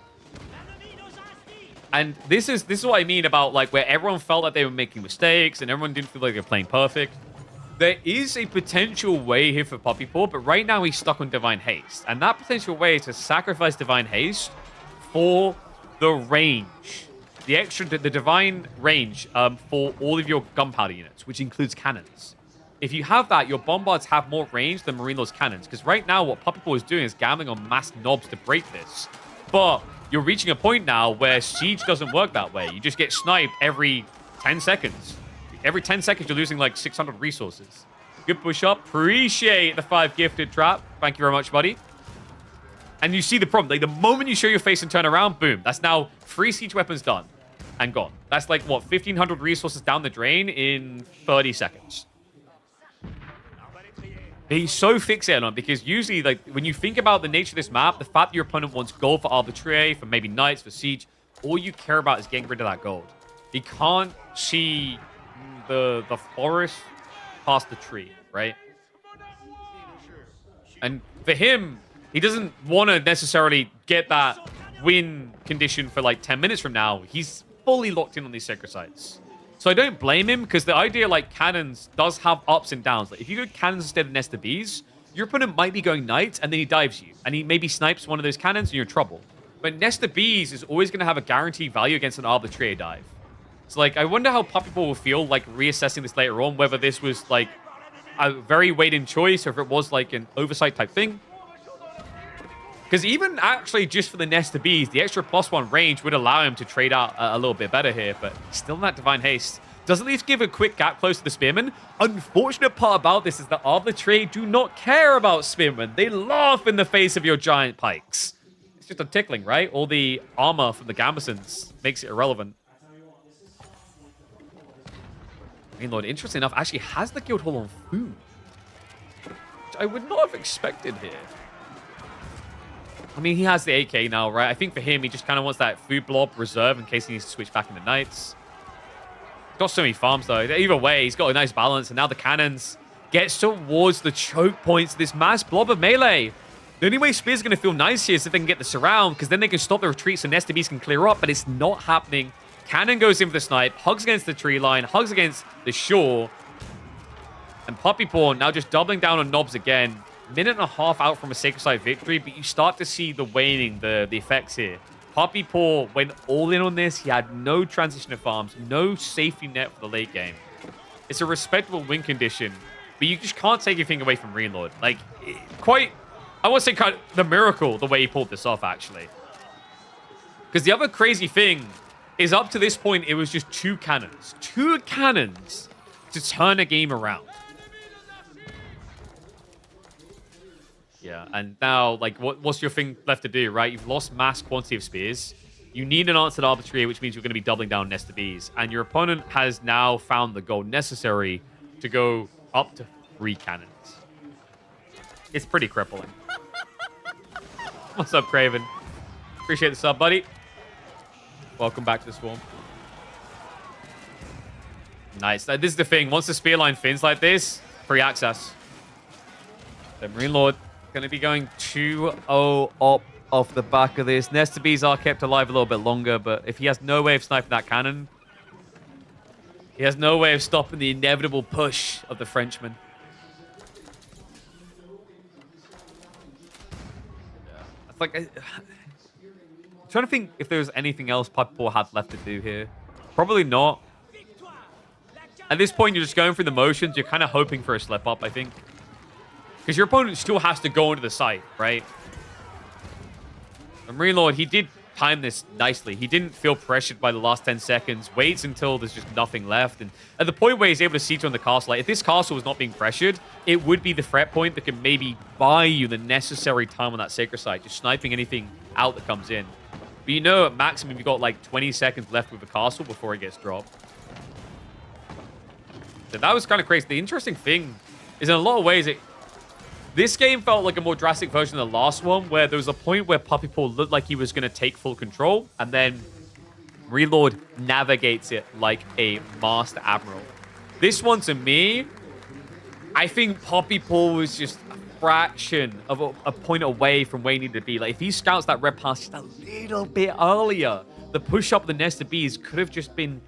And this is what I mean about, like, where everyone felt like they were making mistakes, and everyone didn't feel like they were playing perfect. There is a potential way here for Puppypaw, but right now he's stuck on Divine Haste. And that potential way is to sacrifice Divine Haste for the range. The Divine range for all of your gunpowder units, which includes cannons. If you have that, your Bombards have more range than Marine Lord's cannons. Because right now, what Puppypaw is doing is gambling on mass Nobs to break this. But you're reaching a point now where Siege doesn't work that way. You just get sniped every 10 seconds. Every 10 seconds, you're losing like 600 resources. Good push up. Appreciate the 5 gifted trap. Thank you very much, buddy. And you see the problem. Like, the moment you show your face and turn around, boom. That's now 3 siege weapons done and gone. That's like, what, 1,500 resources down the drain in 30 seconds. He's so fixated on it because usually, like, when you think about the nature of this map, the fact that your opponent wants gold for Arbitrary, for maybe Knights, for Siege, all you care about is getting rid of that gold. He can't see the forest past the tree, right? And for him, he doesn't want to necessarily get that win condition for like 10 minutes from now. He's fully locked in on these sacred sites. So I don't blame him, because the idea like cannons does have ups and downs. Like if you go cannons instead of Nest of Bees, your opponent might be going Knights and then he dives you. And he maybe snipes one of those cannons and you're in trouble. But Nest of Bees is always going to have a guaranteed value against an Arbitrary dive. So, like, I wonder how Puppypaw will feel, like, reassessing this later on, whether this was, like, a very weighed-in choice or if it was, like, an oversight type thing. Because even actually just for the Nest of Bees, the extra +1 range would allow him to trade out a little bit better here, but still not Divine Haste. Does at least give a quick gap close to the Spearman. Unfortunate part about this is that Arbitrary do not care about Spearmen. They laugh in the face of your giant pikes. It's just a tickling, right? All the armor from the Gambesons makes it irrelevant. Lord, interesting enough, actually has the guild hall on food. Which I would not have expected here. I mean, he has the AK now, right? I think for him, he just kind of wants that food blob reserve in case he needs to switch back into Knights. Got so many farms, though. Either way, he's got a nice balance, and now the cannons gets towards the choke points of this mass blob of melee. The only way Spear's are going to feel nice here is if they can get the surround, because then they can stop the retreat so Nest of Bees can clear up, but it's not happening. Cannon goes in for the snipe, hugs against the tree line, hugs against the shore. And Puppypaw now just doubling down on Nobs again. Minute and a half out from a Sacred Side victory, but you start to see the waning, the effects here. Puppypaw went all in on this. He had no transition of farms, no safety net for the late game. It's a respectable win condition, but you just can't take anything away from Marine Lord. Like, quite, I would say kind of the miracle, the way he pulled this off, actually. Because the other crazy thing is up to this point, it was just 2 cannons. 2 cannons to turn a game around. Yeah, and now, like, what's your thing left to do, right? You've lost mass quantity of spears. You need an answered Arbitrary, which means you're going to be doubling down Nest of Bees. And your opponent has now found the gold necessary to go up to 3 cannons. It's pretty crippling. What's up, Craven? Appreciate the sub, buddy. Welcome back to the Swarm. Nice. This is the thing. Once the spear line fins like this, free access. The Marine Lord going to be going 2-0 up off the back of this. Nest of Bees are kept alive a little bit longer, but if he has no way of sniping that cannon, he has no way of stopping the inevitable push of the Frenchman. Yeah. It's like... I'm trying to think if there's anything else Puppypaw had left to do here. Probably not. At this point, you're just going through the motions. You're kind of hoping for a slip up, I think. Because your opponent still has to go into the site, right? And Marine Lord, he did timed this nicely. He didn't feel pressured by the last 10 seconds, waits until there's just nothing left. And at the point where he's able to siege on the castle, like if this castle was not being pressured, it would be the threat point that could maybe buy you the necessary time on that sacred site, just sniping anything out that comes in. But you know, at maximum, you've got like 20 seconds left with the castle before it gets dropped. So that was kind of crazy. The interesting thing is in a lot of ways, this game felt like a more drastic version of the last one, where there was a point where Puppy Paw looked like he was going to take full control, and then Reload navigates it like a master admiral. This one, to me, I think Puppy Paw was just a fraction of a point away from where he needed to be. Like, if he scouts that red pass just a little bit earlier, the push up the nest of bees could have just been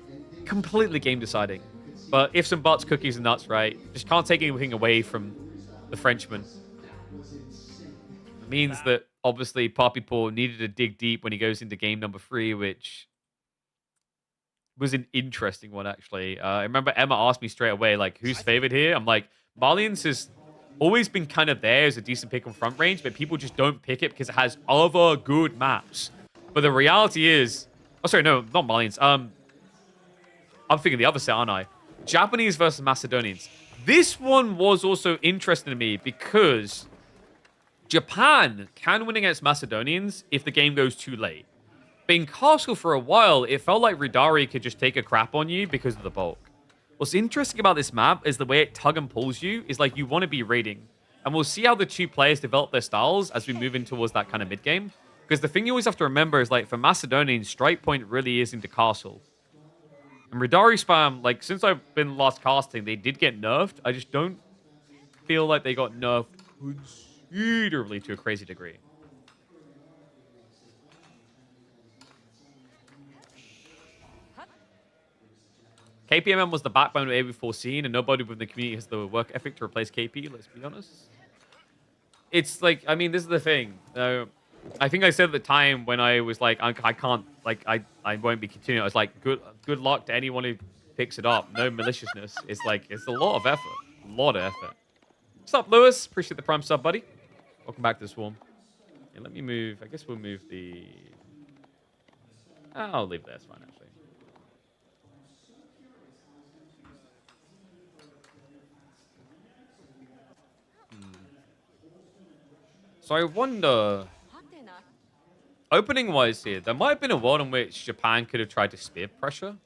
completely game deciding. But ifs and buts, cookies and nuts, right? Just can't take anything away from the Frenchman. It means that obviously Puppy Paw needed to dig deep when he goes into game number 3, which was an interesting one, actually. I remember Emma asked me straight away, like, who's favored here? I'm like, Marlians has always been kind of there as a decent pick on front range, but people just don't pick it because it has other good maps. But the reality is... Oh, sorry, no, not Marlians. I'm thinking the other set, aren't I? Japanese versus Macedonians. This one was also interesting to me because Japan can win against Macedonians if the game goes too late. But in Castle for a while, it felt like Ridari could just take a crap on you because of the bulk. What's interesting about this map is the way it tug and pulls you is like you want to be raiding. And we'll see how the two players develop their styles as we move in towards that kind of mid-game. Because the thing you always have to remember is like for Macedonians, strike point really is into Castle. And Ridari spam, like, since I've been last casting, they did get nerfed. I just don't feel like they got nerfed considerably to a crazy degree. KPMM was the backbone of AV4 scene, and nobody within the community has the work ethic to replace KP, let's be honest. It's like, I mean, this is the thing. I think I said at the time when I was like, I can't, like, I won't be continuing. I was like, good luck to anyone who picks it up. No maliciousness. It's like, it's a lot of effort. A lot of effort. What's up, Lewis? Appreciate the prime sub, buddy. Welcome back to the Swarm. Yeah, let me move. I guess we'll move the... I'll leave that. It's fine, actually. So I wonder... Opening-wise here, there might have been a world in which Japan could have tried to spear pressure.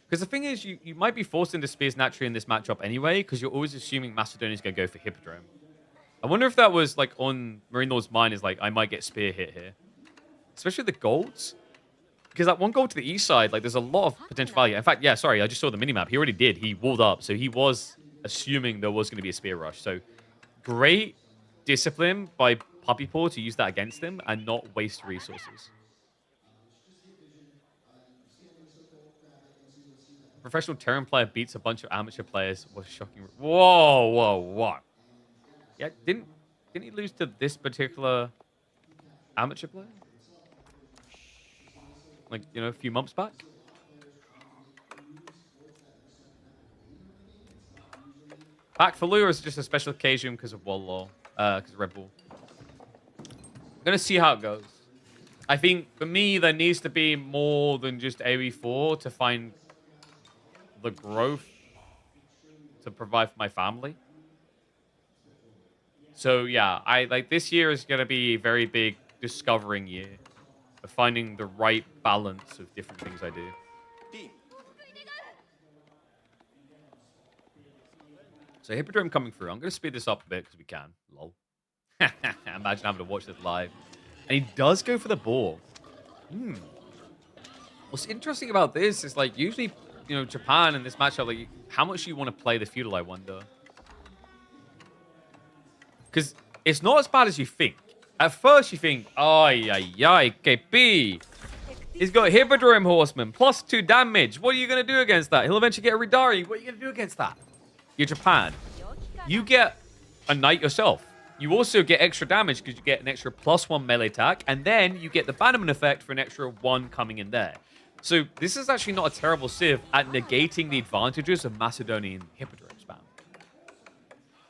Because the thing is, you might be forced into spears naturally in this matchup anyway, because you're always assuming Macedonia's going to go for Hippodrome. I wonder if that was, like, on Marine Lord's mind, is like, I might get spear hit here. Especially the golds. Because that one gold to the east side, like, there's a lot of potential value. In fact, yeah, sorry, I just saw the minimap. He already did. He walled up, so he was assuming there was going to be a spear rush. So, great discipline by Puppy Paw to use that against him and not waste resources. Professional Terran player beats a bunch of amateur players was shocking. Whoa. Yeah, didn't he lose to this particular amateur player? Like, you know, a few months back? Back for Lure is just a special occasion because of Wololo, because of RedBull. I'm going to see how it goes. I think, for me, there needs to be more than just AE4 to find the growth to provide for my family. So, yeah, this year is going to be a very big discovering year of finding the right balance of different things I do. So, Hippodrome coming through. I'm going to speed this up a bit because we can. Lol. Imagine having to watch this live. And he does go for the ball. What's interesting about this is, like, usually, you know, Japan in this matchup, like, how much you want to play the feudal, I wonder. Because it's not as bad as you think. At first, you think, KP. He's got Hippodrome Horseman, plus 2 damage. What are you going to do against that? He'll eventually get a Ridari. What are you going to do against that? You're Japan. You get a knight yourself. You also get extra damage because you get an extra +1 melee attack, and then you get the bannerman effect for an extra 1 coming in there. So this is actually not a terrible civ at negating the advantages of Macedonian Hippodrome spam.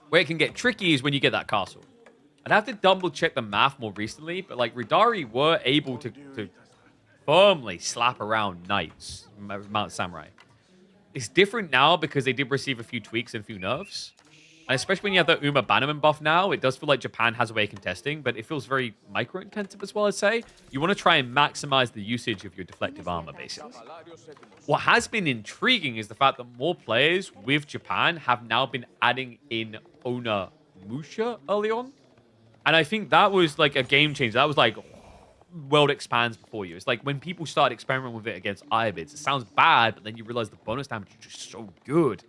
Where it can get tricky is when you get that castle. I'd have to double check the math more recently, but like Ridari were able to firmly slap around knights, Mount Samurai. It's different now because they did receive a few tweaks and a few nerfs. And especially when you have the Uma Bannerman buff now, it does feel like Japan has a way of contesting, but it feels very micro-intensive as well, I'd say. You want to try and maximize the usage of your deflective armor, basically. What has been intriguing is the fact that more players with Japan have now been adding in Ona Musha early on. And I think that was like a game changer. That was like world expands before you. It's like when people start experimenting with it against Ibids, it sounds bad, but then you realize the bonus damage is just so good.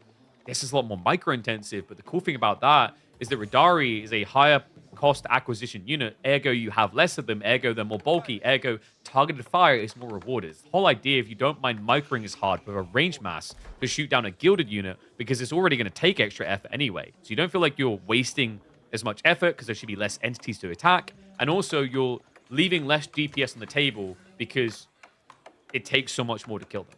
This is a lot more micro-intensive, but the cool thing about that is that Radari is a higher cost acquisition unit, ergo you have less of them, ergo they're more bulky, ergo targeted fire is more rewarded. The whole idea, if you don't mind microing as hard with a range mass to shoot down a gilded unit, because it's already going to take extra effort anyway. So you don't feel like you're wasting as much effort, because there should be less entities to attack, and also you're leaving less DPS on the table, because it takes so much more to kill them.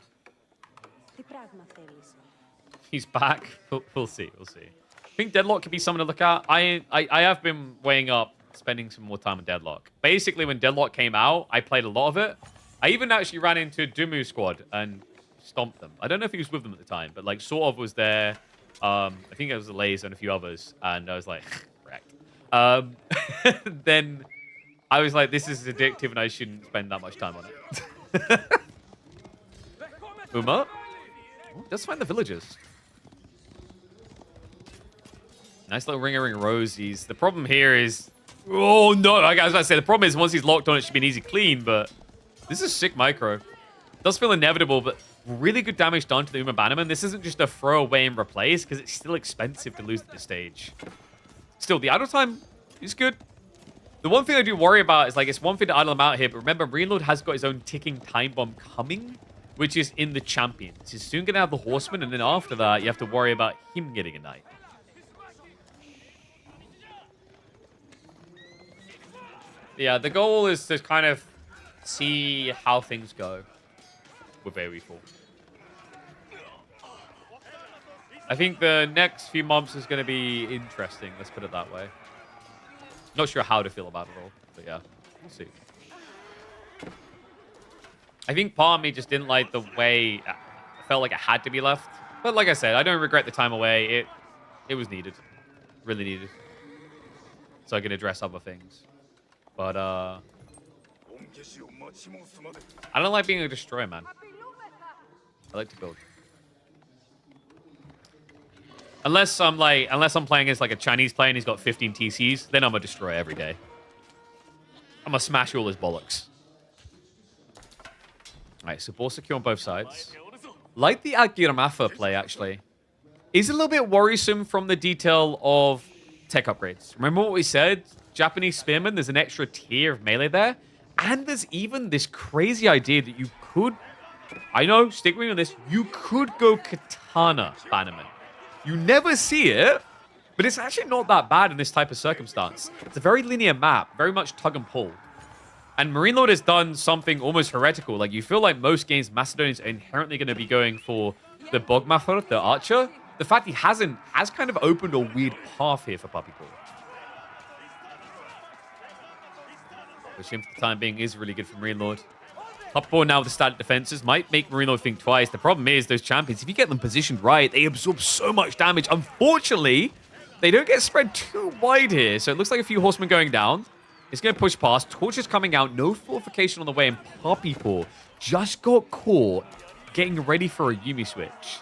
He's back. We'll see. We'll see. I think Deadlock could be something to look at. I have been weighing up spending some more time on Deadlock. Basically, when Deadlock came out, I played a lot of it. I even actually ran into Dumu squad and stomped them. I don't know if he was with them at the time, but like sort of was there. I think it was Lays and a few others, and I was like, wrecked. Then I was like, this is addictive, and I shouldn't spend that much time on it. Uma? Let's find the villagers. Nice little ring rosies. The problem here is... Oh, no. I was about to say, the problem is once he's locked on, it should be an easy clean, but this is sick micro. It does feel inevitable, but really good damage done to the Uma Bannerman. This isn't just a throwaway and replace, because it's still expensive to lose at this stage. Still, the idle time is good. The one thing I do worry about is, like, it's one thing to idle him out here, but remember, Reload has got his own ticking time bomb coming, which is in the champions. He's soon going to have the Horseman, and then after that, you have to worry about him getting a knight. Yeah, the goal is to kind of see how things go with AoE4. I think the next few months is going to be interesting, let's put it that way. Not sure how to feel about it all, but yeah, we'll see. I think part of me just didn't like the way I felt like it had to be left. But like I said, I don't regret the time away. It was needed. Really needed. So I can address other things. But, I don't like being a destroyer, man. I like to build. Unless I'm playing as like a Chinese player and he's got 15 TCs, then I'm a destroyer every day. I'm gonna smash all his bollocks. Alright, so ball secure on both sides. Like the Agiramafa play, actually. Is a little bit worrisome from the detail of tech upgrades. Remember what we said? Japanese Spearman, there's an extra tier of melee there. And there's even this crazy idea that you could... I know, stick with me on this. You could go Katana Bannerman. You never see it, but it's actually not that bad in this type of circumstance. It's a very linear map, very much tug and pull. And Marine Lord has done something almost heretical. Like, you feel like most games, Macedonians are inherently going to be going for the Bogmathur, the archer. The fact he hasn't has kind of opened a weird path here for Puppy Paw. Which, for the time being, is really good for Marine Lord. Puppy Paw now with the static defenses might make Marine Lord think twice. The problem is, those champions, if you get them positioned right, they absorb so much damage. Unfortunately, they don't get spread too wide here. So it looks like a few horsemen going down. It's going to push past. Torches coming out. No fortification on the way. And Puppy Paw just got caught getting ready for a Yumi switch.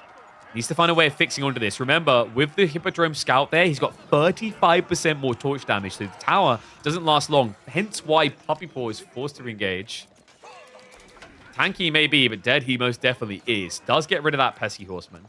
Needs to find a way of fixing onto this. Remember, with the Hippodrome Scout there, he's got 35% more torch damage. So the tower doesn't last long. Hence why Puppy Paw is forced to engage. Tanky he may be, but dead he most definitely is. Does get rid of that pesky horseman.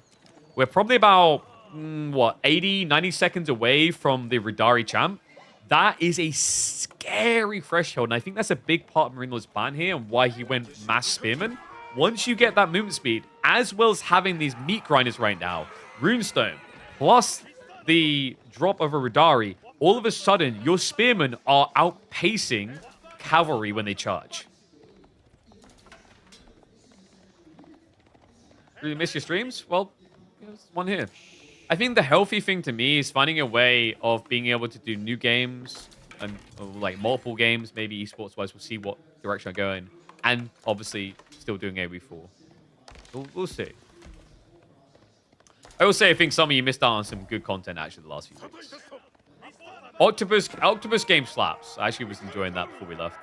We're probably about, 80, 90 seconds away from the Radari champ. That is a scary threshold, and I think that's a big part of Marine Lord's plan here and why he went mass spearman. Once you get that movement speed, as well as having these meat grinders right now, Runestone, plus the drop of a Radari, all of a sudden, your spearmen are outpacing cavalry when they charge. Really miss your streams? Well, there's one here. I think the healthy thing to me is finding a way of being able to do new games and like multiple games, maybe esports wise. We'll see what direction I'm going. And obviously, still doing AoE4. We'll see. I will say, I think some of you missed out on some good content, actually, the last few weeks. Octopus game slaps. I actually was enjoying that before we left.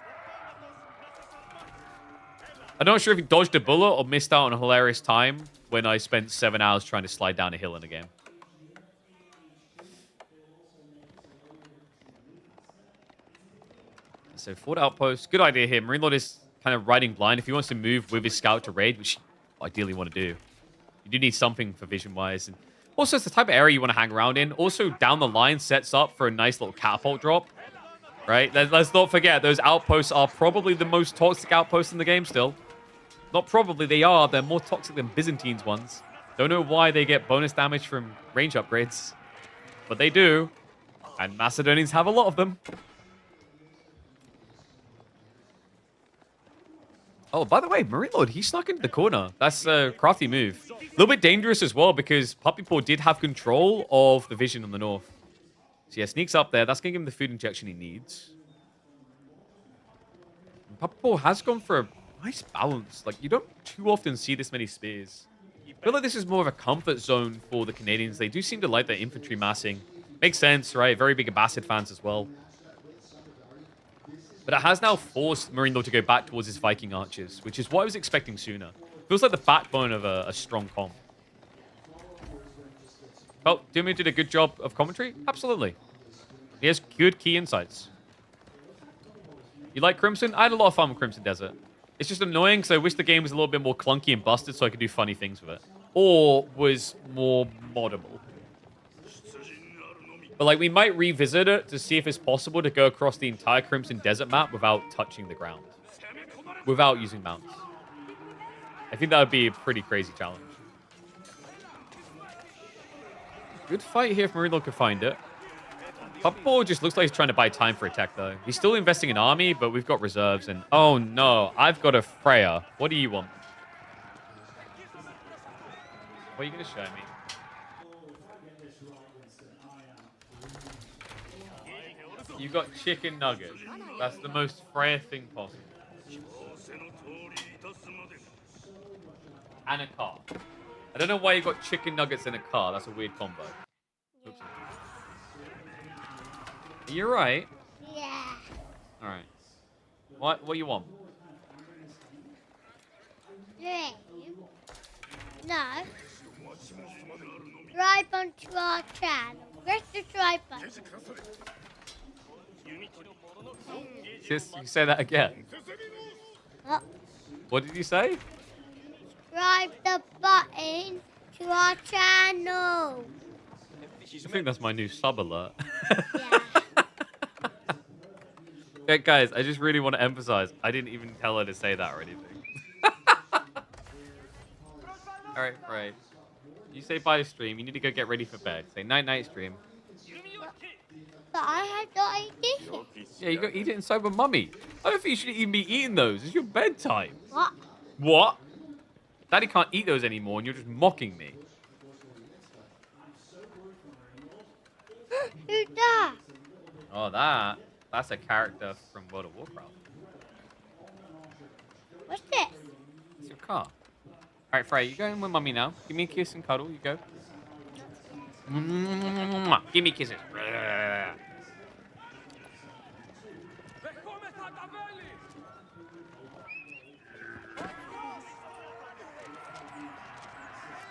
I'm not sure if he dodged a bullet or missed out on a hilarious time when I spent 7 hours trying to slide down a hill in a game. So, Fort Outpost. Good idea here. Marine Lord is kind of riding blind. If he wants to move with his scout to raid, which you ideally want to do, you do need something for vision-wise. And also, it's the type of area you want to hang around in. Also, down the line sets up for a nice little catapult drop. Right? Let's not forget, those outposts are probably the most toxic outposts in the game still. Not probably, they are. They're more toxic than Byzantine's ones. Don't know why they get bonus damage from range upgrades. But they do. And Macedonians have a lot of them. Oh, by the way, Marine Lord, he snuck into the corner. That's a crafty move. A little bit dangerous as well because Puppy Paw did have control of the vision on the north. So yeah, sneaks up there. That's going to give him the food injection he needs. And Puppy Paw has gone for a nice balance. Like, you don't too often see this many spears. I feel like this is more of a comfort zone for the Canadians. They do seem to like their infantry massing. Makes sense, right? Very big Abbasid fans as well. But it has now forced Marine Lord to go back towards his Viking archers, which is what I was expecting sooner. Feels like the backbone of a strong comp. Oh, Doomy did a good job of commentary? Absolutely. He has good key insights. You like Crimson? I had a lot of fun with Crimson Desert. It's just annoying because I wish the game was a little bit more clunky and busted so I could do funny things with it. Or was more moddable. But like, we might revisit it to see if it's possible to go across the entire Crimson Desert map without touching the ground. Without using mounts. I think that would be a pretty crazy challenge. Good fight here if Marine Lord could find it. Puppy Paw just looks like he's trying to buy time for attack, though. He's still investing in army, but we've got reserves. And oh no, I've got a Freya. What do you want? What are you going to show me? You've got chicken nuggets. That's the most Freya thing possible. And a car. I don't know why you got chicken nuggets in a car. That's a weird combo. Oops. Are you right? Yeah. All right. What do you want? Dream. No. Subscribe onto our channel. Press the subscribe button. Just you say that again. Oh. What did you say? Subscribe the button to our channel. I think that's my new sub alert. Yeah. Okay, guys, I just really want to emphasize, I didn't even tell her to say that or anything. Alright. You say bye stream, you need to go get ready for bed. Say night-night stream. But I have to eat this. Yeah, you go eat it inside with mummy. I don't think you should even be eating those. It's your bedtime. What? What? Daddy can't eat those anymore and you're just mocking me. Who's that? Oh, that's a character from World of Warcraft. What's this? It's your car. Alright, Freya, you go in with mummy now. Give me a kiss and cuddle. You go. Give me kisses.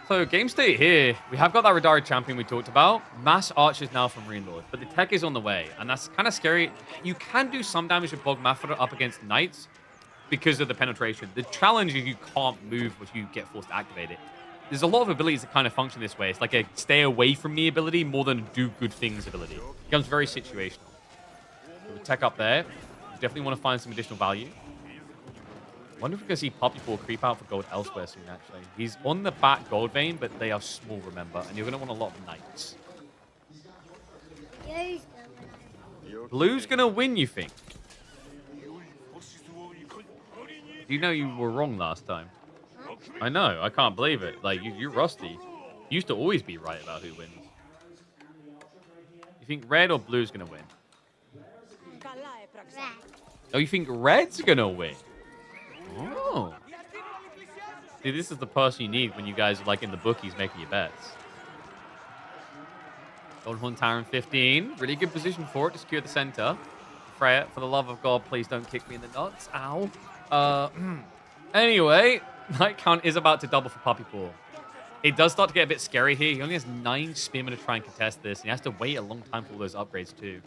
So, game state here. We have got that Radara champion we talked about. Mass archers now from Marine Lord. But the tech is on the way. And that's kind of scary. You can do some damage with Bog Maffra up against knights because of the penetration. The challenge is you can't move if you get forced to activate it. There's a lot of abilities that kind of function this way. It's like a stay away from me ability more than a do good things ability. It becomes very situational. So the tech up there. You definitely want to find some additional value. I wonder if we're going to see Puppy Paw creep out for gold elsewhere soon, actually. He's on the back gold vein, but they are small, remember. And you're going to want a lot of knights. Blue's going to win, you think? You know you were wrong last time. I know. I can't believe it. Like, you're rusty. You used to always be right about who wins. You think red or blue's going to win? Red. Oh, you think red's going to win? Oh. Oh. See, this is the person you need when you guys are like in the bookies making your bets. Golden Horn Tower in 15. Really good position for it to secure the center. Freya, for the love of God, please don't kick me in the nuts. Ow. Anyway, Night Count is about to double for Puppy Paw. It does start to get a bit scary here. He only has 9 spearmen to try and contest this, and he has to wait a long time for all those upgrades too.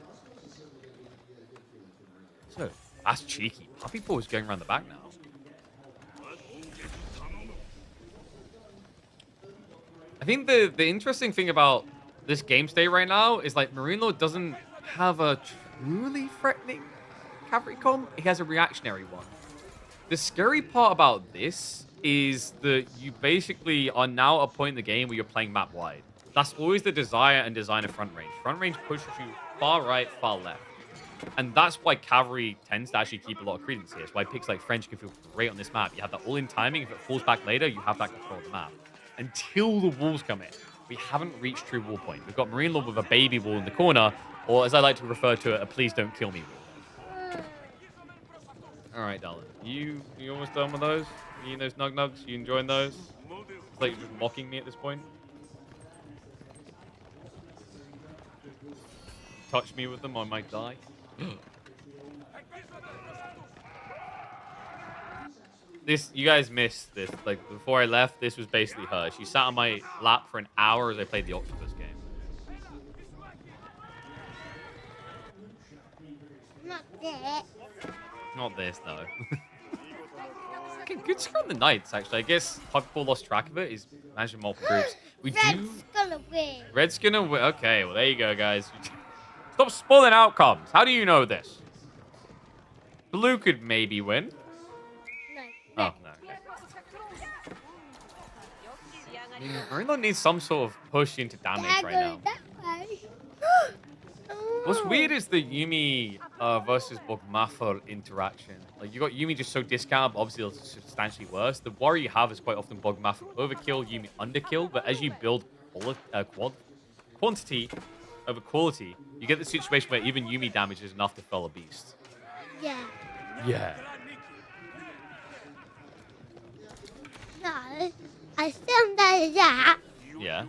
So, that's cheeky. Puppy Paw is going around the back now. I think the interesting thing about this game state right now is like Marine Lord doesn't have a truly threatening cavalry comp. He has a reactionary one. The scary part about this is that you basically are now at a point in the game where you're playing map wide. That's always the desire and design of front range. Front range pushes you far right, far left. And that's why cavalry tends to actually keep a lot of credence here. It's why picks like French can feel great on this map. You have that all in timing. If it falls back later, you have that control of the map. Until the walls come in, we haven't reached true wall point. We've got Marine Lord with a baby wall in the corner, or as I like to refer to it, a please don't kill me wall. All right, darling. You almost done with those? You eating those nug-nugs? You enjoying those? It's like you're just mocking me at this point. Touch me with them, I might die. You guys missed this. Like, before I left, this was basically her. She sat on my lap for an hour as I played the Octopus game. Not that. Not this, though. Okay, good score on the Knights, actually. I guess Puppy Paw lost track of it. He's managing multiple groups. Red's gonna win. Red's gonna win. Okay, well, there you go, guys. Stop spoiling outcomes. How do you know this? Blue could maybe win. No. Oh, no. Okay. Marine Lord needs some sort of push into damage right now. That way. What's weird is the Yuumi versus Bogmaffer interaction. Like, you got Yuumi just so discounted, but obviously it's substantially worse. The worry you have is quite often Bogmaffer overkill, Yuumi underkill, but as you build quantity over quality, you get the situation where even Yuumi damage is enough to fell a beast. Yeah. Yeah. No. I still know that. Yeah.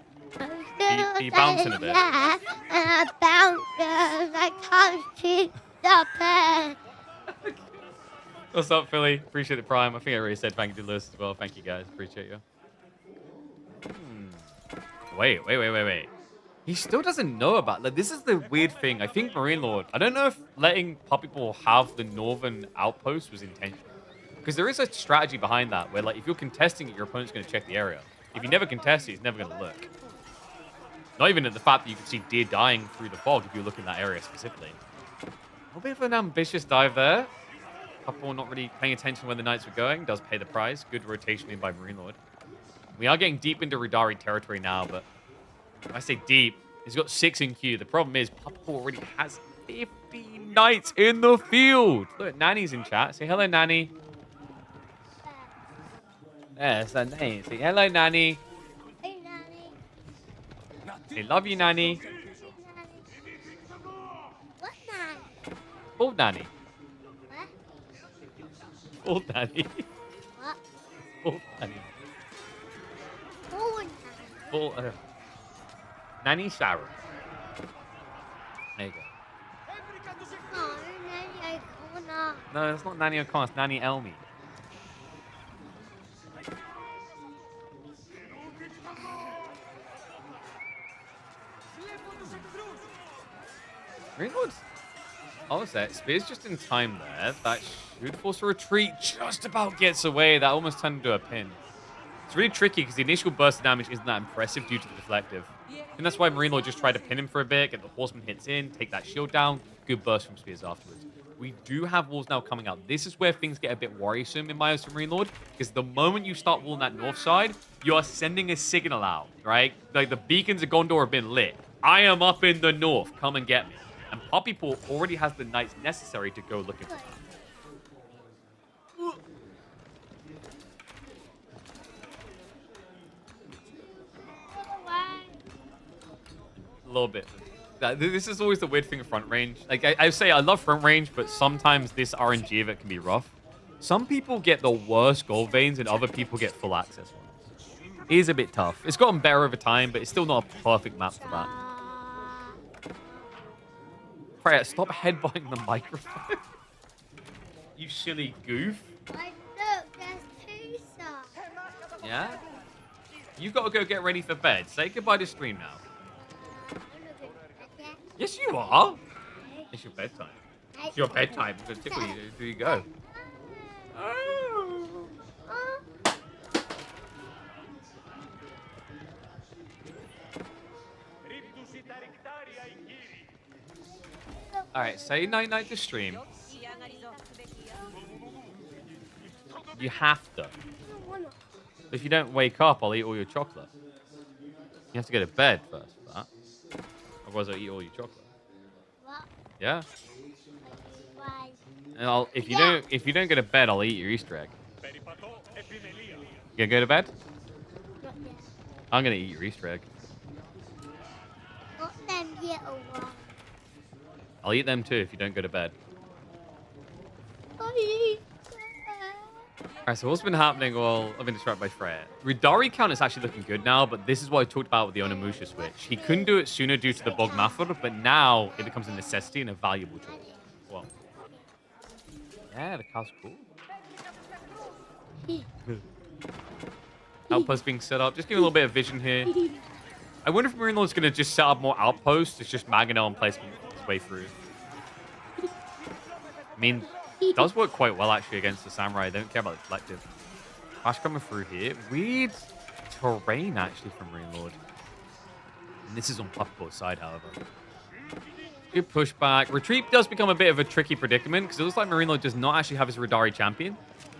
He bouncing a bit. Yeah, and I bounce and I can't see the pen. What's up, Philly? Appreciate the prime. I think I already said thank you to Lewis as well. Thank you, guys. Appreciate you. Wait. He still doesn't know about... Like, this is the weird thing. I think Marine Lord... I don't know if letting Puppy Paw have the northern outpost was intentional. Because there is a strategy behind that where, like, if you're contesting it, your opponent's going to check the area. If you never contest it, he's never going to look. Not even at the fact that you can see deer dying through the fog if you look in that area specifically. A little bit of an ambitious dive there. Couple not really paying attention where the Knights were going. Does pay the price. Good rotation in by Marine Lord. We are getting deep into Radari territory now, but when I say deep, he's got 6 in queue. The problem is Puppy Paw already has 50 Knights in the field. Look, Nanny's in chat. Say hello, Nanny. Yeah, that's that name. Say hello, Nanny. Hey, Nanny. Say love you, Nanny. What Nanny? Old Nanny. What? Old Nanny. What? Old Nanny. Oh, Nanny. Full, Nanny Sharon. There you go. No, Nanny Icona. No, it's not Nanny O'Connor. It's Nanny Elmi. Greenwood's honestly, Spear's just in time there. That should force a retreat. Just about gets away. That almost turned into a pin. It's really tricky because the initial burst of damage isn't that impressive due to the deflective. And that's why Marine Lord just tried to pin him for a bit, get the horseman hits in, take that shield down. Good burst from Spears afterwards. We do have walls now coming out. This is where things get a bit worrisome in my Marine Lord, because the moment you start walling that north side, you are sending a signal out, right? Like the beacons of Gondor have been lit. I am up in the north. Come and get me. And Puppy Paw already has the knights necessary to go looking for them. A little bit. This is always the weird thing of front range. Like I say, I love front range, but sometimes this RNG of it can be rough. some people get the worst gold veins and other people get full access ones. It is a bit tough. It's gotten better over time, but it's still not a perfect map for that. Freya, stop headbutting the microphone. You silly goof. I know, there's two songs. Yeah? You've got to go get ready for bed. Say goodbye to stream now. Yes, you are. It's your bedtime. It's your bedtime. I'm going to tickle you. There you go. Alright, say night-night to stream. You have to. If you don't wake up, I'll eat all your chocolate. You have to go to bed first for that. Otherwise, I'll eat all your chocolate. What? Yeah? Why? And if you don't go to bed, I'll eat your Easter egg. You gonna go to bed? Not yet. I'm gonna eat your Easter egg. Not them yet or what? I'll eat them too if you don't go to bed. Alright, so what's been happening? Well, I've been distracted by Freya. Ridari count is actually looking good now, but this is what I talked about with the Onimusha switch. He couldn't do it sooner due to the bug method, but now it becomes a necessity and a valuable tool. Well, yeah, the car's cool. Outpost being set up. Just give a little bit of vision here. I wonder if Marine Lord's going to just set up more outposts. It's just Mangonel and placement his way through. I mean, it does work quite well, actually, against the Samurai. They don't care about the collective. Ash coming through here. Weird terrain, actually, from Marine Lord. And this is on Puffball's side, however. Good pushback. Retreat does become a bit of a tricky predicament, because it looks like Marine Lord does not actually have his Ridari champion.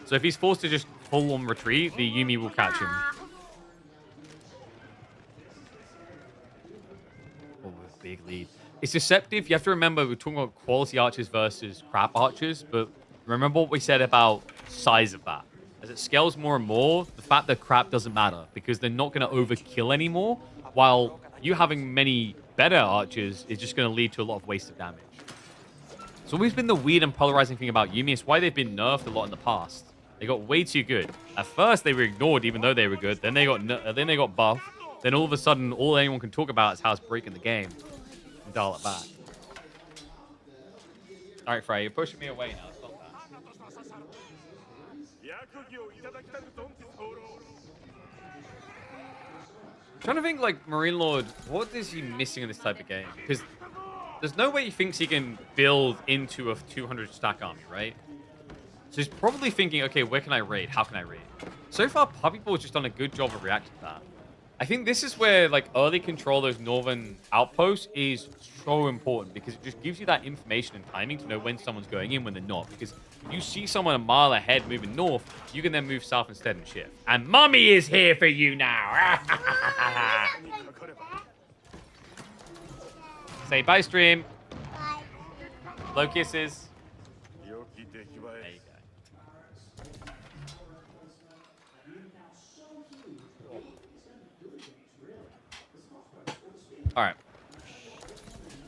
So if he's forced to just full-on retreat, the Yuumi will catch him. Oh, big lead. It's deceptive. You have to remember, we're talking about quality archers versus crap archers, but remember what we said about size of that. As it scales more and more, the fact that crap doesn't matter, because they're not going to overkill anymore, while you having many better archers is just going to lead to a lot of wasted damage. It's always been the weird and polarizing thing about Yuumi. It's why they've been nerfed a lot in the past. They got way too good. At first, they were ignored even though they were good. Then they got buffed. Then all of a sudden, all anyone can talk about is how it's breaking the game. And dial it back. All right, Freya, you're pushing me away now. Stop that. I'm trying to think, like, Marine Lord, what is he missing in this type of game? Because there's no way he thinks he can build into a 200 stack army, right? So he's probably thinking, okay, where can I raid? How can I raid? So far, Puppy Ball's just done a good job of reacting to that. I think this is where, like, early control of those northern outposts is so important, because it just gives you that information and timing to know when someone's going in, when they're not. Because if you see someone a mile ahead moving north, you can then move south instead and shift. And Mummy is here for you now. Say bye, stream. Bye. Low kisses. There you go. All right.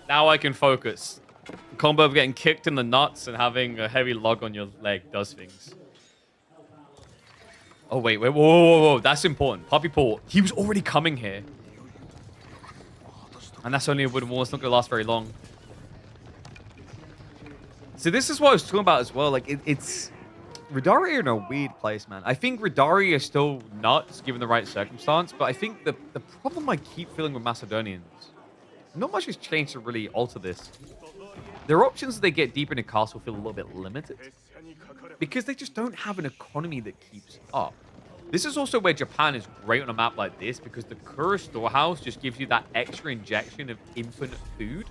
Now I can focus. The combo of getting kicked in the nuts and having a heavy log on your leg does things. Oh, wait. Whoa. That's important. Puppy Paw. He was already coming here. And that's only a wooden wall. It's not going to last very long. So this is what I was talking about as well. Like, it's... Ridari are in a weird place, man. I think Ridari are still nuts, given the right circumstance. But I think the problem I keep feeling with Macedonians... Not much has changed to really alter this. Their options as they get deeper into castle feel a little bit limited. Because they just don't have an economy that keeps up. This is also where Japan is great on a map like this, because the Kura storehouse just gives you that extra injection of infinite food.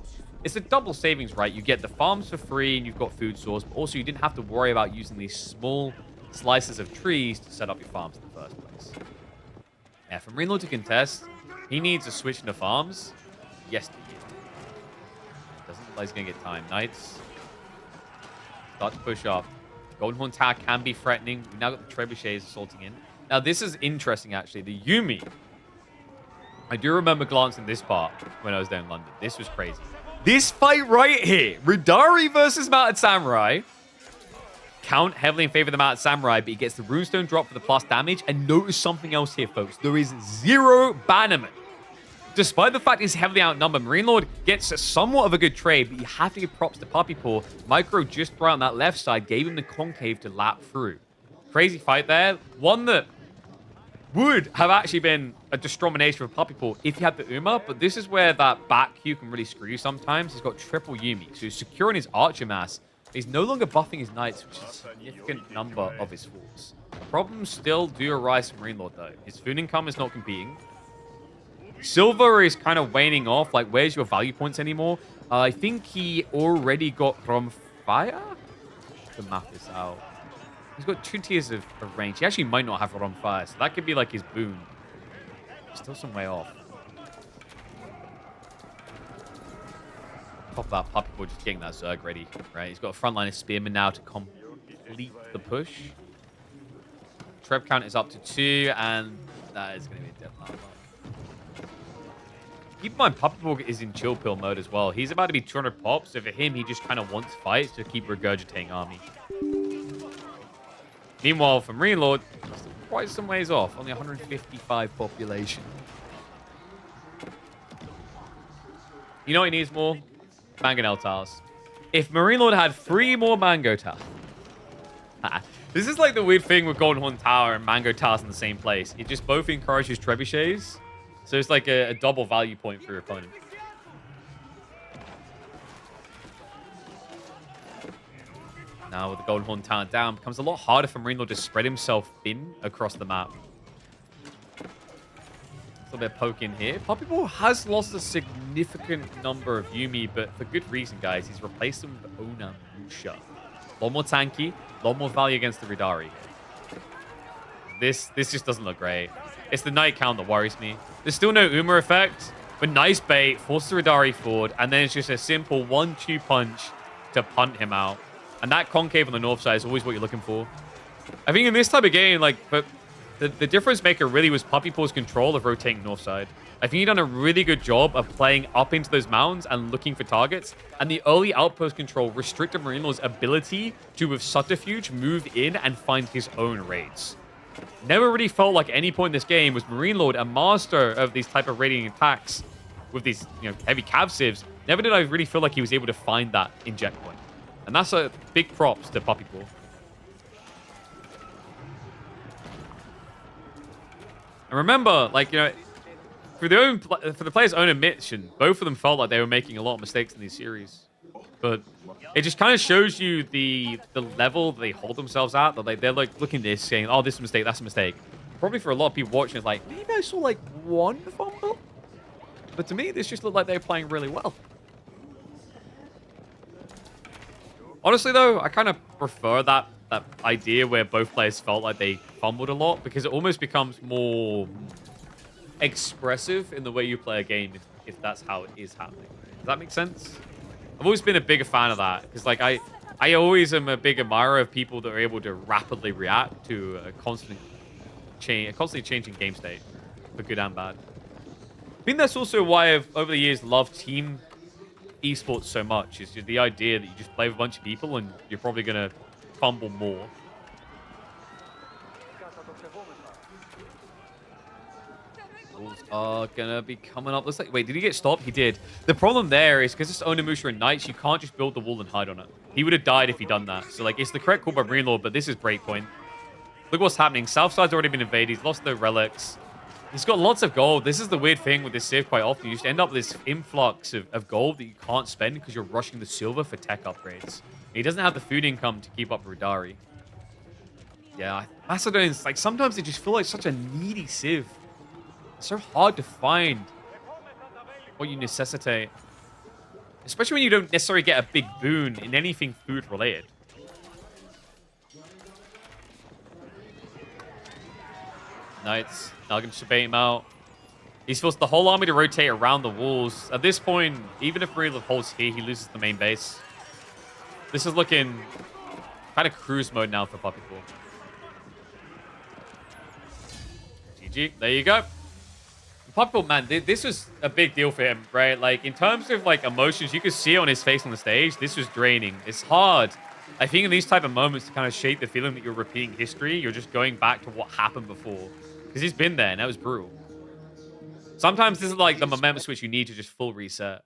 It's a double savings, right? You get the farms for free and you've got food source, but also you didn't have to worry about using these small slices of trees to set up your farms in the first place. Yeah, for Marine Lord to contest, he needs a switch into farms. Yes, doesn't look like he's going to get time. Knights start to push up. Golden Horn Tower can be threatening. We now got the trebuchets assaulting in. Now, this is interesting, actually. The Yuumi. I do remember glancing this part when I was down in London. This was crazy. This fight right here. Ridari versus Mounted Samurai. count heavily in favor of the Mount Samurai, but he gets the runestone drop for the plus damage. And notice something else here, folks. There is 0 bannerman. Despite the fact he's heavily outnumbered, Marine Lord gets somewhat of a good trade, but you have to give props to Puppy Paw. Micro just around that left side gave him the concave to lap through. Crazy fight there. One that would have actually been a discrimination for Puppy Paw if he had the Uma, but this is where that back Q can really screw you sometimes. He's got triple Yumi, so he's securing his Archer mass. He's no longer buffing his Knights, which is a significant number of his force. Problems still do arise from Marine Lord, though. His food income is not competing. Silver is kind of waning off. Like, where's your value points anymore? I think he already got from fire. To map this out. He's got 2 tiers of range. He actually might not have from fire, so that could be like his boon. Still some way off. Top of that Puppy Paw just getting that Zerg ready, right? He's got a frontline of Spearman now to complete the push. Treb count is up to 2, and that is going to be a dead lava. Keep in mind, Puppy Paw is in chill pill mode as well. He's about to be 200 pops, so for him, he just kind of wants fights to keep regurgitating army. Meanwhile, for Marine Lord, still quite some ways off. Only 155 population. You know what he needs more? Mangonel tiles. If Marine Lord had 3 more Mango tiles. This is like the weird thing with Golden Horn Tower and Mango tiles in the same place. It just both encourages trebuchets. So it's like a double value point for your opponent. Now with the Golden Horn Tower down, it becomes a lot harder for Marine Lord to spread himself thin across the map. A little bit of poke in here. Puppy Paw has lost a significant number of Yumi, but for good reason, guys. He's replaced them with Ona Musha. A lot more tanky, a lot more value against the Ridari here. This just doesn't look great. It's the Knight count that worries me. There's still no Uma effect, but nice bait, forces the Ridari forward, and then it's just a simple 1-2 punch to punt him out. And that concave on the north side is always what you're looking for. I think in this type of game, like, but the difference maker really was Puppy Paw's control of rotating north side. I think he done a really good job of playing up into those mountains and looking for targets. And the early outpost control restricted Marine Lord's ability to, with subterfuge, move in and find his own raids. Never really felt like at any point in this game was Marine Lord a master of these type of raiding attacks with these, heavy cav civs. Never did I really feel like he was able to find that inject point. And that's a big props to Puppy Paw. And remember, like, for the player's own admission, both of them felt like they were making a lot of mistakes in these series. But it just kind of shows you the level they hold themselves at. That they're like looking at this, saying, "Oh, this is a mistake. That's a mistake." Probably for a lot of people watching, it's like maybe I saw like 1 fumble. But to me, this just looked like they were playing really well. Honestly, though, I kind of prefer that idea where both players felt like they fumbled a lot, because it almost becomes more expressive in the way you play a game if that's how it is happening. Does that make sense? I've always been a bigger fan of that, because like I always am a big admirer of people that are able to rapidly react to a constantly changing game state, for good and bad. I think that's also why I've over the years loved team esports so much. Is just the idea that you just play with a bunch of people and you're probably gonna fumble more. Bulls are gonna be coming up. Looks like, wait, did he get stopped? He did. The problem there is because it's Onimusha and Knights, you can't just build the wall and hide on it. He would have died if he done that. So like, it's the correct call by Marine Lord, but this is breakpoint. Look what's happening. Southside's already been invaded. He's lost the relics. He's got lots of gold. This is the weird thing with this Civ quite often. You just end up with this influx of gold that you can't spend because you're rushing the silver for tech upgrades. He doesn't have the food income to keep up Ridari. Yeah, Macedonians, like, sometimes they just feel like such a needy Civ. It's so hard to find what you necessitate. Especially when you don't necessarily get a big boon in anything food related. Knights, Nugget should bait him out. He's forced the whole army to rotate around the walls. At this point, even if Marine holds here, he loses the main base. This is looking kind of cruise mode now for Puppy Paw. GG, there you go. Puppy Paw, man, this was a big deal for him, right? Like, in terms of, like, emotions, you could see it on his face on the stage. This was draining. It's hard I think in these type of moments to kind of shape the feeling that you're repeating history, you're just going back to what happened before. Because he's been there and that was brutal. Sometimes this is like the momentum switch you need to just full reset.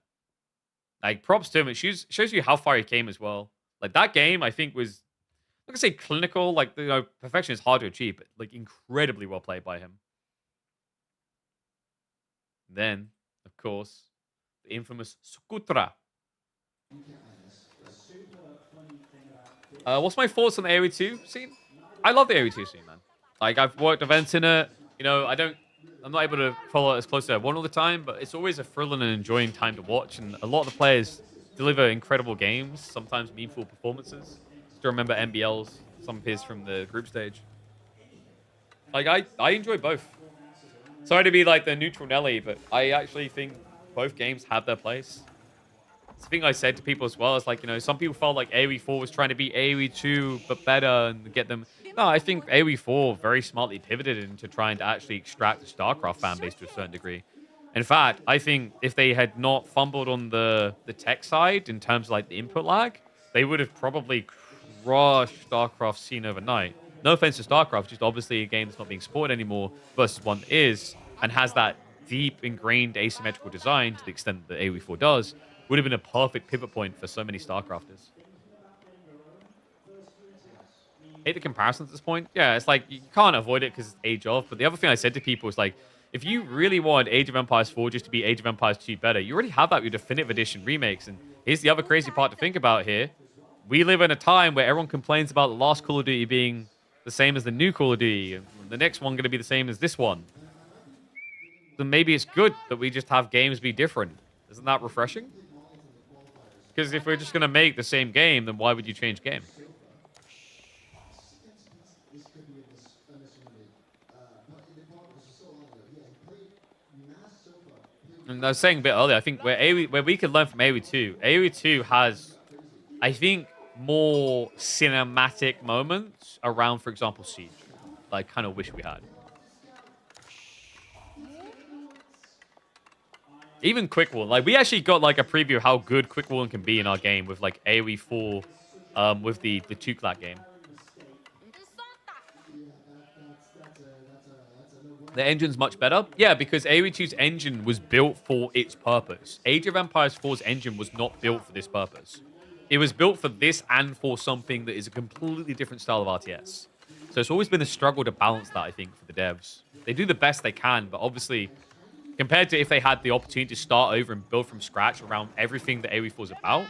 Like, props to him. It shows you how far he came as well. Like, that game, I think, was, I'm not gonna say clinical. Like, perfection is hard to achieve, but, like, incredibly well played by him. Then, of course, the infamous Skutra. What's my thoughts on the AoE 2 scene? I love the AoE 2 scene, man. Like, I've worked events in it. You know, I'm not able to follow it as close as I want all the time, but it's always a thrilling and enjoying time to watch. And a lot of the players deliver incredible games, sometimes meaningful performances. Still remember MBL's, some of his from the group stage. Like, I enjoy both. Sorry to be like the neutral Nelly, but I actually think both games have their place. It's the thing I said to people as well. It's like, you know, some people felt like AoE 4 was trying to be AoE 2, but better and get them. No, I think AoE 4 very smartly pivoted into trying to actually extract the StarCraft fan base to a certain degree. In fact, I think if they had not fumbled on the tech side in terms of like the input lag, they would have probably crushed StarCraft scene overnight. No offense to StarCraft, just obviously a game that's not being supported anymore versus one that is and has that deep ingrained asymmetrical design to the extent that AoE 4 does, would have been a perfect pivot point for so many StarCrafters. Hate the comparison at this point. Yeah, it's like you can't avoid it because it's Age of. But the other thing I said to people is like, if you really want Age of Empires 4 just to be Age of Empires 2 better, you already have that with Definitive Edition remakes. And here's the other crazy part to think about here. We live in a time where everyone complains about the last Call of Duty being the same as the new Call of Duty, and the next one going to be the same as this one. Then maybe it's good that we just have games be different. Isn't that refreshing? Because if we're just going to make the same game, then why would you change game? And I was saying a bit earlier, I think where we could learn from AoE 2, AoE 2 has, I think, more cinematic moments around, for example, Siege. That I kind of wish we had. Even Quick Wall. Like, we actually got, like, a preview of how good Quick Walling can be in our game with, like, AoE 4 with the Tuklat game. The engine's much better. Yeah, because AoE 2's engine was built for its purpose. Age of Empires 4's engine was not built for this purpose. It was built for this and for something that is a completely different style of RTS. So it's always been a struggle to balance that, I think, for the devs. They do the best they can, but obviously, compared to if they had the opportunity to start over and build from scratch around everything that AoE 4 is about,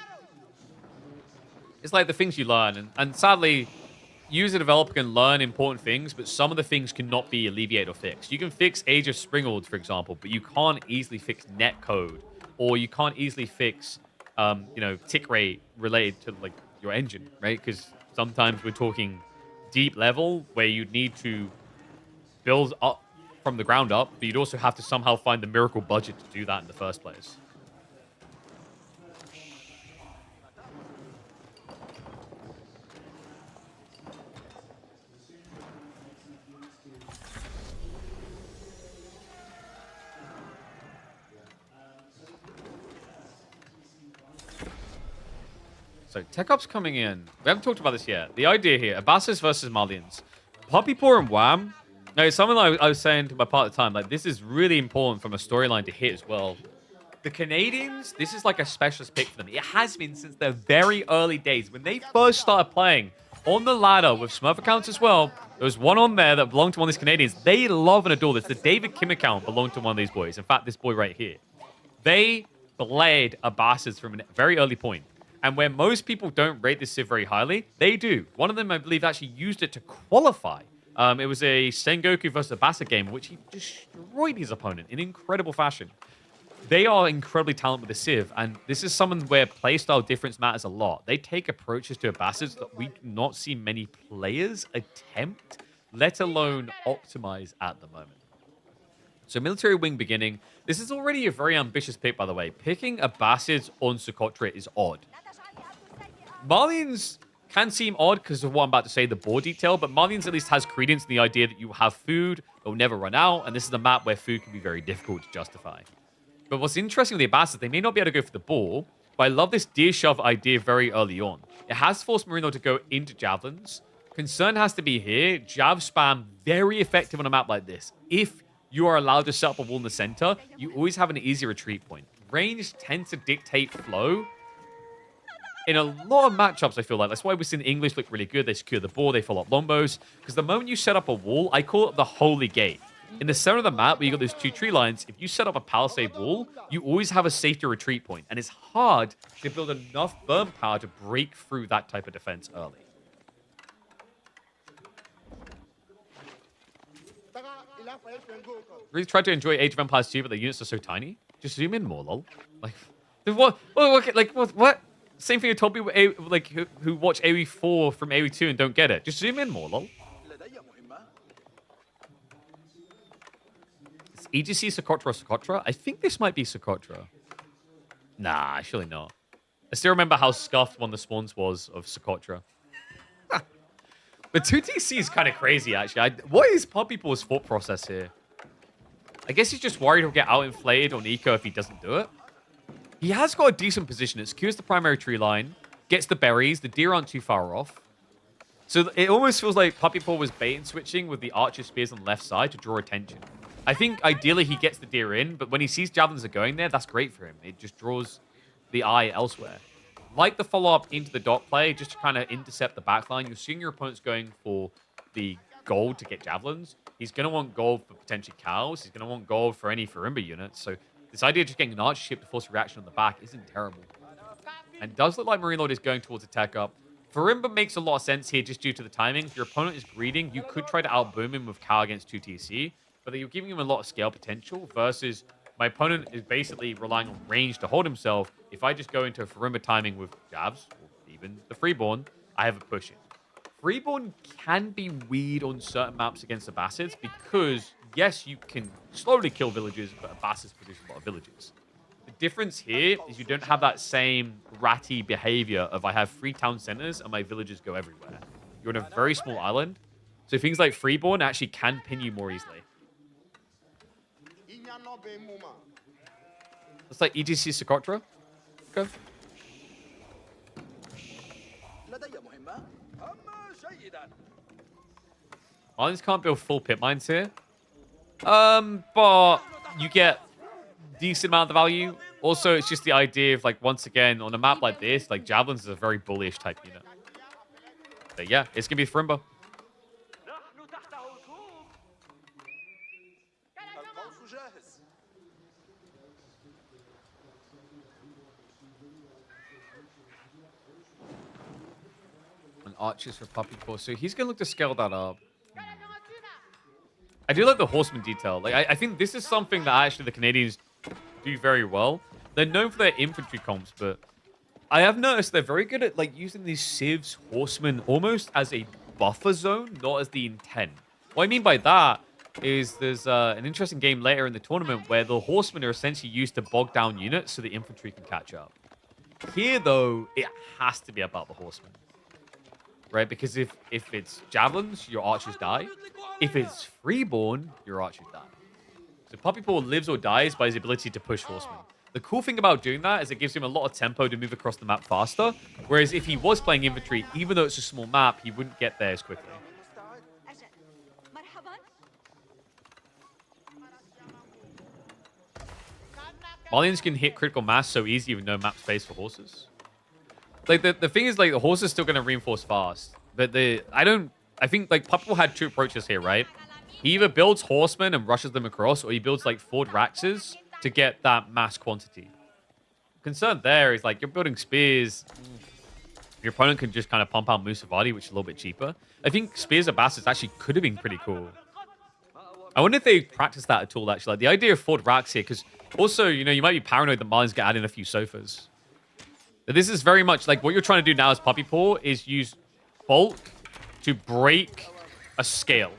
it's like the things you learn. And sadly, you as a developer can learn important things, but some of the things cannot be alleviated or fixed. You can fix Age of Springald, for example, but you can't easily fix netcode, or you can't easily fix, you know, tick rate related to like your engine, right? Because sometimes we're talking deep level where you'd need to build up from the ground up, but you'd also have to somehow find the miracle budget to do that in the first place. So, Tech Op's coming in. We haven't talked about this yet. The idea here, Abbasis versus Malians. Puppy Paw and Wham. Now, it's something I was saying to my partner at the time. Like, this is really important from a storyline to hit as well. The Canadians, this is like a specialist pick for them. It has been since their very early days. When they first started playing on the ladder with Smurf accounts as well, there was one on there that belonged to one of these Canadians. They love and adore this. The David Kim account belonged to one of these boys. In fact, this boy right here. They bled Abbasis from a very early point. And where most people don't rate this Civ very highly, they do. One of them, I believe, actually used it to qualify. It was a Sengoku versus Abbasid game in which he destroyed his opponent in incredible fashion. They are incredibly talented with the Civ, and this is someone where playstyle difference matters a lot. They take approaches to Abbasids that we do not see many players attempt, let alone optimize at the moment. So military wing beginning. This is already a very ambitious pick, by the way. Picking Abbasids on Socotra is odd. Malians can seem odd because of what I'm about to say, the board detail, but Malians at least has credence in the idea that you have food that will never run out, and this is a map where food can be very difficult to justify. But what's interesting with the Abbasids, they may not be able to go for the ball, But I love this deer shove idea very early on. It has forced Marino to go into javelins. Concern has to be here. Jav spam, very effective on a map like this. If you are allowed to set up a wall in the center, you always have an easy retreat point. Range tends to dictate flow in a lot of matchups, I feel like. That's why we've seen English look really good. They secure the ball, they follow up lombos. Because the moment you set up a wall, I call it the holy gate. In the center of the map, where you got those two tree lines, if you set up a palisade wall, you always have a safety retreat point. And it's hard to build enough burn power to break through that type of defense early. Really tried to enjoy Age of Empires 2, but the units are so tiny. Just zoom in more, lol. Like, what? Same thing I told people like who watch AoE 4 from AoE 2 and don't get it. Just zoom in more, lol. Is EGC Socotra? I think this might be Socotra. Nah, surely not. I still remember how scuffed one of the spawns was of Socotra. But 2TC is kind of crazy, actually. What is Puppypaw's thought process here? I guess he's just worried he'll get out-inflated on Eco if he doesn't do it. He has got a decent position. It secures the primary tree line, gets the berries. The deer aren't too far off. So it almost feels like Puppypaw was bait and switching with the archer spears on the left side to draw attention. I think ideally he gets the deer in, but when he sees javelins are going there, that's great for him. It just draws the eye elsewhere. Like the follow-up into the dot play, just to kind of intercept the backline, you're seeing your opponents going for the gold to get javelins. He's going to want gold for potentially cows. He's going to want gold for any Farimba units. So this idea of just getting an archer ship to force a reaction on the back isn't terrible. And does look like Marine Lord is going towards attack up. Farimba makes a lot of sense here just due to the timing. If your opponent is greeding, you could try to outboom him with cow against 2TC, but you're giving him a lot of scale potential versus my opponent is basically relying on range to hold himself. If I just go into Farimba timing with Javs, or even the Freeborn, I have a push in. Freeborn can be weird on certain maps against the Bastards because, yes, you can slowly kill villages, but Bastards produce a lot of villages. The difference here is you don't have that same ratty behavior of I have 3 town centers and my villages go everywhere. You're on a very small island, so things like Freeborn actually can pin you more easily. It's like EGC Socotra. Okay. Islands can't build full pit mines here. But you get decent amount of value. Also, it's just the idea of, like, once again, on a map like this, like, Javelins is a very bullish type unit. But yeah, it's going to be Farimba. And archers for Puppypaw. So he's going to look to scale that up. I do like the horseman detail. Like, I think this is something that actually the Canadians do very well. They're known for their infantry comps, but I have noticed they're very good at, like, using these civs, horsemen, almost as a buffer zone, not as the intent. What I mean by that is there's an interesting game later in the tournament where the horsemen are essentially used to bog down units so the infantry can catch up. Here, though, it has to be about the horsemen. Right? Because if it's javelins, your archers die. If it's freeborn, your archers die. So Puppypaw lives or dies by his ability to push horsemen. The cool thing about doing that is it gives him a lot of tempo to move across the map faster. Whereas if he was playing infantry, even though it's a small map, he wouldn't get there as quickly. Malians can hit critical mass so easy with no map space for horses. Like, the thing is, like, the horse is still going to reinforce fast. But I think, like, Puppypaw had 2 approaches here, right? He either builds horsemen and rushes them across, or he builds, like, Ford Raxes to get that mass quantity. Concern there is, like, you're building spears. Your opponent can just kind of pump out Musavati, which is a little bit cheaper. I think spears of bastards actually could have been pretty cool. I wonder if they practiced that at all, actually. Like, the idea of Ford Rax here, because also, you know, you might be paranoid that Marlins get added in a few sofas. But this is very much like what you're trying to do now as Puppypaw is use bulk to break a scale.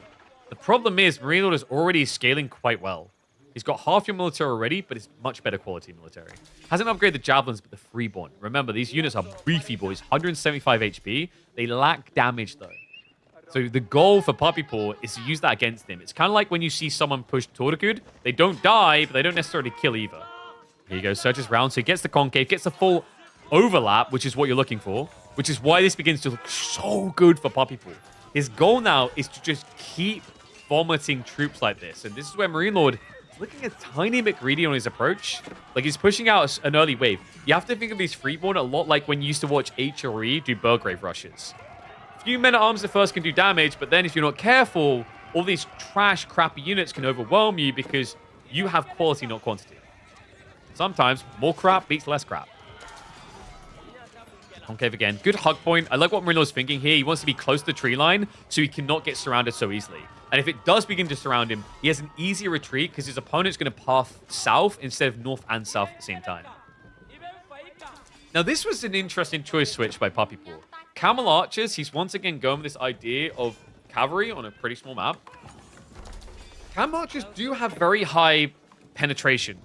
The problem is Marine Lord is already scaling quite well. He's got half your military already, but it's much better quality military. Hasn't upgraded the javelins, but the freeborn. Remember, these units are beefy boys, 175 HP. They lack damage though. So the goal for Puppypaw is to use that against him. It's kind of like when you see someone push Tordakud. They don't die, but they don't necessarily kill either. Here you go, searches round. So he gets the concave, gets the full overlap, which is what you're looking for, which is why this begins to look so good for Poppypool. His goal now is to just keep vomiting troops like this. And this is where Marine Lord is looking a tiny bit greedy on his approach. Like, he's pushing out an early wave. You have to think of these Freeborn a lot like when you used to watch HRE do Burgrave rushes. A few men-at-arms at first can do damage, but then if you're not careful, all these trash, crappy units can overwhelm you because you have quality, not quantity. Sometimes more crap beats less crap. Concave again. Good hug point. I like what Marino's thinking here. He wants to be close to the tree line so he cannot get surrounded so easily. And if it does begin to surround him, he has an easier retreat because his opponent's going to path south instead of north and south at the same time. Now, this was an interesting choice switch by Poppypool. Camel Archers, he's once again going with this idea of cavalry on a pretty small map. Camel Archers do have very high penetration,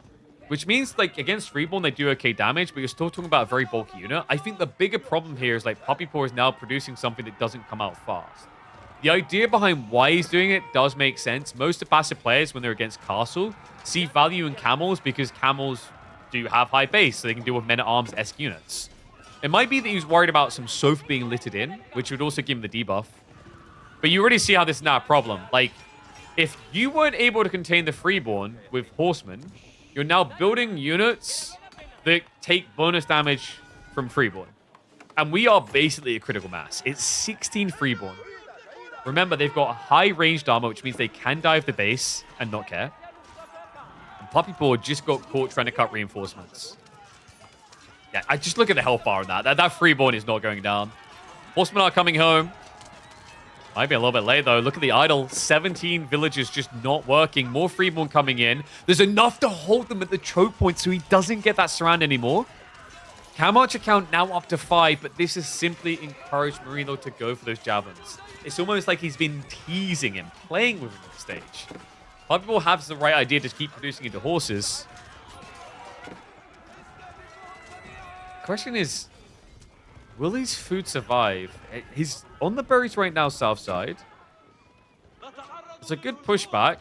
which means, like, against Freeborn, they do okay damage, but you're still talking about a very bulky unit. I think the bigger problem here is, like, Poppypool is now producing something that doesn't come out fast. The idea behind why he's doing it does make sense. Most of passive players, when they're against Castle, see value in camels because camels do have high base, so they can deal with men-at-arms-esque units. It might be that he's worried about some Soph being littered in, which would also give him the debuff. But you already see how this is not a problem. Like, if you weren't able to contain the Freeborn with Horsemen, you're now building units that take bonus damage from Freeborn. And we are basically a critical mass. It's 16 Freeborn. Remember, they've got high ranged armor, which means they can dive the base and not care. And Poppypool just got caught trying to cut reinforcements. Yeah, I just look at the health bar on that. That Freeborn is not going down. Horsemen are coming home. Might be a little bit late, though. Look at the idol. 17 villagers just not working. More Freeborn coming in. There's enough to hold them at the choke point so he doesn't get that surround anymore. Cam Archer count now up to 5, but this has simply encouraged Marino to go for those javelins. It's almost like he's been teasing him, playing with him on the stage. A lot of people have the right idea to keep producing into horses. The question is, will his food survive? He's on the berries right now, south side. It's a good pushback.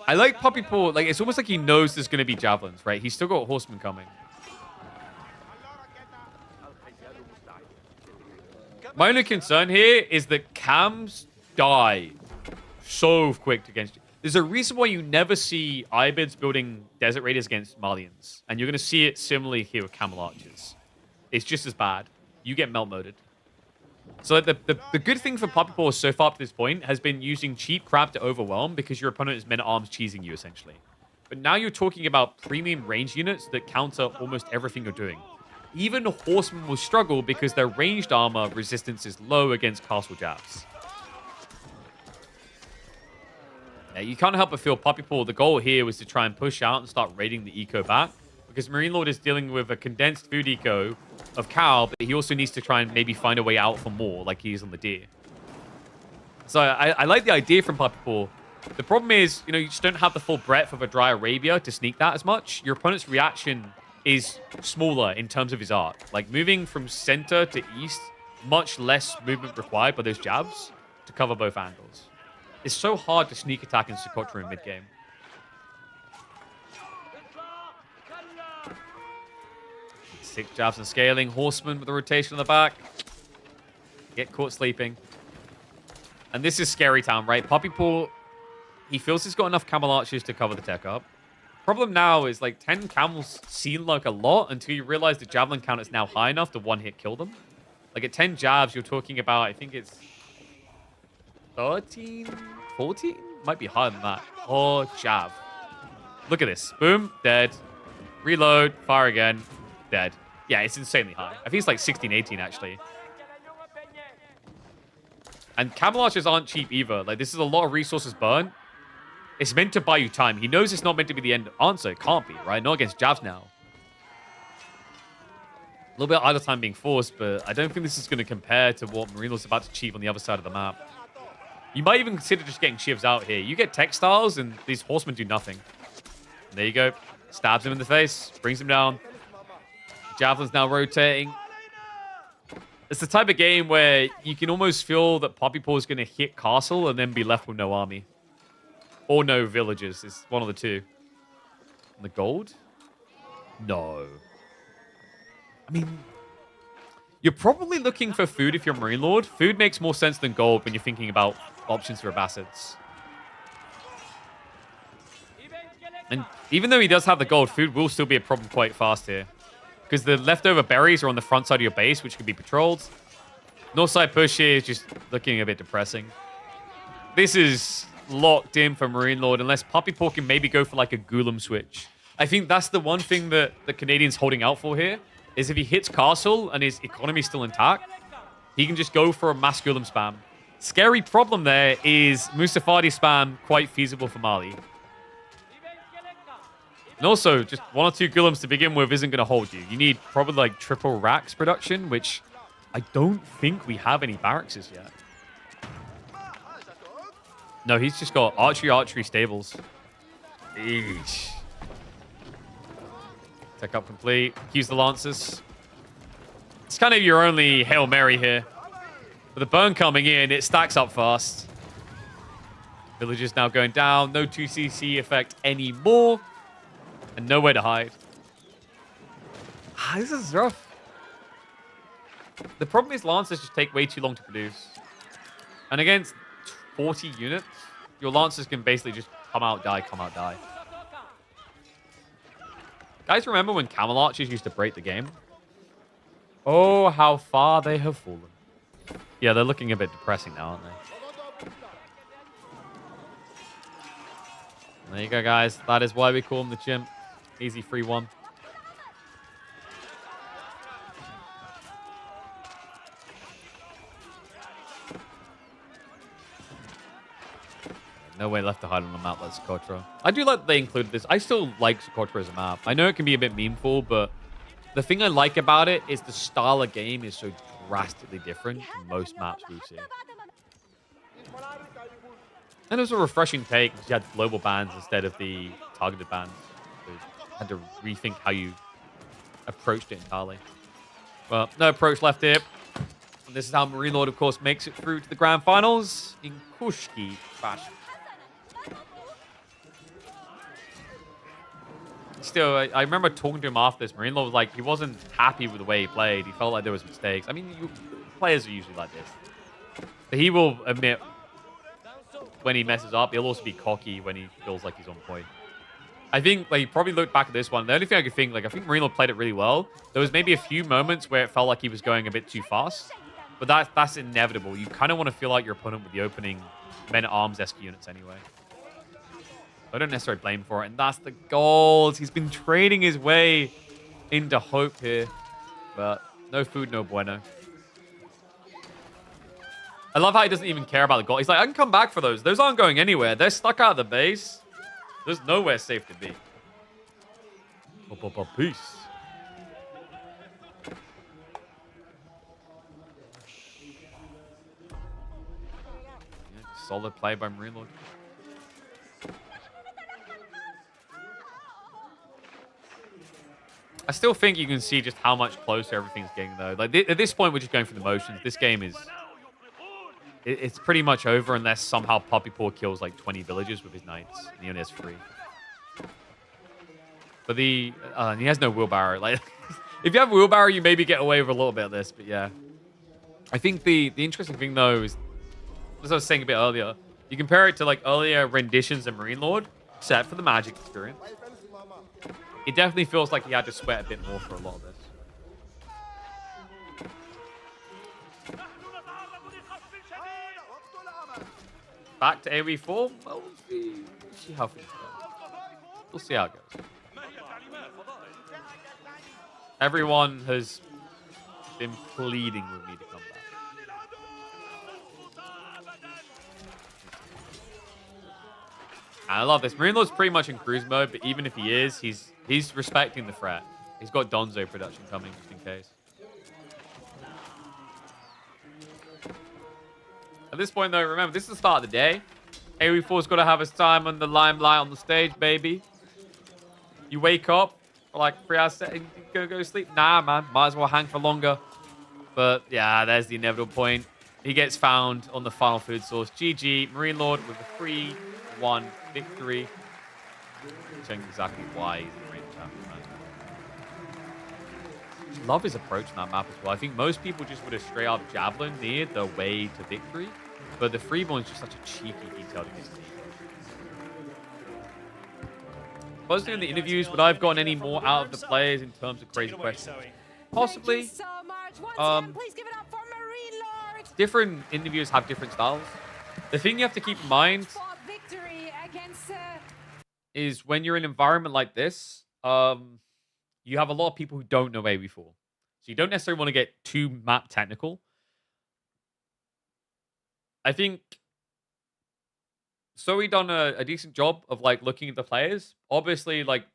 I like Poppypool. Like, it's almost like he knows there's going to be javelins, right? He's still got horsemen coming. My only concern here is that cams die so quick against you. There's a reason why you never see Ibids building Desert Raiders against Malians. And you're going to see it similarly here with Camel Archers. It's just as bad. You get melt moded. So the good thing for Poppypool so far up to this point has been using cheap crap to overwhelm because your opponent is men-at-arms cheesing you, essentially. But now you're talking about premium range units that counter almost everything you're doing. Even horsemen will struggle because their ranged armor resistance is low against castle jabs. Now, you can't help but feel Poppypool, the goal here was to try and push out and start raiding the eco back. Because Marine Lord is dealing with a condensed food eco of cow, but he also needs to try and maybe find a way out for more, like he is on the deer. So I like the idea from Poppypool. The problem is, you know, you just don't have the full breadth of a Dry Arabia to sneak that as much. Your opponent's reaction is smaller in terms of his arc. Like, moving from center to east, much less movement required by those jabs to cover both angles. It's so hard to sneak attack in Socotra in mid-game. Six jabs and scaling. Horseman with a rotation on the back. Get caught sleeping. And this is Scary Town, right? Poppypool, he feels he's got enough camel archers to cover the tech up. Problem now is, like, 10 camels seem like a lot until you realize the javelin count is now high enough to one-hit kill them. Like, at 10 jabs, you're talking about, I think it's 13, 14? Might be higher than that. Oh, jab. Look at this. Boom, dead. Reload, fire again, dead. Yeah, it's insanely high. I think it's like 16, 18, actually. And camel archers aren't cheap either. Like, this is a lot of resources burned. It's meant to buy you time. He knows it's not meant to be the end answer. It can't be, right? Not against jabs now. A little bit of idle time being forced, but I don't think this is going to compare to what Marino's about to achieve on the other side of the map. You might even consider just getting shivs out here. You get textiles, and these horsemen do nothing. And there you go. Stabs him in the face. Brings him down. Javelin's now rotating. It's the type of game where you can almost feel that Poppypool is going to hit castle and then be left with no army. Or no villagers. It's one of the two. And the gold? No. I mean, you're probably looking for food if you're Marine Lord. Food makes more sense than gold when you're thinking about options for Abbasids. And even though he does have the gold, food will still be a problem quite fast here. Because the leftover berries are on the front side of your base, which can be patrolled. North side push here is just looking a bit depressing. This is locked in for Marine Lord, unless Puppy Paw can maybe go for like a Ghoulam switch. I think that's the one thing that the Canadian's holding out for here, is if he hits Castle and his economy's still intact, he can just go for a mass Ghoulam spam. Scary problem there is Mustafadi spam quite feasible for Mali. And also, just 1 or 2 Ghulams to begin with isn't going to hold you. You need probably like triple racks production, which I don't think we have any barracks yet. No, he's just got archery stables. Eesh. Tech up complete. Use the Lancers. It's kind of your only Hail Mary here. With the burn coming in, it stacks up fast. Villagers now going down. No 2CC effect anymore. And nowhere to hide. This is rough. The problem is Lancers just take way too long to produce. And against 40 units, your Lancers can basically just come out, die, come out, die. Guys, remember when Camel Archers used to break the game? Oh, how far they have fallen. Yeah, they're looking a bit depressing now, aren't they? There you go, guys. That is why we call him the chimp. Easy 3-1. No way left to hide on a map like Socotra. I do like that they included this. I still like Socotra as a map. I know it can be a bit memeful, but the thing I like about it is the style of game is so drastically different from most maps we've seen. And it was a refreshing take because you had global bans instead of the targeted bans. So you had to rethink how you approached it entirely. Well, no approach left here. And this is how Marine Lord, of course, makes it through to the grand finals in Kushki fashion. Still, I remember talking to him after this. Marine Lord was like, he wasn't happy with the way he played. He felt like there was mistakes. I mean, players are usually like this. But he will admit when he messes up. He'll also be cocky when he feels like he's on point. I think he probably looked back at this one. The only thing I could think, I think Marine Lord played it really well. There was maybe a few moments where it felt like he was going a bit too fast. But that's inevitable. You kind of want to feel like your opponent with the opening men-at-arms-esque units anyway. I don't necessarily blame him for it. And that's the gold. He's been trading his way into hope here. But no food, no bueno. I love how he doesn't even care about the gold. He's like, I can come back for those. Those aren't going anywhere. They're stuck out of the base. There's nowhere safe to be. Peace. Yeah, solid play by Marine Lord. I still think you can see just how much closer everything's getting, though. Like at this point, we're just going through the motions. This game is... It's pretty much over unless somehow Puppy Paw kills like 20 villagers with his knights. And he only has 3. But he has no wheelbarrow. Like, if you have a wheelbarrow, you maybe get away with a little bit of this. But yeah. I think the interesting thing, though, is... As I was saying a bit earlier, you compare it to like earlier renditions of Marine Lord, except for the magic experience. It definitely feels like he had to sweat a bit more for a lot of this. Back to AoE4. Well, we'll see how things go. We'll see how it goes. Everyone has been pleading with me to come back. And I love this. Marine Lord's pretty much in cruise mode, but even if he is, he's respecting the threat. He's got Donzo production coming just in case. At this point, though, remember, this is the start of the day. AoE4's got to have his time on the limelight on the stage, baby. You wake up for like 3 hours and go to sleep. Nah, man. Might as well hang for longer. But, yeah, there's the inevitable point. He gets found on the final food source. GG. Marine Lord with a 3-1 victory. Showing exactly why he's the range champion, man. Love his approach on that map as well. I think most people just would have straight up javelin near the way to victory, but the freeborn is just such a cheeky detailed against me. Supposed in the interviews, would I have gotten any more out of the players in terms of crazy questions? Possibly. Different interviews have different styles. The thing you have to keep in mind is when you're in an environment like this, you have a lot of people who don't know AV4. So you don't necessarily want to get too map technical. I think Zoe done a decent job of like looking at the players. Obviously, like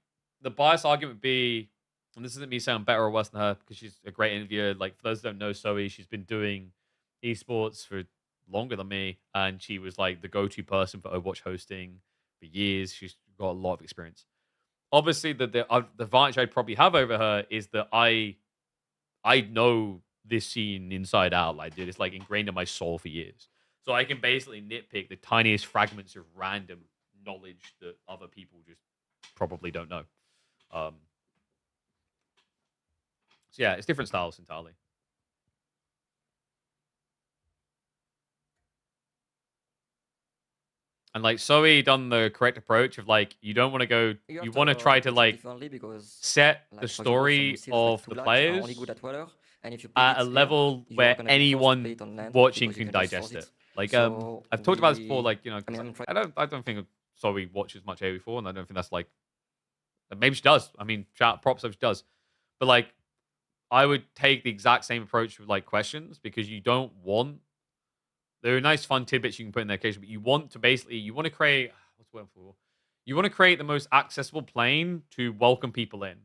the bias argument would be, and this isn't me saying I'm better or worse than her because she's a great interviewer. Like for those who don't know Zoe, she's been doing esports for longer than me, and she was like the go-to person for Overwatch hosting for years. She's got a lot of experience. Obviously, the advantage I'd probably have over her is that I know this scene inside out. Like, dude, it's like ingrained in my soul for years. So I can basically nitpick the tiniest fragments of random knowledge that other people just probably don't know. So yeah, it's different styles entirely. And like Zoe done the correct approach of like you don't want to go, you want to try to like set the story of the players at a level where anyone watching can digest it. Like I've talked about this before. Like I don't think Zoe watches much AV4, and I don't think that's like maybe she does. I mean, shout out props if she does, but like I would take the exact same approach with like questions because you don't want. There are nice fun tidbits you can put in there occasionally, but you want to basically, you want to create, what's the word for? You want to create the most accessible plane to welcome people in.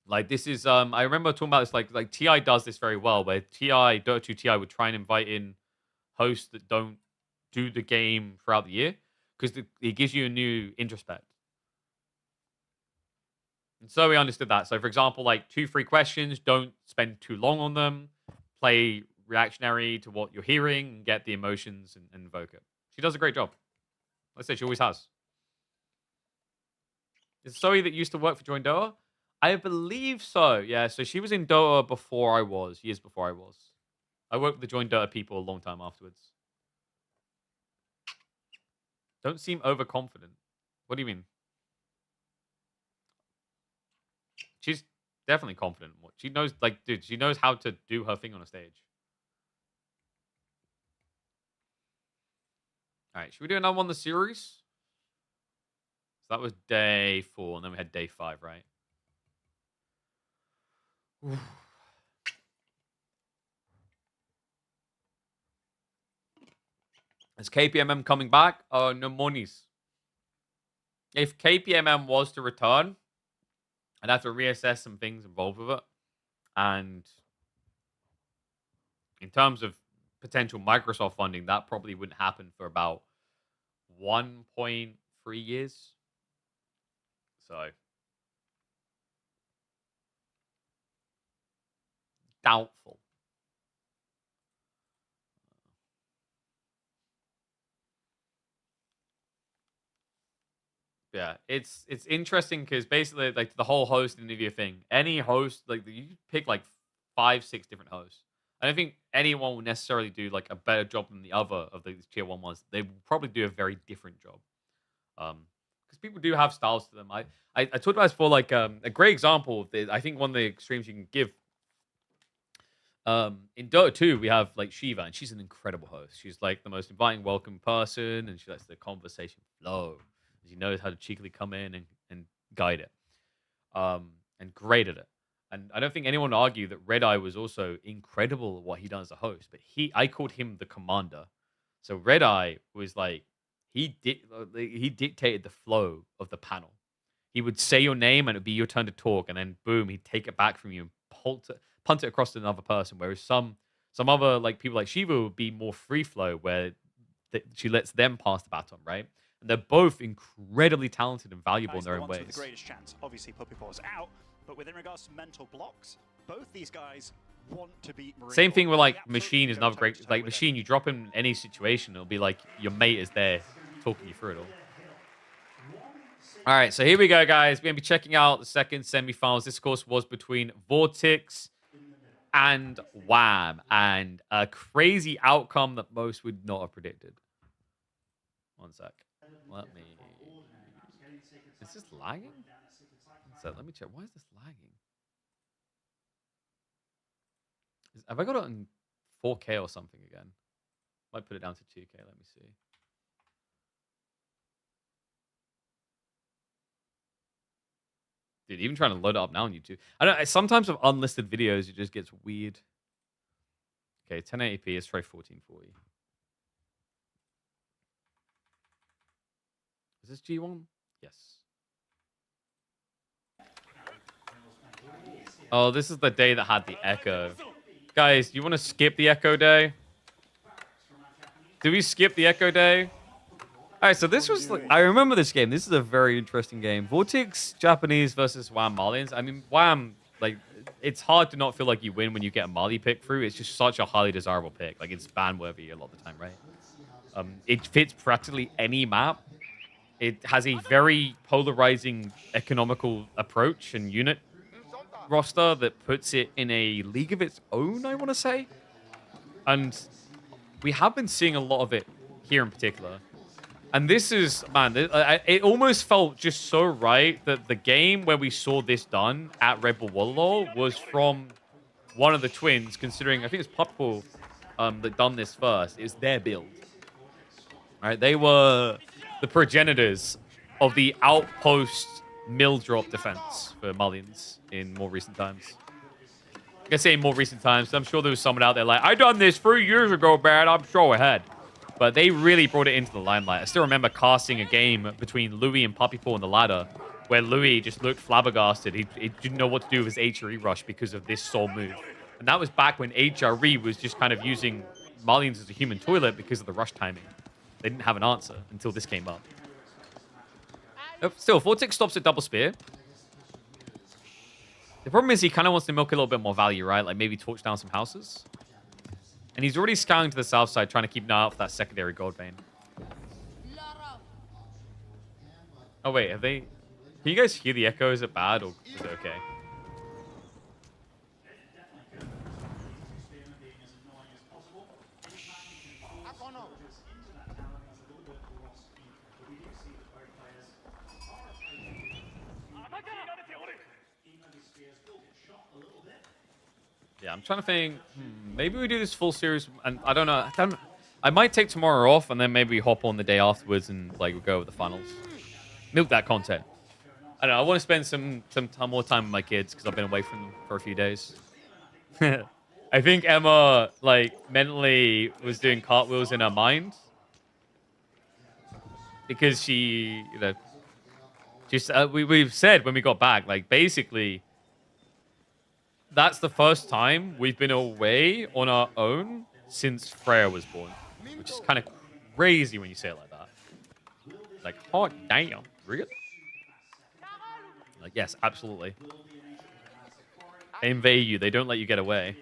Like this is, I remember talking about this, like TI does this very well, where Dota 2 TI would try and invite in hosts that don't do the game throughout the year, because it gives you a new introspect. And so we understood that. So for example, like 2-3 questions, don't spend too long on them, play reactionary to what you're hearing and get the emotions and invoke it. She does a great job. Let's say she always has. Is Zoe that used to work for Join Dota? I believe so. Yeah, so she was in Dota before I was, years before I was. I worked with the Join Dota people a long time afterwards. Don't seem overconfident. What do you mean? She's definitely confident. She knows, like, dude, she knows how to do her thing on a stage. All right, should we do another one in the series? So that was day 4, and then we had day 5, right? Oof. Is KPMM coming back? Oh, no monies. If KPMM was to return, I'd have to reassess some things involved with it. And in terms of potential Microsoft funding, that probably wouldn't happen for about 1.3 years. So doubtful. Yeah, it's interesting because basically like the whole host interview thing. Any host, like you pick like 5-6 different hosts. I don't think anyone will necessarily do like a better job than the other of these tier 1 ones. They will probably do a very different job. Because people do have styles to them. I talked about this before, like a great example. I think one of the extremes you can give. In Dota 2, we have like Shiva, and she's an incredible host. She's like the most inviting, welcome person, and she lets the conversation flow. She knows how to cheekily come in and guide it. And great at it. And I don't think anyone would argue that Red Eye was also incredible at what he does as a host. But I called him the commander. So Red Eye was like, he dictated the flow of the panel. He would say your name and it'd be your turn to talk, and then boom, he'd take it back from you and punt it across to another person. Whereas some other like people like Shiva would be more free flow, where she lets them pass the baton, right? And they're both incredibly talented and valuable in their own ways. The greatest chance, obviously, Puppy Paw's out, but within regards to mental blocks, both these guys want to beat Marine. Same thing with like Machine is another great, like Machine, you drop him in any situation, it'll be like your mate is there talking you through it all. All right, so here we go, guys. We're going to be checking out the second semifinals. This, of course, was between Vortex and Wham, and a crazy outcome that most would not have predicted. One sec. Let me... Is this lagging? So let me check. Why is this lagging? Have I got it on 4K or something again? Might put it down to 2K. Let me see. Dude, even trying to load it up now on YouTube. I don't. Sometimes with unlisted videos, it just gets weird. Okay, 1080p. Let's try 1440. Is this G1? Yes. Oh, this is the day that had the echo. Guys, do you want to skip the echo day? Do we skip the echo day? All right, so this was like, I remember this game. This is a very interesting game. Vortex Japanese versus Wham Malians. I mean, Wham, like, it's hard to not feel like you win when you get a Mali pick through. It's just such a highly desirable pick. Like, it's ban-worthy a lot of the time, right? It fits practically any map. It has a very polarizing economical approach and unit roster that puts it in a league of its own, I want to say. And we have been seeing a lot of it here in particular. And this is, man, it almost felt just so right that the game where we saw this done at RedBull Wololo was from one of the twins, considering, I think it's Puppool that done this first. It's their build. All right, they were the progenitors of the outpost mill drop defense for Malians in more recent times. I say in more recent times, I'm sure there was someone out there like, I done this 3 years ago, man, I'm so ahead. But they really brought it into the limelight. I still remember casting a game between Louis and Puppypaw in the ladder, where Louis just looked flabbergasted. He didn't know what to do with his HRE rush because of this sole move. And that was back when HRE was just kind of using Malians as a human toilet because of the rush timing. They didn't have an answer until this came up. Still, Vortex stops at double spear. The problem is he kind of wants to milk a little bit more value, right? Like maybe torch down some houses. And he's already scouting to the south side, trying to keep an eye out for that secondary gold vein. Oh, wait, have they... Can you guys hear the echo? Is it bad or is it okay? Yeah, I'm trying to think. Maybe we do this full series, and I don't know. I might take tomorrow off, and then maybe hop on the day afterwards and like go with the finals. Milk that content. I don't know. I want to spend some more time with my kids because I've been away from them for a few days. I think Emma like mentally was doing cartwheels in her mind because she, you know, just we've said when we got back, like basically. That's the first time we've been away on our own since Freya was born. Which is kind of crazy when you say it like that. Like, oh, damn. Really? Like, yes, absolutely. They invade you. They don't let you get away.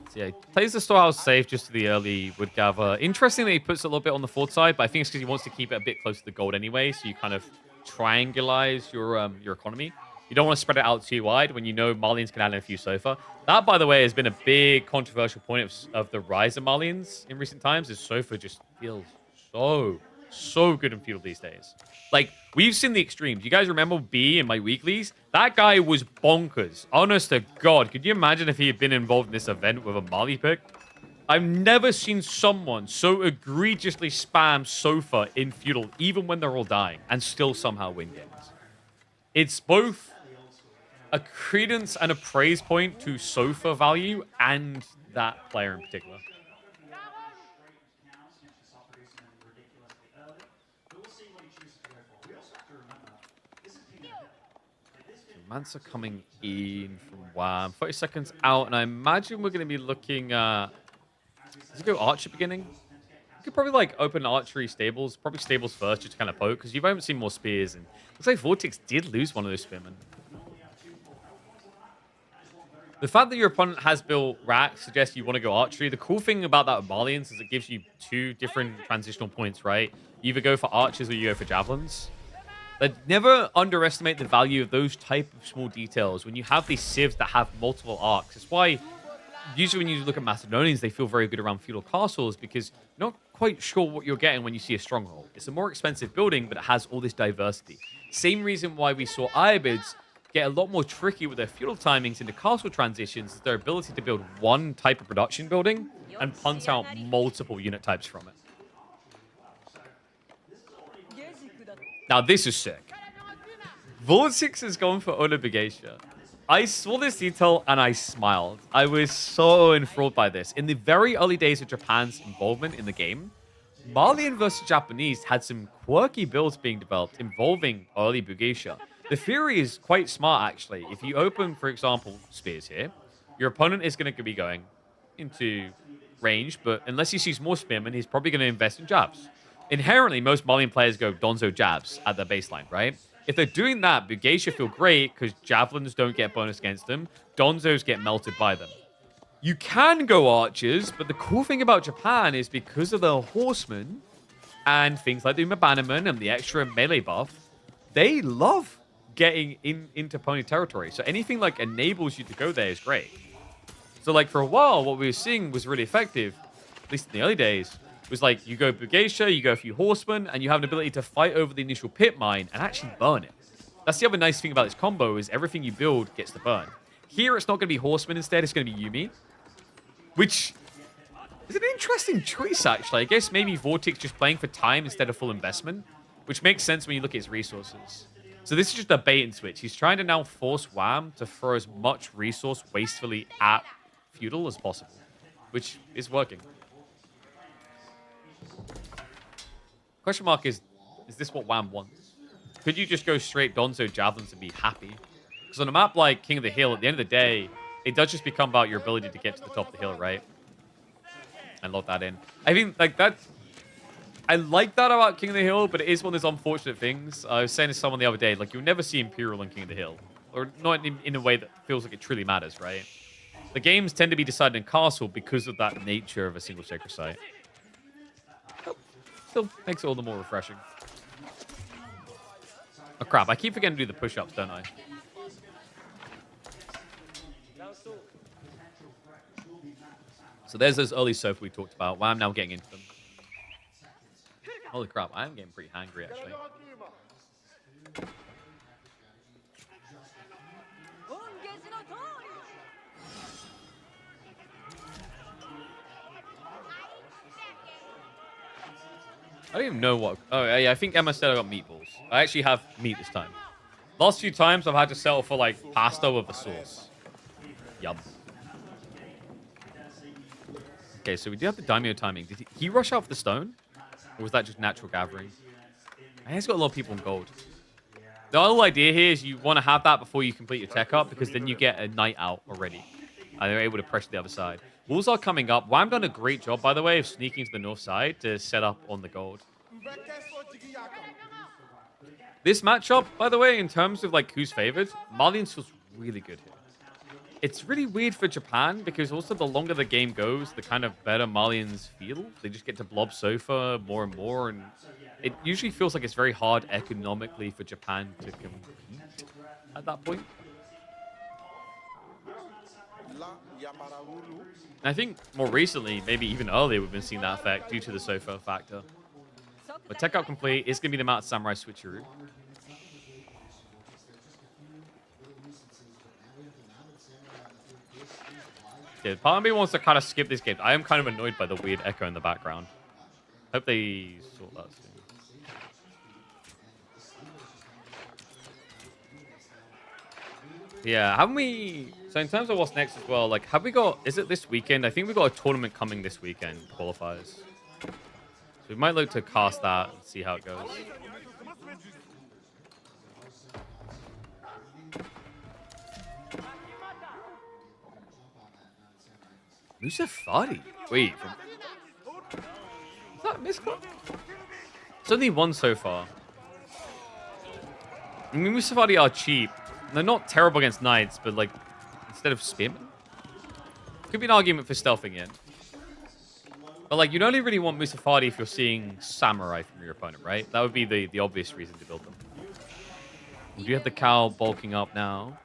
So yeah, he plays the storehouse safe just to the early wood gather. Interestingly, he puts it a little bit on the forward side, but I think it's because he wants to keep it a bit close to the gold anyway, so you kind of triangulize your economy. You don't want to spread it out too wide when you know Malians can add in a few Sofa. That, by the way, has been a big controversial point of the rise of Malians in recent times, is Sofa just feels so good in Feudal these days. Like, we've seen the extremes. You guys remember B in my weeklies? That guy was bonkers. Honest to God. Could you imagine if he had been involved in this event with a Mali pick? I've never seen someone so egregiously spam Sofa in Feudal, even when they're all dying, and still somehow win games. It's both a credence and a praise point to Sofa value and that player in particular. Mansa coming in from Wham. 30 seconds out, and I imagine we're going to be looking at... Does he go Archer beginning? You could probably like open archery stables. Probably stables first just to kind of poke, because you haven't seen more spears. And looks like Vortex did lose one of those spearmen. The fact that your opponent has built rack suggests you want to go archery. The cool thing about that with Malians is it gives you 2 different transitional points, right? You either go for archers or you go for javelins. But never underestimate the value of those type of small details when you have these civs that have multiple arcs. It's why usually when you look at Macedonians, they feel very good around feudal castles because you're not quite sure what you're getting when you see a stronghold. It's a more expensive building, but it has all this diversity. Same reason why we saw Iabids get a lot more tricky with their feudal timings into castle transitions is their ability to build one type of production building and punt out multiple unit types from it. Now this is sick. Vortex has gone for Onabigatia. I saw this detail and I smiled. I was so enthralled by this. In the very early days of Japan's involvement in the game, Malian versus Japanese had some quirky builds being developed involving early Bugeisha. The theory is quite smart, actually. If you open, for example, spears here, your opponent is going to be going into range, but unless he sees more spearmen, he's probably going to invest in jabs. Inherently, most Malian players go Donzo jabs at their baseline, right? If they're doing that, Bugeisha feel great because javelins don't get bonus against them. Donzos get melted by them. You can go archers, but the cool thing about Japan is because of the horsemen and things like the Bannerman and the extra melee buff, they love getting into pony territory. So anything like enables you to go there is great. So like for a while, what we were seeing was really effective, at least in the early days, was like you go Bugeisha, you go a few horsemen, and you have an ability to fight over the initial pit mine and actually burn it. That's the other nice thing about this combo is everything you build gets to burn. Here, it's not going to be horsemen instead, it's going to be Yumi, which is an interesting choice, actually. I guess maybe Vortex just playing for time instead of full investment, which makes sense when you look at his resources. So this is just a bait and switch. He's trying to now force Wham to throw as much resource wastefully at Feudal as possible, which is working. Question mark is this what Wham wants? Could you just go straight Donzo Javelins and be happy? Because on a map like King of the Hill, at the end of the day, it does just become about your ability to get to the top of the hill, right? And lock that in. I mean, like that... I like that about King of the Hill, but it is one of those unfortunate things. I was saying to someone the other day, like, you'll never see Imperial in King of the Hill. Or not in a way that feels like it truly matters, right? The games tend to be decided in Castle because of that nature of a single sacred site. Still makes it all the more refreshing. Oh, crap. I keep forgetting to do the push-ups, don't I? So there's those early Sofa we talked about. Wham now getting into them. Holy crap, I am getting pretty hangry, actually. I don't even know what... Oh, yeah, I think Emma said I got meatballs. I actually have meat this time. Last few times, I've had to settle for, like, pasta with a sauce. Yum. Okay, so we do have the Daimyo timing. Did he rush out for the stone? Or was that just natural gathering? I think it's got a lot of people in gold. The whole idea here is you want to have that before you complete your tech up, because then you get a night out already. And they're able to pressure the other side. Wolves are coming up. Wham done a great job, by the way, of sneaking to the north side to set up on the gold. This matchup, by the way, in terms of like who's favored, Malians feels really good here. It's really weird for Japan because also the longer the game goes, the kind of better Malians feel. They just get to blob Sofa more and more, and it usually feels like it's very hard economically for Japan to compete at that point. And I think more recently, maybe even earlier, we've been seeing that effect due to the Sofa factor. But tech up complete is going to be the Mount Samurai switcheroo. Yeah, part of me wants to kind of skip this game. I am kind of annoyed by the weird echo in the background. Hope they sort that soon. Yeah, haven't we... So in terms of what's next as well, like, have we got... Is it this weekend? I think we've got a tournament coming this weekend, qualifiers. So we might look to cast that and see how it goes. Musafari? Wait. Is that a misclick? It's only one so far. I mean, Musafari are cheap. They're not terrible against knights, but like, instead of spearmen? Could be an argument for stealthing in. But, like, you'd only really want Musafadi if you're seeing Samurai from your opponent, right? That would be the obvious reason to build them. We do have the cow bulking up now.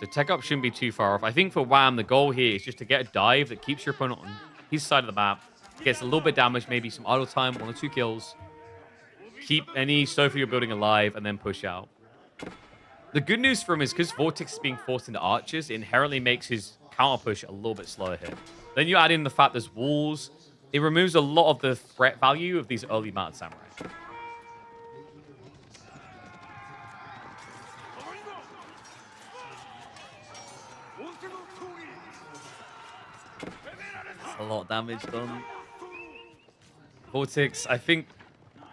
So tech up shouldn't be too far off. I think for Wham, the goal here is just to get a dive that keeps your opponent on his side of the map. Gets a little bit damage, maybe some idle time, 1 or 2 kills. Keep any Sofa you're building alive, and then push out. The good news for him is because Vortex is being forced into archers, it inherently makes his counter push a little bit slower here. Then you add in the fact there's walls. It removes a lot of the threat value of these early mounted samurai. A lot of damage done. Vortex, I think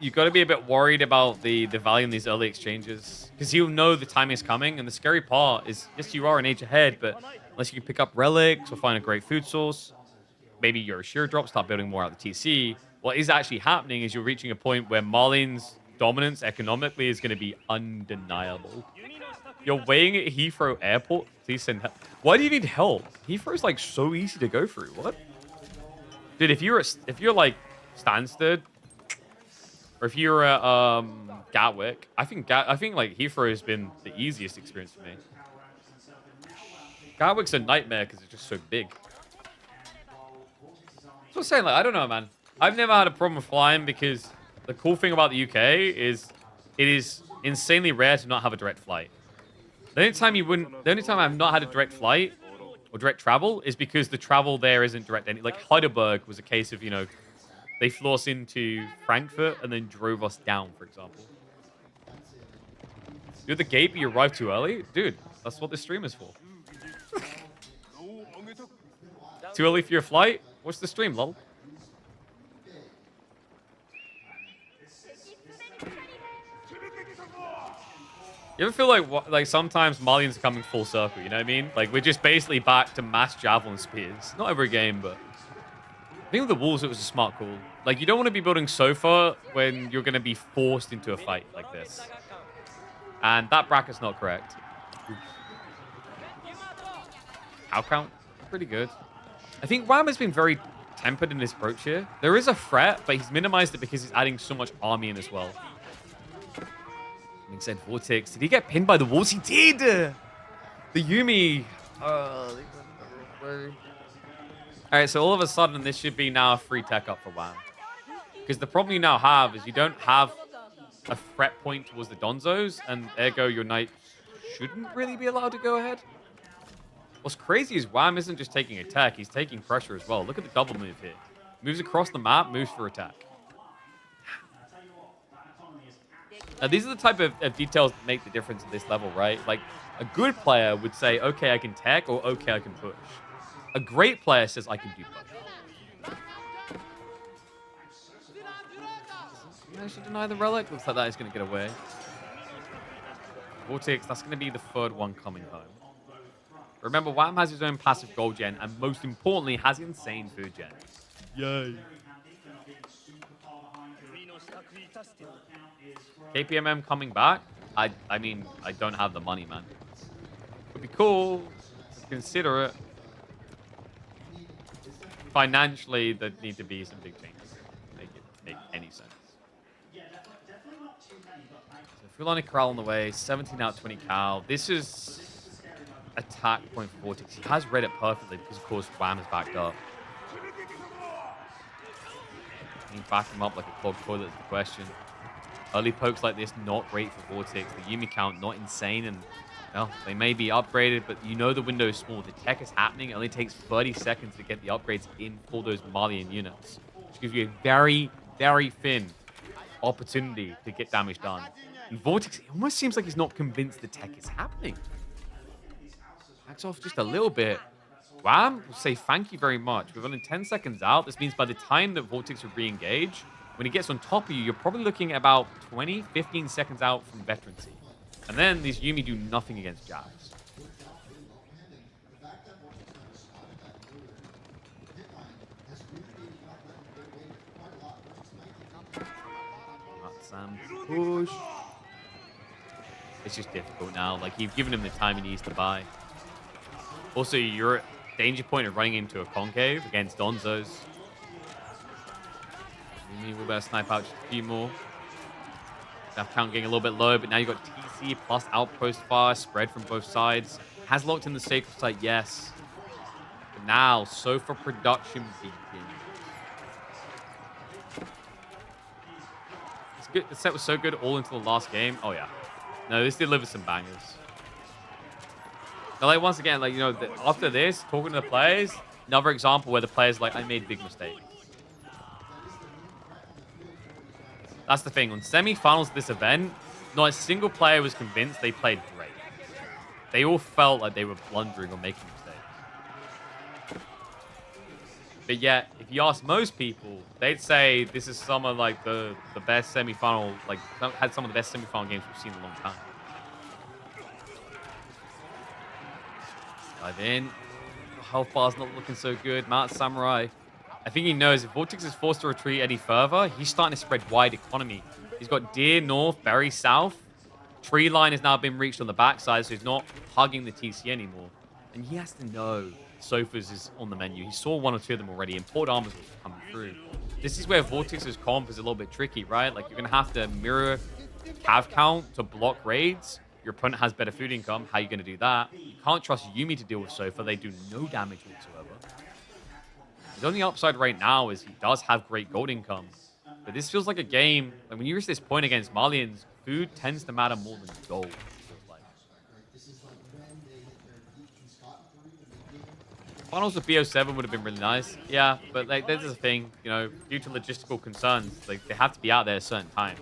you've got to be a bit worried about the value in these early exchanges. Because you'll know the time is coming. And the scary part is, yes, you are an age ahead, but unless you can pick up relics or find a great food source, maybe you're a sheer drop, start building more out of the TC. What is actually happening is you're reaching a point where Marlene's dominance economically is going to be undeniable. You're weighing at Heathrow Airport. Please send help. Why do you need help? Heathrow's like so easy to go through. What? Dude, if you're like Stansted, or if you're at Gatwick, I think like Heathrow has been the easiest experience for me. Gatwick's a nightmare because it's just so big. So I'm saying, like, I don't know, man. I've never had a problem flying because the cool thing about the UK is it is insanely rare to not have a direct flight. The only time I've not had a direct flight or direct travel is because the travel there isn't direct. Like Heidelberg was a case of, you know, they flew us into Frankfurt and then drove us down, for example. You're at the gate, but you arrived too early? Dude, that's what this stream is for. Too early for your flight? Watch the stream, lol. You ever feel like sometimes Malians are coming full circle, you know what I mean? Like, we're just basically back to mass javelin spears. Not every game, but I think with the Wolves, it was a smart call. Like, you don't want to be building Sofa when you're going to be forced into a fight like this. And that bracket's not correct. Cow count? Pretty good. I think Wham has been very tempered in his approach here. There is a threat, but he's minimized it because he's adding so much army in as well. Being said, Vortex, did he get pinned by the walls? He did! The Yumi. Alright, so all of a sudden, this should be now a free tech up for Wham. Because the problem you now have is you don't have a threat point towards the Donzos, and ergo your knight shouldn't really be allowed to go ahead. What's crazy is Wham isn't just taking attack, he's taking pressure as well. Look at the double move here. Moves across the map, moves for attack. Now, these are the type of details that make the difference at this level, right? Like, a good player would say, okay, I can tech, or okay, I can push. A great player says, I can do both. Managed to deny the relic. Looks like that is going to get away. Vortex, that's going to be the third one coming home. Remember, Wham has his own passive gold gen, and most importantly, has insane food gen. Yay. KPMM coming back? I mean, I don't have the money, man. Would be cool. Consider it. Financially, there need to be some big changes to make any sense. So Fulani Corral on the way, 17 out 20 cal. This is attack point for Vortex. He has read it perfectly because, of course, Wham is backed up. Can you back him up like a clogged toilet is the question. Early pokes like this, not great for Vortex. The Yumi count, not insane. And, well, they may be upgraded, but you know the window is small. The tech is happening. It only takes 30 seconds to get the upgrades in for those Malian units. Which gives you a very, very thin opportunity to get damage done. And Vortex, it almost seems like he's not convinced the tech is happening. Backs off just a little bit. Wham will say thank you very much. We're only 10 seconds out. This means by the time that Vortex will re-engage, when he gets on top of you, you're probably looking at about 20, 15 seconds out from veterancy. And then these Yumi do nothing against jabs. Sam push. It's just difficult now. Like, you've given him the time he needs to buy. Also, you're at danger point of running into a concave against Donzos. Maybe we better snipe out just a few more. Death count getting a little bit low, but now you've got TC plus outpost fire spread from both sides. Has locked in the sacred site, yes. But now, Sofa production begins. It's good. The set was so good all into the last game. Oh yeah. No, this delivers some bangers. Now, like once again, like after this, talking to the players, another example where the players like, I made big mistakes. That's the thing. On semi-finals of this event, not a single player was convinced they played great. They all felt like they were blundering or making mistakes. But yet, if you ask most people, they'd say this is some of like the best semi-final, like had some of the best semi-final games we've seen in a long time. Dive in. Health bar's not looking so good. Mount Samurai. I think he knows if Vortex is forced to retreat any further, he's starting to spread wide economy. He's got Deer north, Berry south. Tree line has now been reached on the backside, so he's not hugging the TC anymore. And he has to know Sofas is on the menu. He saw one or two of them already, and Port Armors was coming through. This is where Vortex's comp is a little bit tricky, right? Like, you're going to have to mirror cav count to block raids. Your opponent has better food income. How are you going to do that? You can't trust Yuumi to deal with Sofa. They do no damage whatsoever. His only upside right now is he does have great gold income. But this feels like a game, like when you reach this point against Malians, food tends to matter more than gold. It feels like. Finals of BO7 would have been really nice. Yeah, but like this is a thing, due to logistical concerns, like they have to be out there at a certain time.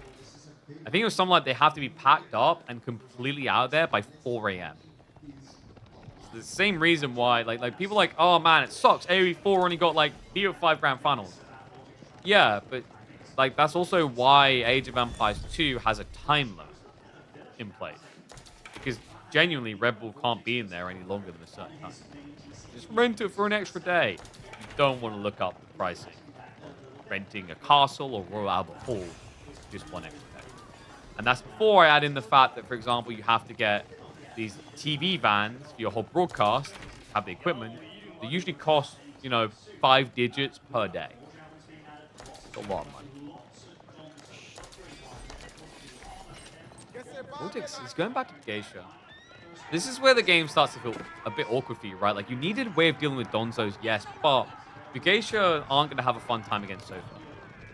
I think it was something like they have to be packed up and completely out there by 4 a.m. The same reason why, like people like, oh man, it sucks. AoE4 only got like BO5 grand finals. Yeah, but like that's also why Age of Empires 2 has a time limit in place. Because genuinely, RedBull can't be in there any longer than a certain time. Just rent it for an extra day. You don't want to look up the pricing. Renting a castle or Royal Albert Hall, just one extra day. And that's before I add in the fact that, for example, you have to get these TV vans for your whole broadcast, have the equipment. They usually cost, 5 digits per day. It's a lot of money. Vortex is going back to Geisha. This is where the game starts to feel a bit awkward for you, right? Like, you needed a way of dealing with Donzos, yes, but Geisha aren't going to have a fun time against Sofa.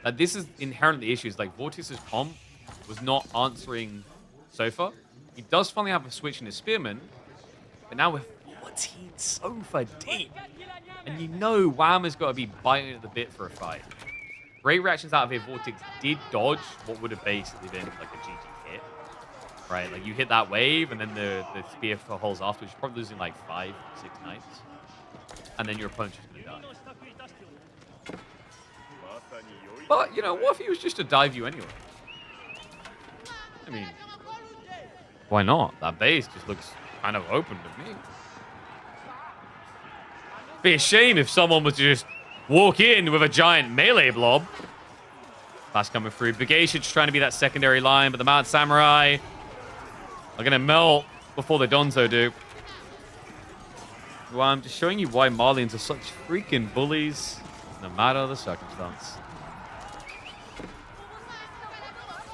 Like, this is inherently issues. Like, Vortex's comp was not answering Sofa. He does finally have a switch in his Spearman, but now we're 14 Sofa deep. And Wham has got to be biting at the bit for a fight. Great reactions out of here. Vortex did dodge what would have basically been like a GG hit. Right, like you hit that wave, and then the spear holes afterwards. You're probably losing like 5, 6 knights. And then your opponent's just going to die. But, what if he was just to dive you anyway? I mean, why not? That base just looks kind of open to me. Be a shame if someone was to just walk in with a giant melee blob. Fast coming through. Bagation just trying to be that secondary line, but the Mad Samurai are going to melt before the Donzo do. Well, I'm just showing you why Malians are such freaking bullies, no matter the circumstance.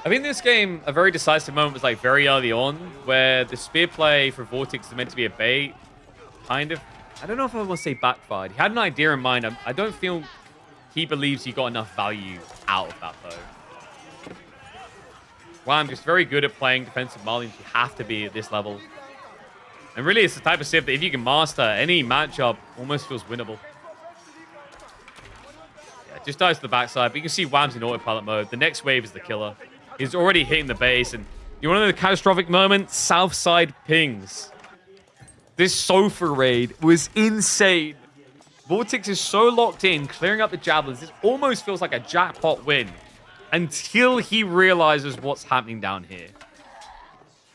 I think this game, a very decisive moment was like very early on, where the spear play for Vortex is meant to be a bait. Kind of, I don't know if I want to say backfired. He had an idea in mind. I don't feel he believes he got enough value out of that, though. Well, I'm just very good at playing defensive Malians. You have to be at this level. And really, it's the type of civ that if you can master, any matchup almost feels winnable. Yeah, just dives to the backside. But you can see Wham's in autopilot mode. The next wave is the killer. He's already hitting the base. And you want to know the catastrophic moment? Southside pings. This Sofa raid was insane. Vortex is so locked in, clearing up the javelins. This almost feels like a jackpot win. Until he realizes what's happening down here.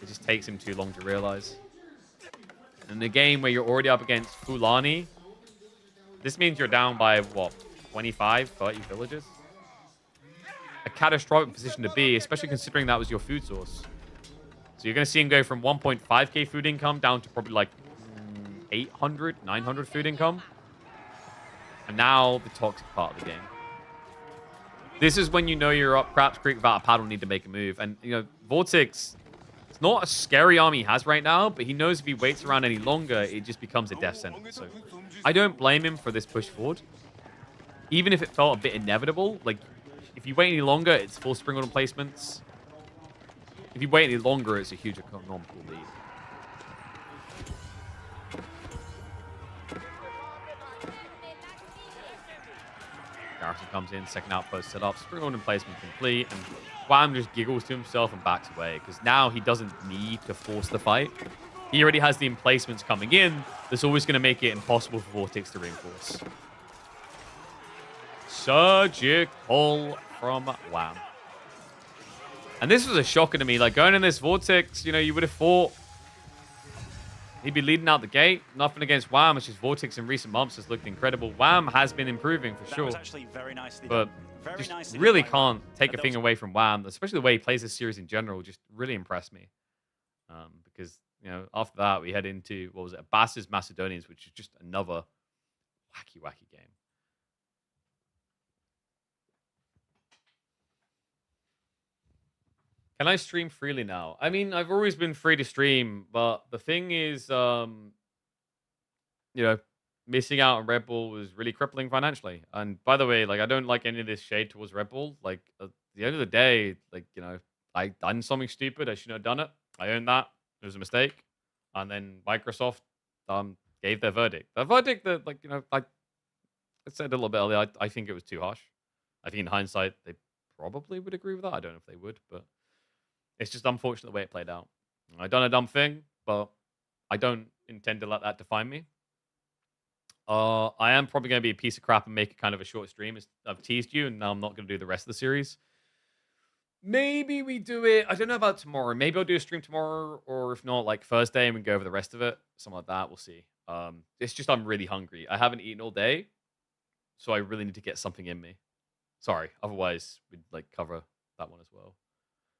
It just takes him too long to realize. In the game where you're already up against Fulani, this means you're down by, what, 25, 30 villages? A catastrophic position to be, especially considering that was your food source. So you're going to see him go from 1.5k food income down to probably like 800, 900 food income. And now the toxic part of the game. This is when you know you're up Craps Creek without a paddle, need to make a move. And, you know, Vortex, it's not a scary army he has right now, but he knows if he waits around any longer, it just becomes a death sentence. So I don't blame him for this push forward. Even if it felt a bit inevitable, like, if you wait any longer, it's full spring order placements. If you wait any longer, it's a huge economical lead. Garrison comes in, second outpost set up, spring order placement complete, and Wham just giggles to himself and backs away, because now he doesn't need to force the fight. He already has the emplacements coming in. That's always going to make it impossible for Vortex to reinforce. Surgical from Wham. And this was a shocker to me. Like, going in this Vortex, you know, you would have thought he'd be leading out the gate. Nothing against Wham. It's just Vortex in recent months has looked incredible. Wham has been improving for sure. Was actually very nicely but done. Very just nicely really done by Wham. can't take a thing away from Wham, especially the way he plays this series in general. Just really impressed me. Because, you know, after that, we head into, what was it, Bass's Macedonians, which is just another wacky game. Can I stream freely now? I mean, I've always been free to stream, but the thing is, you know, missing out on RedBull was really crippling financially. And by the way, like, I don't like any of this shade towards RedBull. Like, at the end of the day, like, you know, I done something stupid. I shouldn't have done it. I own that. It was a mistake. And then Microsoft gave their verdict. The verdict that, like, you know, I said a little bit earlier, I think it was too harsh. I think in hindsight, they probably would agree with that. I don't know if they would, but it's just unfortunate the way it played out. I done a dumb thing, but I don't intend to let that define me. I am probably going to be a piece of crap and make it kind of a short stream. I've teased you, and now I'm not going to do the rest of the series. Maybe we do it. I don't know about tomorrow. Maybe I'll do a stream tomorrow, or if not, like Thursday, and we go over the rest of it. Something like that. We'll see. It's just I'm really hungry. I haven't eaten all day, so I really need to get something in me. Sorry. Otherwise, we'd like cover that one as well.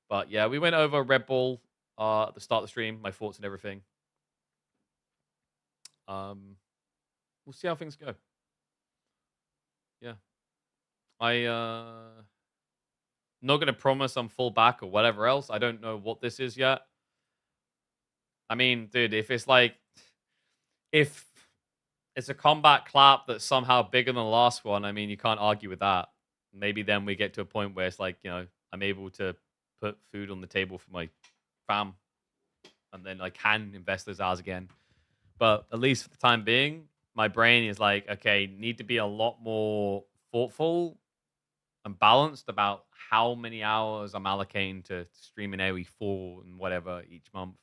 But yeah, we went over RedBull at the start of the stream, my thoughts and everything. We'll see how things go. Yeah. Not going to promise I'm full back or whatever else. I don't know what this is yet. I mean, dude, if it's a combat clap that's somehow bigger than the last one, I mean, you can't argue with that. Maybe then we get to a point where it's like, you know, I'm able to put food on the table for my fam, and then I can invest those hours again. But at least for the time being, my brain is like, okay, need to be a lot more thoughtful and balanced about how many hours I'm allocating to streaming AoE4 and whatever each month.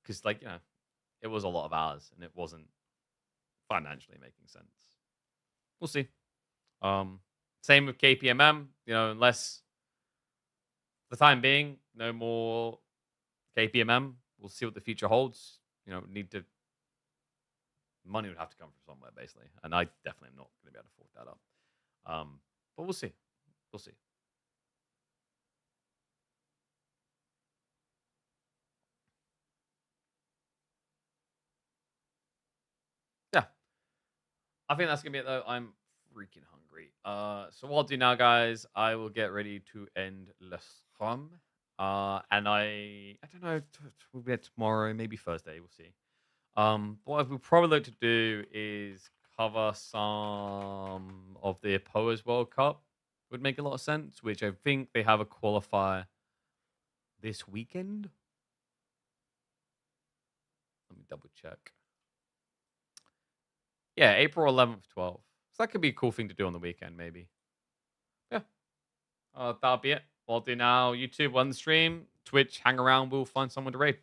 Because, like, you know, it was a lot of hours and it wasn't financially making sense. We'll see. Same with KPMM, you know, unless for the time being, no more KPMM. We'll see what the future holds. You know, money would have to come from somewhere, basically. And I definitely am not going to be able to fork that up. But we'll see. We'll see. Yeah. I think that's going to be it, though. I'm freaking hungry. So what I'll do now, guys, I will get ready to end Le Stream. And I don't know, we'll be tomorrow, maybe Thursday, we'll see. What we'll probably like to do is cover some of the Oppoers World Cup. Would make a lot of sense, which I think they have a qualifier this weekend. Let me double check. Yeah, April 11th, 12th. So that could be a cool thing to do on the weekend, maybe. Yeah. That'll be it. What I'll do now, YouTube on the stream, Twitch, hang around, we'll find someone to raid.